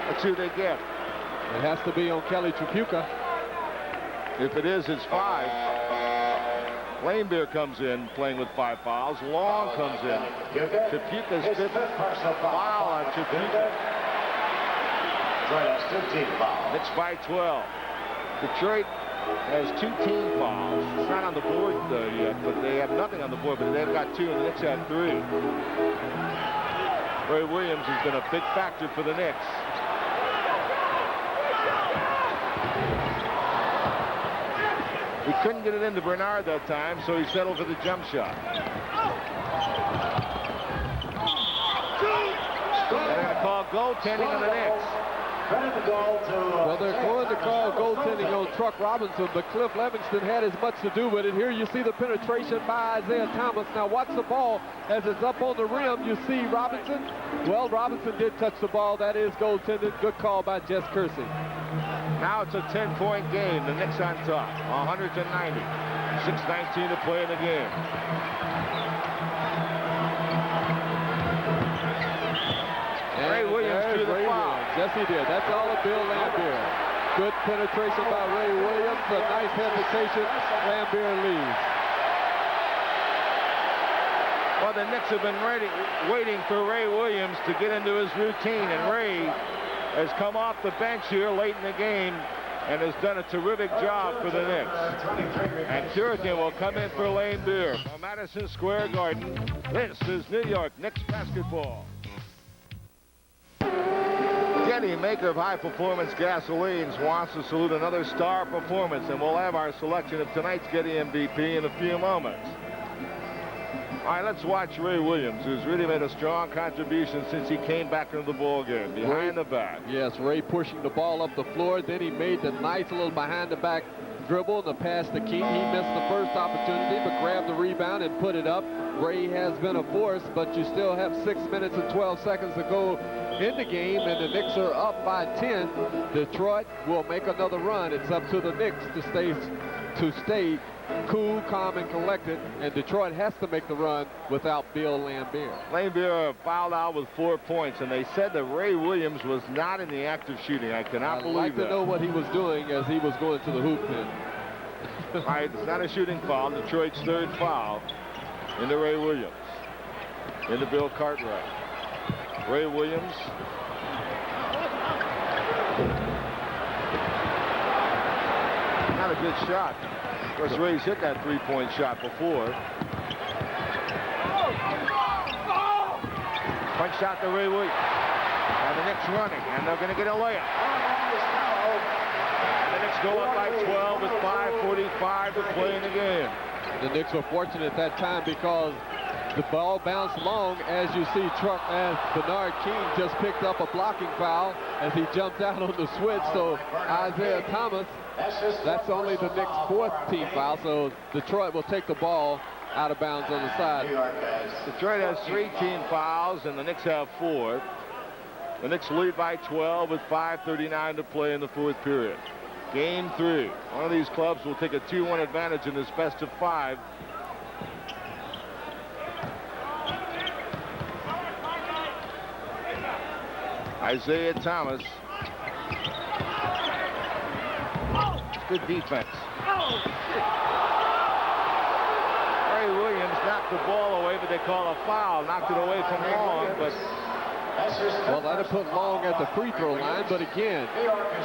Let's see who they get. It has to be on Kelly Trapuka. If it is, it's 5. Lanebeer comes in playing with 5 fouls. Long comes in. Trapuka's 5th foul on Trapuka. Knicks by 12. Detroit has 2 team fouls. It's not on the board yet, but they have nothing on the board, but they've got 2, and the Knicks have 3. Ray Williams has been a big factor for the Knicks. He couldn't get it into Bernard that time, so he settled for the jump shot. They're going to call goaltending on the Knicks. Well, they're going to call goaltending on Truck Robinson, but Cliff Levingston had as much to do with it. Here you see the penetration by Isiah Thomas. Now watch the ball as it's up on the rim. You see Robinson. Well, Robinson did touch the ball. That is goaltending. Good call by Jess Kersey. Now it's a 10-point game. The Knicks on top, 190. 6:19 to play in the game. Ray Williams drew the foul. Yes, he did. That's all of Bill Laimbeer. Good penetration by Ray Williams. A nice hesitation. Laimbeer leads. Well, the Knicks have been waiting for Ray Williams to get into his routine, and Ray has come off the bench here late in the game and has done a terrific job for the Knicks. And Curican will come in for Laimbeer from Madison Square Garden. This is New York Knicks basketball. Getty, maker of high-performance gasolines, wants to salute another star performance, and we'll have our selection of tonight's Getty MVP in a few moments. All right, let's watch Ray Williams, who's really made a strong contribution since he came back into the ball game, behind the back. Yes, Ray pushing the ball up the floor. Then he made the nice little behind-the-back dribble, the pass to King. He missed the first opportunity, but grabbed the rebound and put it up. Ray has been a force, but you still have 6 minutes and 12 seconds to go in the game, and the Knicks are up by 10. Detroit will make another run. It's up to the Knicks to stay cool, calm, and collected, and Detroit has to make the run without Bill Laimbeer. Laimbeer fouled out with 4 points, and they said that Ray Williams was not in the act of shooting. I cannot believe that. I'd like to know what he was doing as he was going to the hoop pin. All right, it's not a shooting foul. Detroit's 3rd foul into Ray Williams. Into Bill Cartwright. Ray Williams. Not a good shot. Of course, Ray's hit that 3-point shot before. Punch shot to Ray Williams. And the Knicks running, and they're going to get a layup. And the Knicks go up by 12 with 5:45 to play in the game. The Knicks were fortunate that time because the ball bounced long, as you see as Bernard King just picked up a blocking foul as he jumped out on the switch. So Isiah Thomas, that's only the Knicks' 4th team foul. So Detroit will take the ball out of bounds on the side. Detroit has 3 team fouls, and the Knicks have 4. The Knicks lead by 12 with 5:39 to play in the 4th period. Game 3. One of these clubs will take a 2-1 advantage in this best of 5. Isiah Thomas. Good defense. Ray Williams knocked the ball away, but they call a foul. Knocked it away from Long, but... Well, that'd put Long at the free throw line, but again,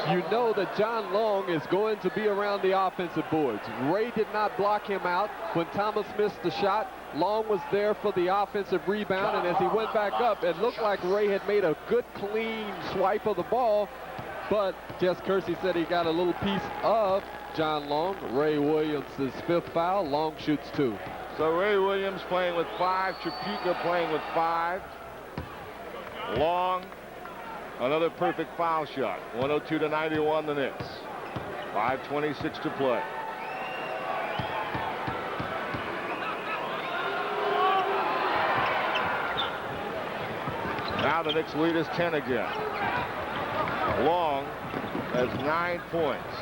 you know that John Long is going to be around the offensive boards. Ray did not block him out. When Thomas missed the shot, Long was there for the offensive rebound, and as he went back up, it looked like Ray had made a good, clean swipe of the ball, but Jess Kersey said he got a little piece of John Long. Ray Williams' 5th foul. Long shoots 2. So Ray Williams playing with 5, Tripucka playing with 5. Long, another perfect foul shot. 102-91 the Knicks. 5:26 to play. Now the Knicks lead is 10 again. Long has 9 points.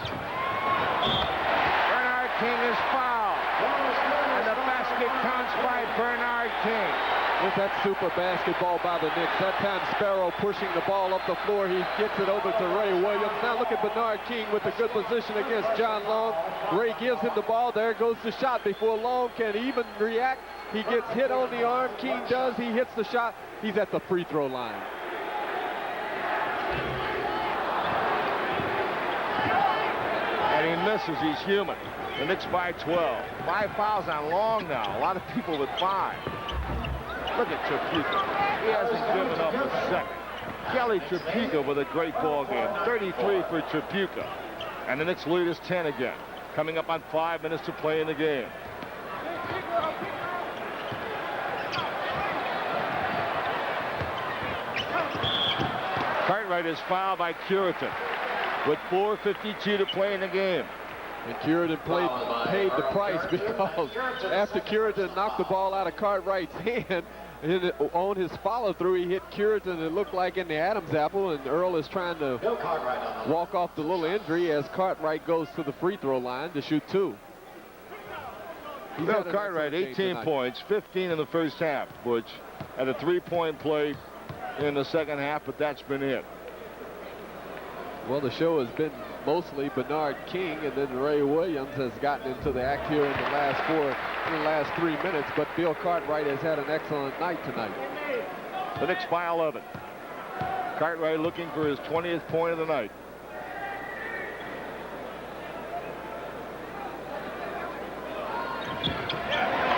Bernard King is fouled. And the basket counts by Bernard King. With that super basketball by the Knicks. That time Sparrow pushing the ball up the floor. He gets it over to Ray Williams. Now look at Bernard King with a good position against John Long. Ray gives him the ball. There goes the shot before Long can even react. He gets hit on the arm. King does. He hits the shot. He's at the free throw line. And he misses. He's human. The Knicks by 12. 5 fouls on Long now. A lot of people with 5. Look at Tripucka. He hasn't given up a second. Kelly Tripucka with a great ball game. 33 for Tripucka. And the Knicks lead is 10 again. Coming up on 5 minutes to play in the game. Cartwright is fouled by Curitan with 4:52 to play in the game. And Curitan paid the price because after Curitan knocked the ball out of Cartwright's hand, on his follow-through, he hit Curitan, it looked like in the Adam's apple, and Earl is trying to walk off the little injury as Cartwright goes to the free throw line to shoot 2. Bill Cartwright, 18 points, 15 in the first half, Butch, at a 3-point play in the second half, but that's been it. Well, the show has been mostly Bernard King, and then Ray Williams has gotten into the act here in the last 3 minutes, but Bill Cartwright has had an excellent night tonight. The Knicks by 11. Cartwright looking for his 20th point of the night.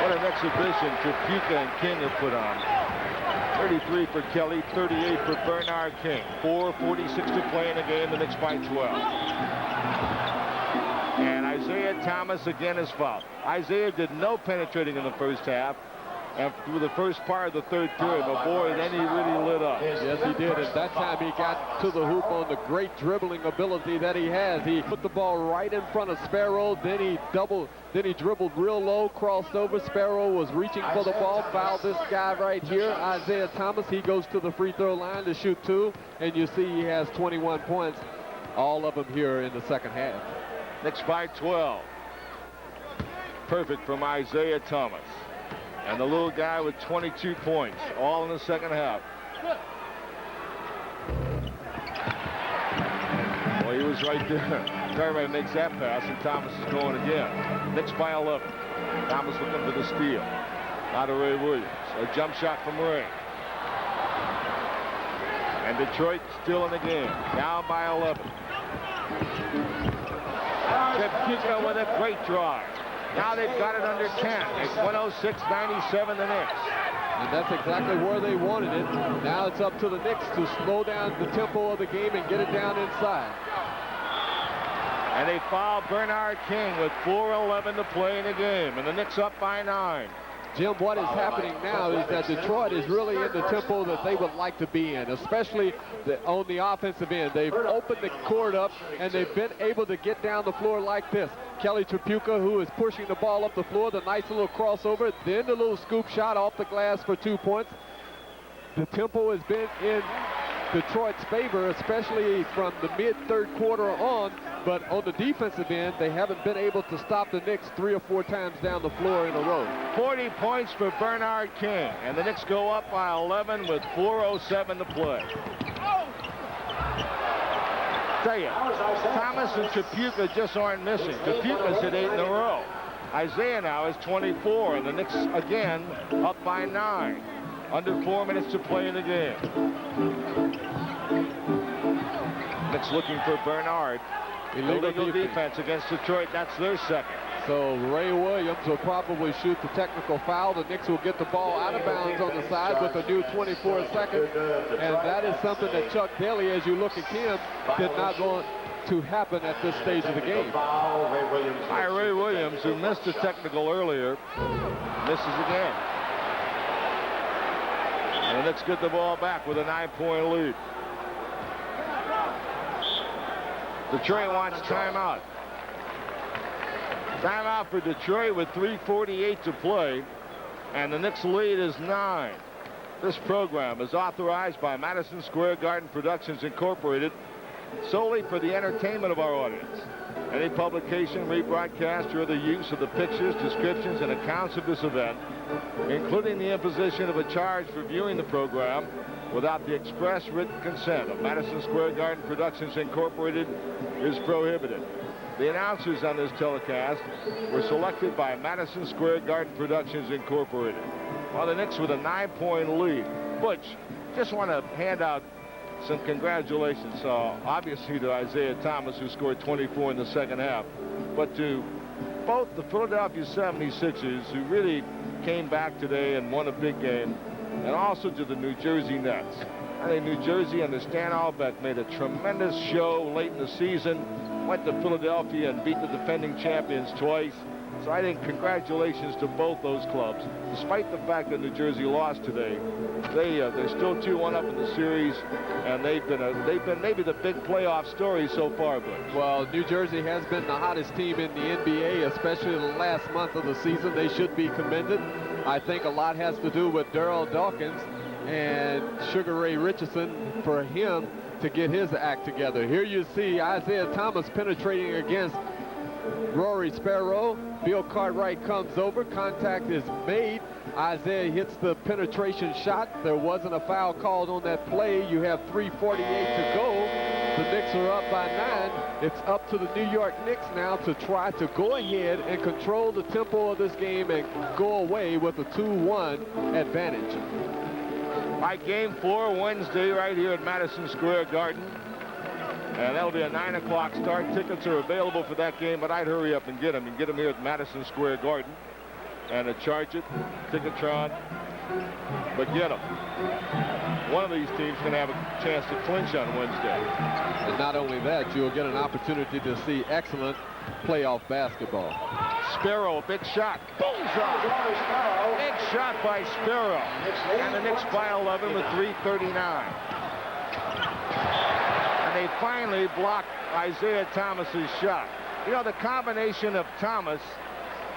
What an exhibition Tripucka and King have put on. 33 for Kelly, 38 for Bernard King. 4:46 to play in the game. The Knicks by 12. And Isiah Thomas again is fouled. Isiah did no penetrating in the first half. And through the first part of the third period, but boy, then he really lit up. Yes, he did. And that time he got to the hoop on the great dribbling ability that he has. He put the ball right in front of Sparrow. Then he dribbled real low, crossed over. Sparrow was reaching for the ball, fouled this guy right here, Isiah Thomas. He goes to the free throw line to shoot 2. And you see he has 21 points, all of them here in the second half. Knicks by 12. Perfect from Isiah Thomas. And the little guy with 22 points, all in the second half. Well, he was right there. Cartwright makes that pass, and Thomas is going again. Knicks by 11. Thomas looking for the steal. Out of Ray Williams. A jump shot from Ray. And Detroit still in the game. Down by 11. Tripucka with a great drive. Now they've got it under 10. It's 106-97 the Knicks. And that's exactly where they wanted it. Now it's up to the Knicks to slow down the tempo of the game and get it down inside. And they foul Bernard King with 4:11 to play in the game. And the Knicks up by 9. Jim, what is happening now is that Detroit is really in the tempo that they would like to be in, especially on the offensive end. They've opened the court up, and they've been able to get down the floor like this. Kelly Tripucka, who is pushing the ball up the floor, the nice little crossover, then the little scoop shot off the glass for 2 points. The tempo has been in Detroit's favor, especially from the mid-third quarter on. But on the defensive end, they haven't been able to stop the Knicks 3 or 4 times down the floor in a row. 40 points for Bernard King. And the Knicks go up by 11 with 4:07 to play. Tell you, Thomas and Tripucka just aren't missing. Tripucka's hit 8 in a row. Isaiah now is 24, and the Knicks again up by 9. Under 4 minutes to play in the game. Knicks looking for Bernard. Illegal defense against Detroit. That's their second. So Ray Williams will probably shoot the technical foul. The Knicks will get the ball out of bounds on the side with a new 24 seconds. And that is something that Chuck Daly, as you look at him, did not want to happen at this stage of the game. Hi, Ray Williams, who missed the technical earlier, misses again. And the Knicks get the ball back with a 9-point lead. Detroit wants timeout. Timeout for Detroit with 3:48 to play, and the Knicks lead is 9. This program is authorized by Madison Square Garden Productions Incorporated solely for the entertainment of our audience. Any publication, rebroadcast, or other use of the pictures, descriptions, and accounts of this event, including the imposition of a charge for viewing the program without the express written consent of Madison Square Garden Productions Incorporated, is prohibited. The announcers on this telecast were selected by Madison Square Garden Productions Incorporated. Well, the Knicks with a 9-point lead. Butch, just want to hand out some congratulations, obviously to Isiah Thomas, who scored 24 in the second half, but to both the Philadelphia 76ers, who really came back today and won a big game, and also to the New Jersey Nets. I think New Jersey under Stan Albeck made a tremendous show late in the season, went to Philadelphia and beat the defending champions twice. So I think congratulations to both those clubs. Despite the fact that New Jersey lost today, they're still 2-1 up in the series, and they've been maybe the big playoff story so far. But well, New Jersey has been the hottest team in the NBA, especially the last month of the season. They should be commended. I think a lot has to do with Darryl Dawkins and Sugar Ray Richardson for him to get his act together. Here you see Isiah Thomas penetrating against Rory Sparrow. Bill Cartwright comes over. Contact is made. Isiah hits the penetration shot. There wasn't a foul called on that play. You have 3:48 to go. The Knicks are up by 9. It's up to the New York Knicks now to try to go ahead and control the tempo of this game and go away with a 2-1 advantage. By Game 4 Wednesday right here at Madison Square Garden. And that'll be a 9 o'clock start. Tickets are available for that game, but I'd hurry up and get them. You can get them here at Madison Square Garden. And charge it, Ticketron, but get them. One of these teams can have a chance to clinch on Wednesday. And not only that, you'll get an opportunity to see excellent playoff basketball. Sparrow, big shot. Bullseye. Big shot by Sparrow. And the Knicks by 11 with 3:39. And they finally blocked Isiah Thomas's shot. You know, the combination of Thomas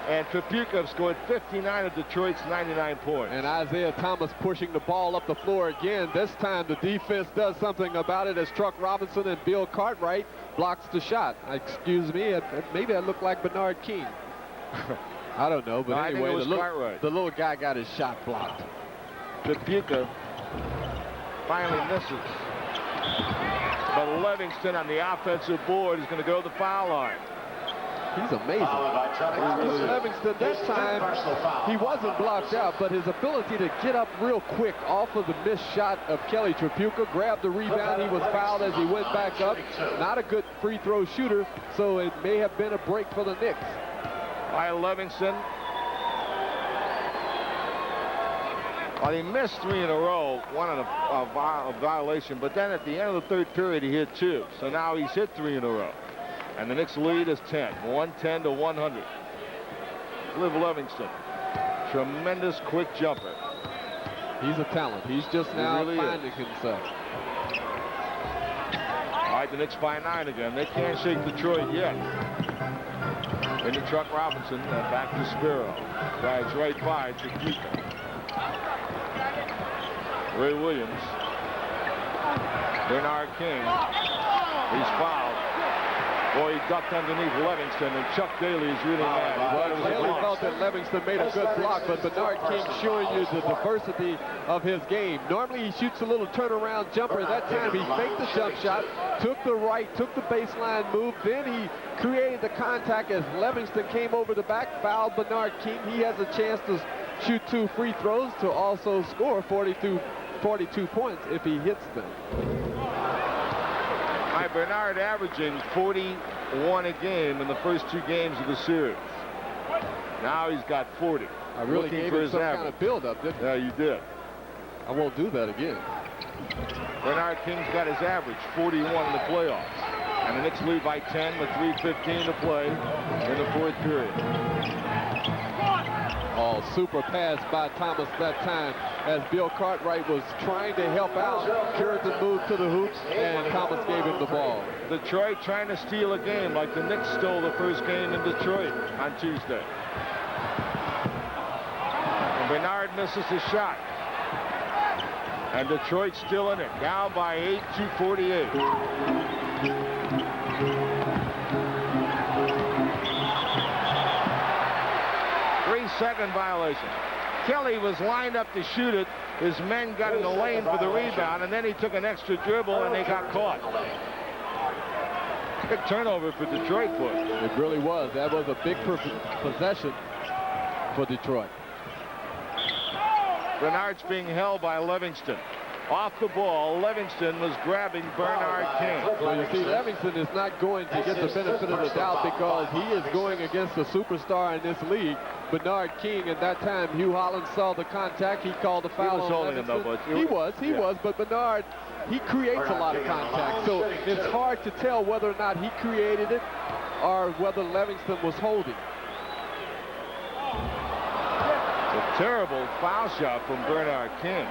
and Tripucka have scored 59 of Detroit's 99 points. And Isiah Thomas pushing the ball up the floor again. This time the defense does something about it as Truck Robinson and Bill Cartwright blocks the shot. Excuse me, maybe I look like Bernard King. I don't know, but no, anyway, the little guy got his shot blocked. Tripucka finally misses. But Livingston on the offensive board is going to go to the foul line. He's amazing. Livingston, that time, he wasn't blocked out, but his ability to get up real quick off of the missed shot of Kelly Tripucka, grabbed the rebound. He was fouled as he went back up. Not a good free throw shooter, so it may have been a break for the Knicks. By Livingston. Well, he missed 3 in a row, one on a violation, but then at the end of the third period, he hit 2. So now he's hit 3 in a row. And the Knicks lead is 10, 110 to 100. Liv Livingston, tremendous quick jumper. He's a talent. He's just now finding himself. All right, the Knicks by 9 again. They can't shake Detroit yet. Into Truck Robinson, and back to Sparrow. Drives right by Tripucka. Ray Boy, he ducked underneath Livingston, and Chuck Daly is really mad. Well, Daly felt that Livingston made a good block, but Bernard King showing you the diversity of his game. Normally he shoots a little turnaround jumper. That time he faked the jump shot, took the right, took the baseline move, then he created the contact as Livingston came over the back, fouled Bernard King. He has a chance to shoot 2 free throws to also score 42 points if he hits them. Bernard averaging 41 a game in the first 2 games of the series. Now he's got 40. I really gave him some kind of build-up, didn't I? Yeah, you did. I won't do that again. Bernard King's got his average, 41 in the playoffs. And the Knicks lead by 10 with 3:15 to play in the 4th period. Oh, super pass by Thomas that time as Bill Cartwright was trying to help out. Curtin moved to the hoops, and Thomas gave him the ball. Detroit trying to steal a game like the Knicks stole the first game in Detroit on Tuesday. And Bernard misses the shot. And Detroit still in it, down by 8, 2:48. 3-second violation. Kelly was lined up to shoot it. His men got in the lane for the rebound, and then he took an extra dribble, and they got caught. Big turnover for Detroit, boy. It really was. That was a big possession for Detroit. Bernard's being held by Livingston. Off the ball, Livingston was grabbing Bernard King. So you see, Livingston is not going to get the benefit of the doubt because he is going against a superstar in this league, Bernard King. At that time, Hugh Holland saw the contact. He called the foul on Livingston. He was, but Bernard, he creates a lot of contact. So it's hard to tell whether or not he created it or whether Livingston was holding. It's a terrible foul shot from Bernard King.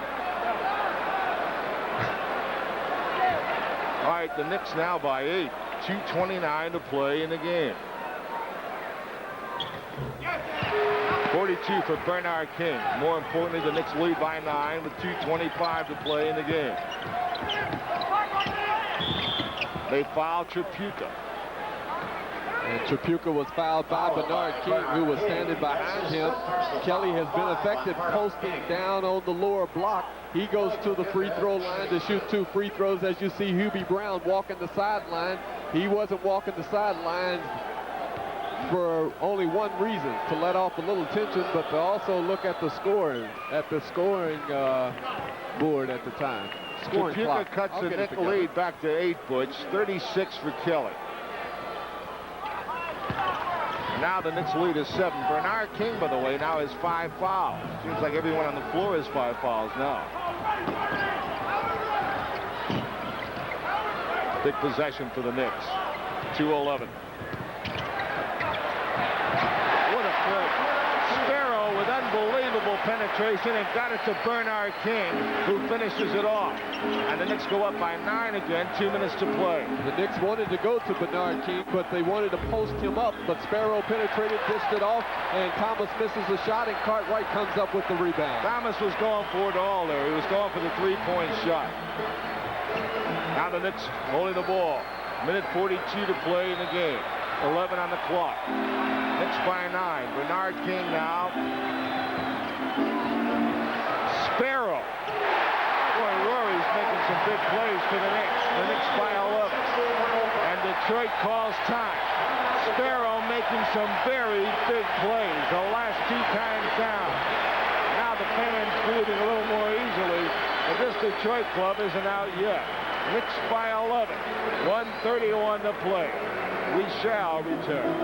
All right, the Knicks now by 8. 2:29 to play in the game. 42 for Bernard King. More importantly, the Knicks lead by 9 with 2:25 to play in the game. They foul Tripucka. And Tripucka was fouled by Bernard King, who was standing behind him. Kelly has been effective posting down on the lower block. He goes to the free throw line to shoot 2 free throws. As you see Hubie Brown walking the sideline. He wasn't walking the sideline for only one reason, to let off a little tension, but to also look at the scoring board at the time. Tripucka cuts the Knicks lead back to 8, Butch. 36 for Kelly. Now the Knicks lead is 7. Bernard King, by the way, now has 5 fouls. Seems like everyone on the floor has 5 fouls now. Big possession for the Knicks. 2:11. What a play. Sparrow with unbelievable penetration and got it to Bernard King, who finishes it off. And the Knicks go up by 9 again, 2 minutes to play. The Knicks wanted to go to Bernard King, but they wanted to post him up, but Sparrow penetrated, dished it off, and Thomas misses the shot, and Cartwright comes up with the rebound. Thomas was going for it all there. He was going for the 3-point shot. Now the Knicks holding the ball. Minute 42 to play in the game. 11 on the clock. Knicks by 9. Bernard King now. Sparrow. Boy, Rory's making some big plays for the Knicks. The Knicks by 11. And Detroit calls time. Sparrow making some very big plays. The last 2 times down. Now the fans moving a little more easily. But this Detroit club isn't out yet. Knicks by 11. 1:31 to play. We shall return.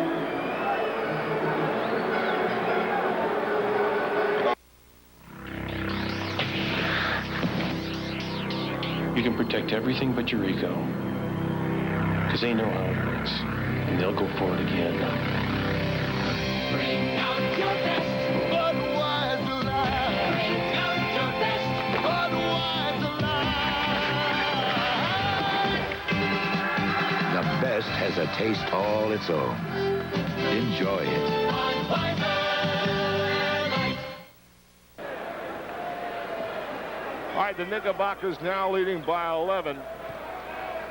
You can protect everything but your ego. Because they know how it hurts. And they'll go for it again. Bring out your best Budweiser Light. Bring out your best Budweiser Light. The best has a taste all its own. Enjoy it. All right, the Knickerbockers now leading by 11.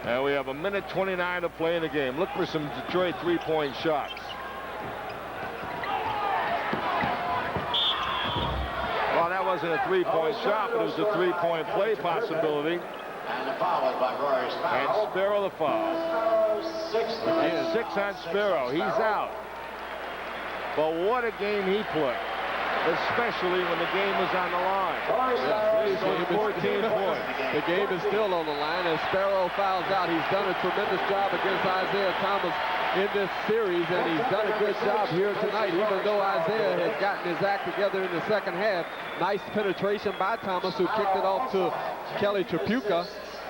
And we have a minute 29 to play in the game. Look for some Detroit three-point shots. Well, that wasn't a three-point shot, but it was a three-point play possibility. And the foul is by Rory Sparrow. And Sparrow the foul. Six. 6 on Sparrow. He's out. But what a game he played, especially when the game was on the line. He scored 14 points. The game is still on the line as Sparrow fouls out. He's done a tremendous job against Isiah Thomas in this series, and he's done a good job here tonight, even though Isiah had gotten his act together in the second half. Nice penetration by Thomas, who kicked it off to Kelly Tripucka.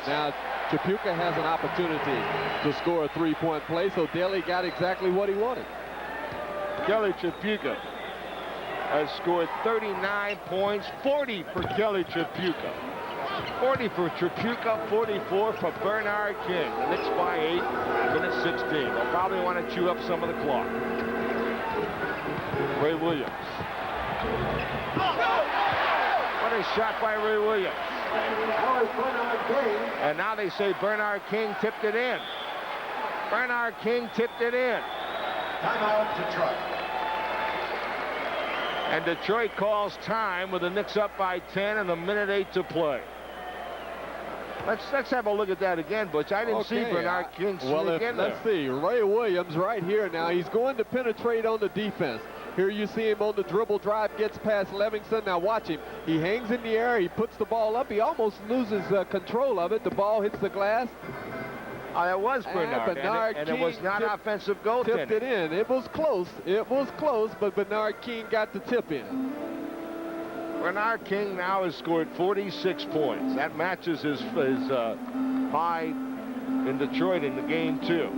Now, Tripucka has an opportunity to score a three-point play, so Daly got exactly what he wanted. Kelly Tripucka has scored 39 points, 40 for Kelly Tripucka. 40 for Tripucka, 44 for Bernard King. The Knicks by 8, minute 16. They'll probably want to chew up some of the clock. Ray Williams. What a shot by Ray Williams. And now they say Bernard King tipped it in. Bernard King tipped it in. Timeout, Detroit. And Detroit calls time with the Knicks up by 10 and a minute 8 to play. Let's have a look at that again, Butch. I didn't see Bernard King sneak in there. Let's see. Ray Williams right here now. He's going to penetrate on the defense. Here you see him on the dribble drive, gets past Livingston. Now watch him. He hangs in the air. He puts the ball up. He almost loses control of it. The ball hits the glass. That was Bernard, and it was not offensive goaltending. Tipped it in. It was close. It was close, but Bernard King got the tip in. Bernard King now has scored 46 points. That matches his high in Detroit in the game, too.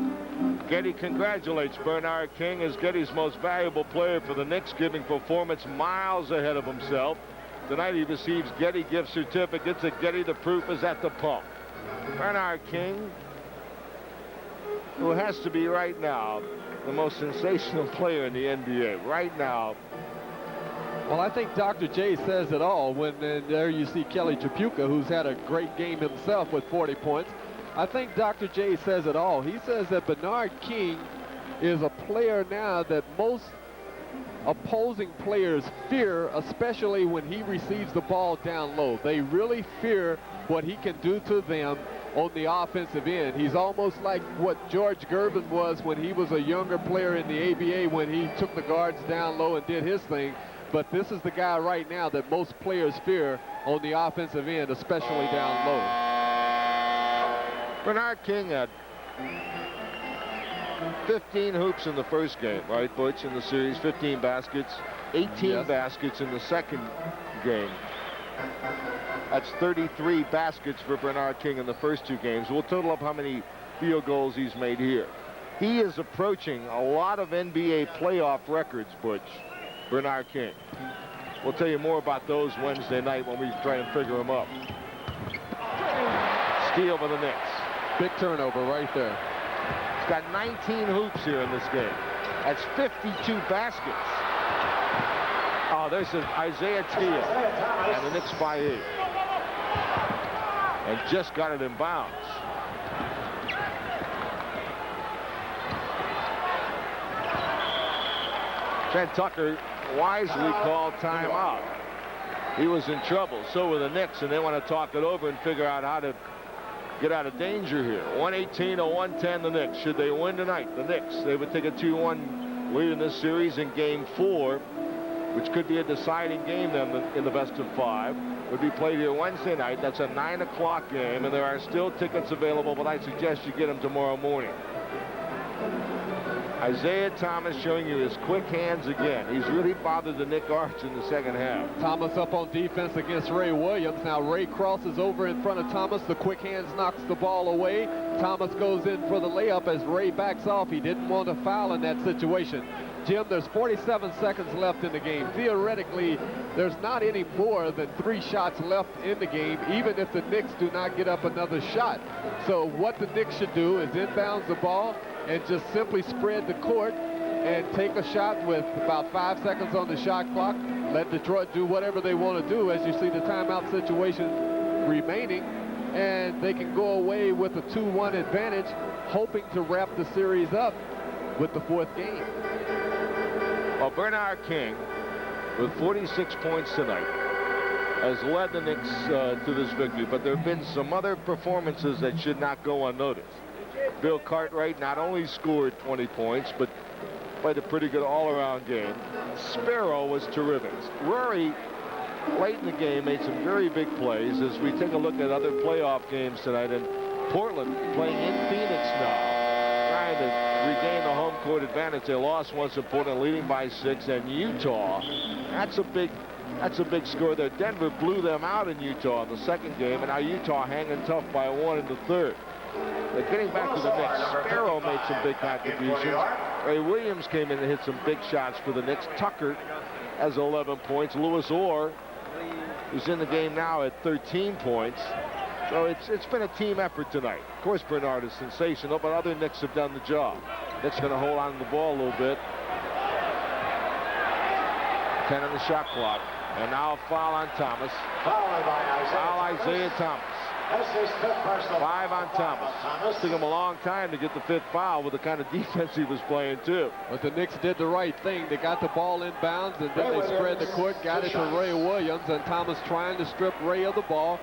Getty congratulates Bernard King as Getty's most valuable player for the Knicks, giving performance miles ahead of himself. Tonight he receives Getty gift certificates. At Getty, the proof is at the pump. Bernard King, who has to be right now the most sensational player in the NBA. Right now. Well, I think Dr. J says it all when there you see Kelly Tripucka, who's had a great game himself with 40 points. I think Dr. J says it all. He says that Bernard King is a player now that most opposing players fear, especially when he receives the ball down low. They really fear what he can do to them on the offensive end. He's almost like what George Gervin was when he was a younger player in the ABA, when he took the guards down low and did his thing. But this is the guy right now that most players fear on the offensive end, especially down low. Bernard King had 15 hoops in the first game, right, Butch, in the series, 15 baskets, 18 baskets in the second game. That's 33 baskets for Bernard King in the first two games. We'll total up how many field goals he's made here. He is approaching a lot of NBA playoff records, Butch, Bernard King. We'll tell you more about those Wednesday night when we try and figure them up. Steal for the Knicks. Big turnover right there. He's got 19 hoops here in this game. That's 52 baskets. Oh, there's an Isaiah Teal. And the Knicks by 8. And just got it in bounds. Trent Tucker wisely called timeout. He was in trouble. So were the Knicks, and they want to talk it over and figure out how to get out of danger here. 118 to 110 the Knicks. Should they win tonight, the Knicks, they would take a 2-1 lead in this series in game 4, which could be a deciding game then in the best of 5. Would be played here Wednesday night. That's a 9 o'clock game, and there are still tickets available, but I suggest you get them tomorrow morning. Isaiah Thomas showing you his quick hands again. He's really bothered the Knick Arch in the second half. Thomas up on defense against Ray Williams. Now Ray crosses over in front of Thomas. The quick hands knocks the ball away. Thomas goes in for the layup as Ray backs off. He didn't want to foul in that situation. Jim, there's 47 seconds left in the game. Theoretically, there's not any more than 3 shots left in the game, even if the Knicks do not get up another shot. So what the Knicks should do is inbounds the ball and just simply spread the court and take a shot with about 5 seconds on the shot clock. Let Detroit do whatever they want to do. As you see the timeout situation remaining, and they can go away with a 2-1 advantage, hoping to wrap the series up with the 4th game. Well, Bernard King, with 46 points tonight, has led the Knicks to this victory, but there have been some other performances that should not go unnoticed. Bill Cartwright not only scored 20 points, but played a pretty good all-around game. Sparrow was terrific. Rory, late in the game, made some very big plays. As we take a look at other playoff games tonight, and Portland playing in Phoenix now, trying to regain the home court advantage. They lost once in Portland, leading by 6, and Utah, that's a big score there. Denver blew them out in Utah in the 2nd game, and now Utah hanging tough by 1 in the 3rd. But getting back to the Knicks, Sparrow made some big contributions. Ray Williams came in and hit some big shots for the Knicks. Tucker has 11 points. Louis Orr, who's in the game now at 13 points. So it's been a team effort tonight. Of course, Bernard is sensational, but other Knicks have done the job. Knicks going to hold on to the ball a little bit. 10 on the shot clock. And now a foul on Thomas. Foul Isiah Thomas. 5 on Thomas. Took him a long time to get the 5th foul with the kind of defense he was playing, too. But the Knicks did the right thing. They got the ball inbounds, and then they spread the court, got it to Ray Williams, and Thomas trying to strip Ray of the ball,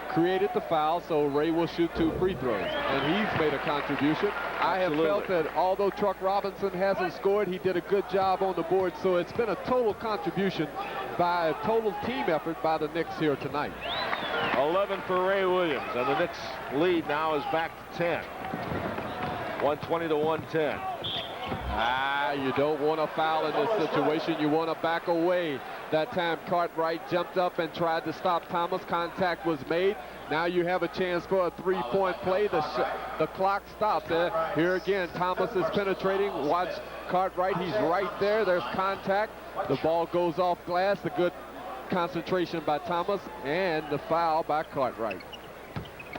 created the foul, so Ray will shoot 2 free throws. And he's made a contribution. I have felt that although Truck Robinson hasn't scored, he did a good job on the board, so it's been a total contribution by a total team effort by the Knicks here tonight. 11 for Ray Williams, and the Knicks lead now is back to 10. 120 to 110. You don't want a foul in this situation. You want to back away. That time Cartwright jumped up and tried to stop Thomas. Contact was made. Now you have a chance for a 3-point play. The clock stops. Here again, Thomas is penetrating. Watch Cartwright. He's right there. There's contact. The ball goes off glass. The good concentration by Thomas, and the foul by Cartwright.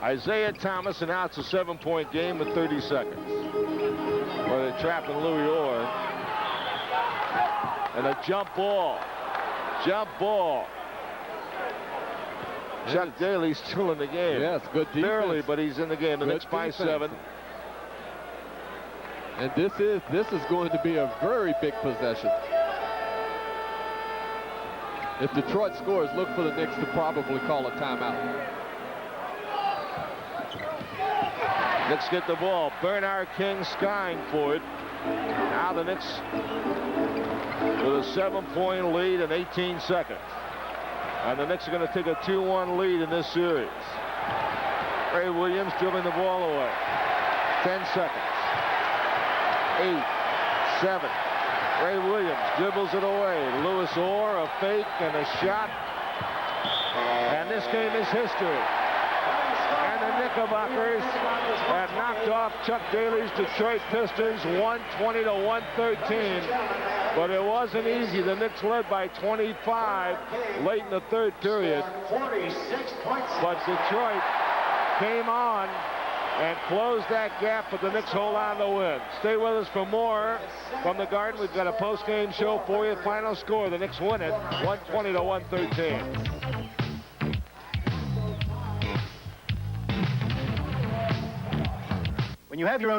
Isiah Thomas, and now it's a 7-point game with 30 seconds. Well, they're trapping Louis Orr. And a jump ball. Jump ball. Chuck Daly's still in the game. Yes, good defense. Barely, but he's in the game. The Knicks by 7. And this is going to be a very big possession. If Detroit scores, look for the Knicks to probably call a timeout. Knicks get the ball. Bernard King skying for it. Now the Knicks with a 7-point lead in 18 seconds. And the Knicks are going to take a 2-1 lead in this series. Ray Williams dribbling the ball away. 10 seconds. 8, 7. Ray Williams dribbles it away. Louis Orr, a fake and a shot. And this game is history. And the Knickerbockers have knocked off Chuck Daly's Detroit Pistons 120 to 113. But it wasn't easy. The Knicks led by 25 late in the 3rd period. But Detroit came on and closed that gap, but the Knicks hold on to win. Stay with us for more from the Garden. We've got a post-game show for you. Final score, the Knicks win it 120 to 113. When you have your own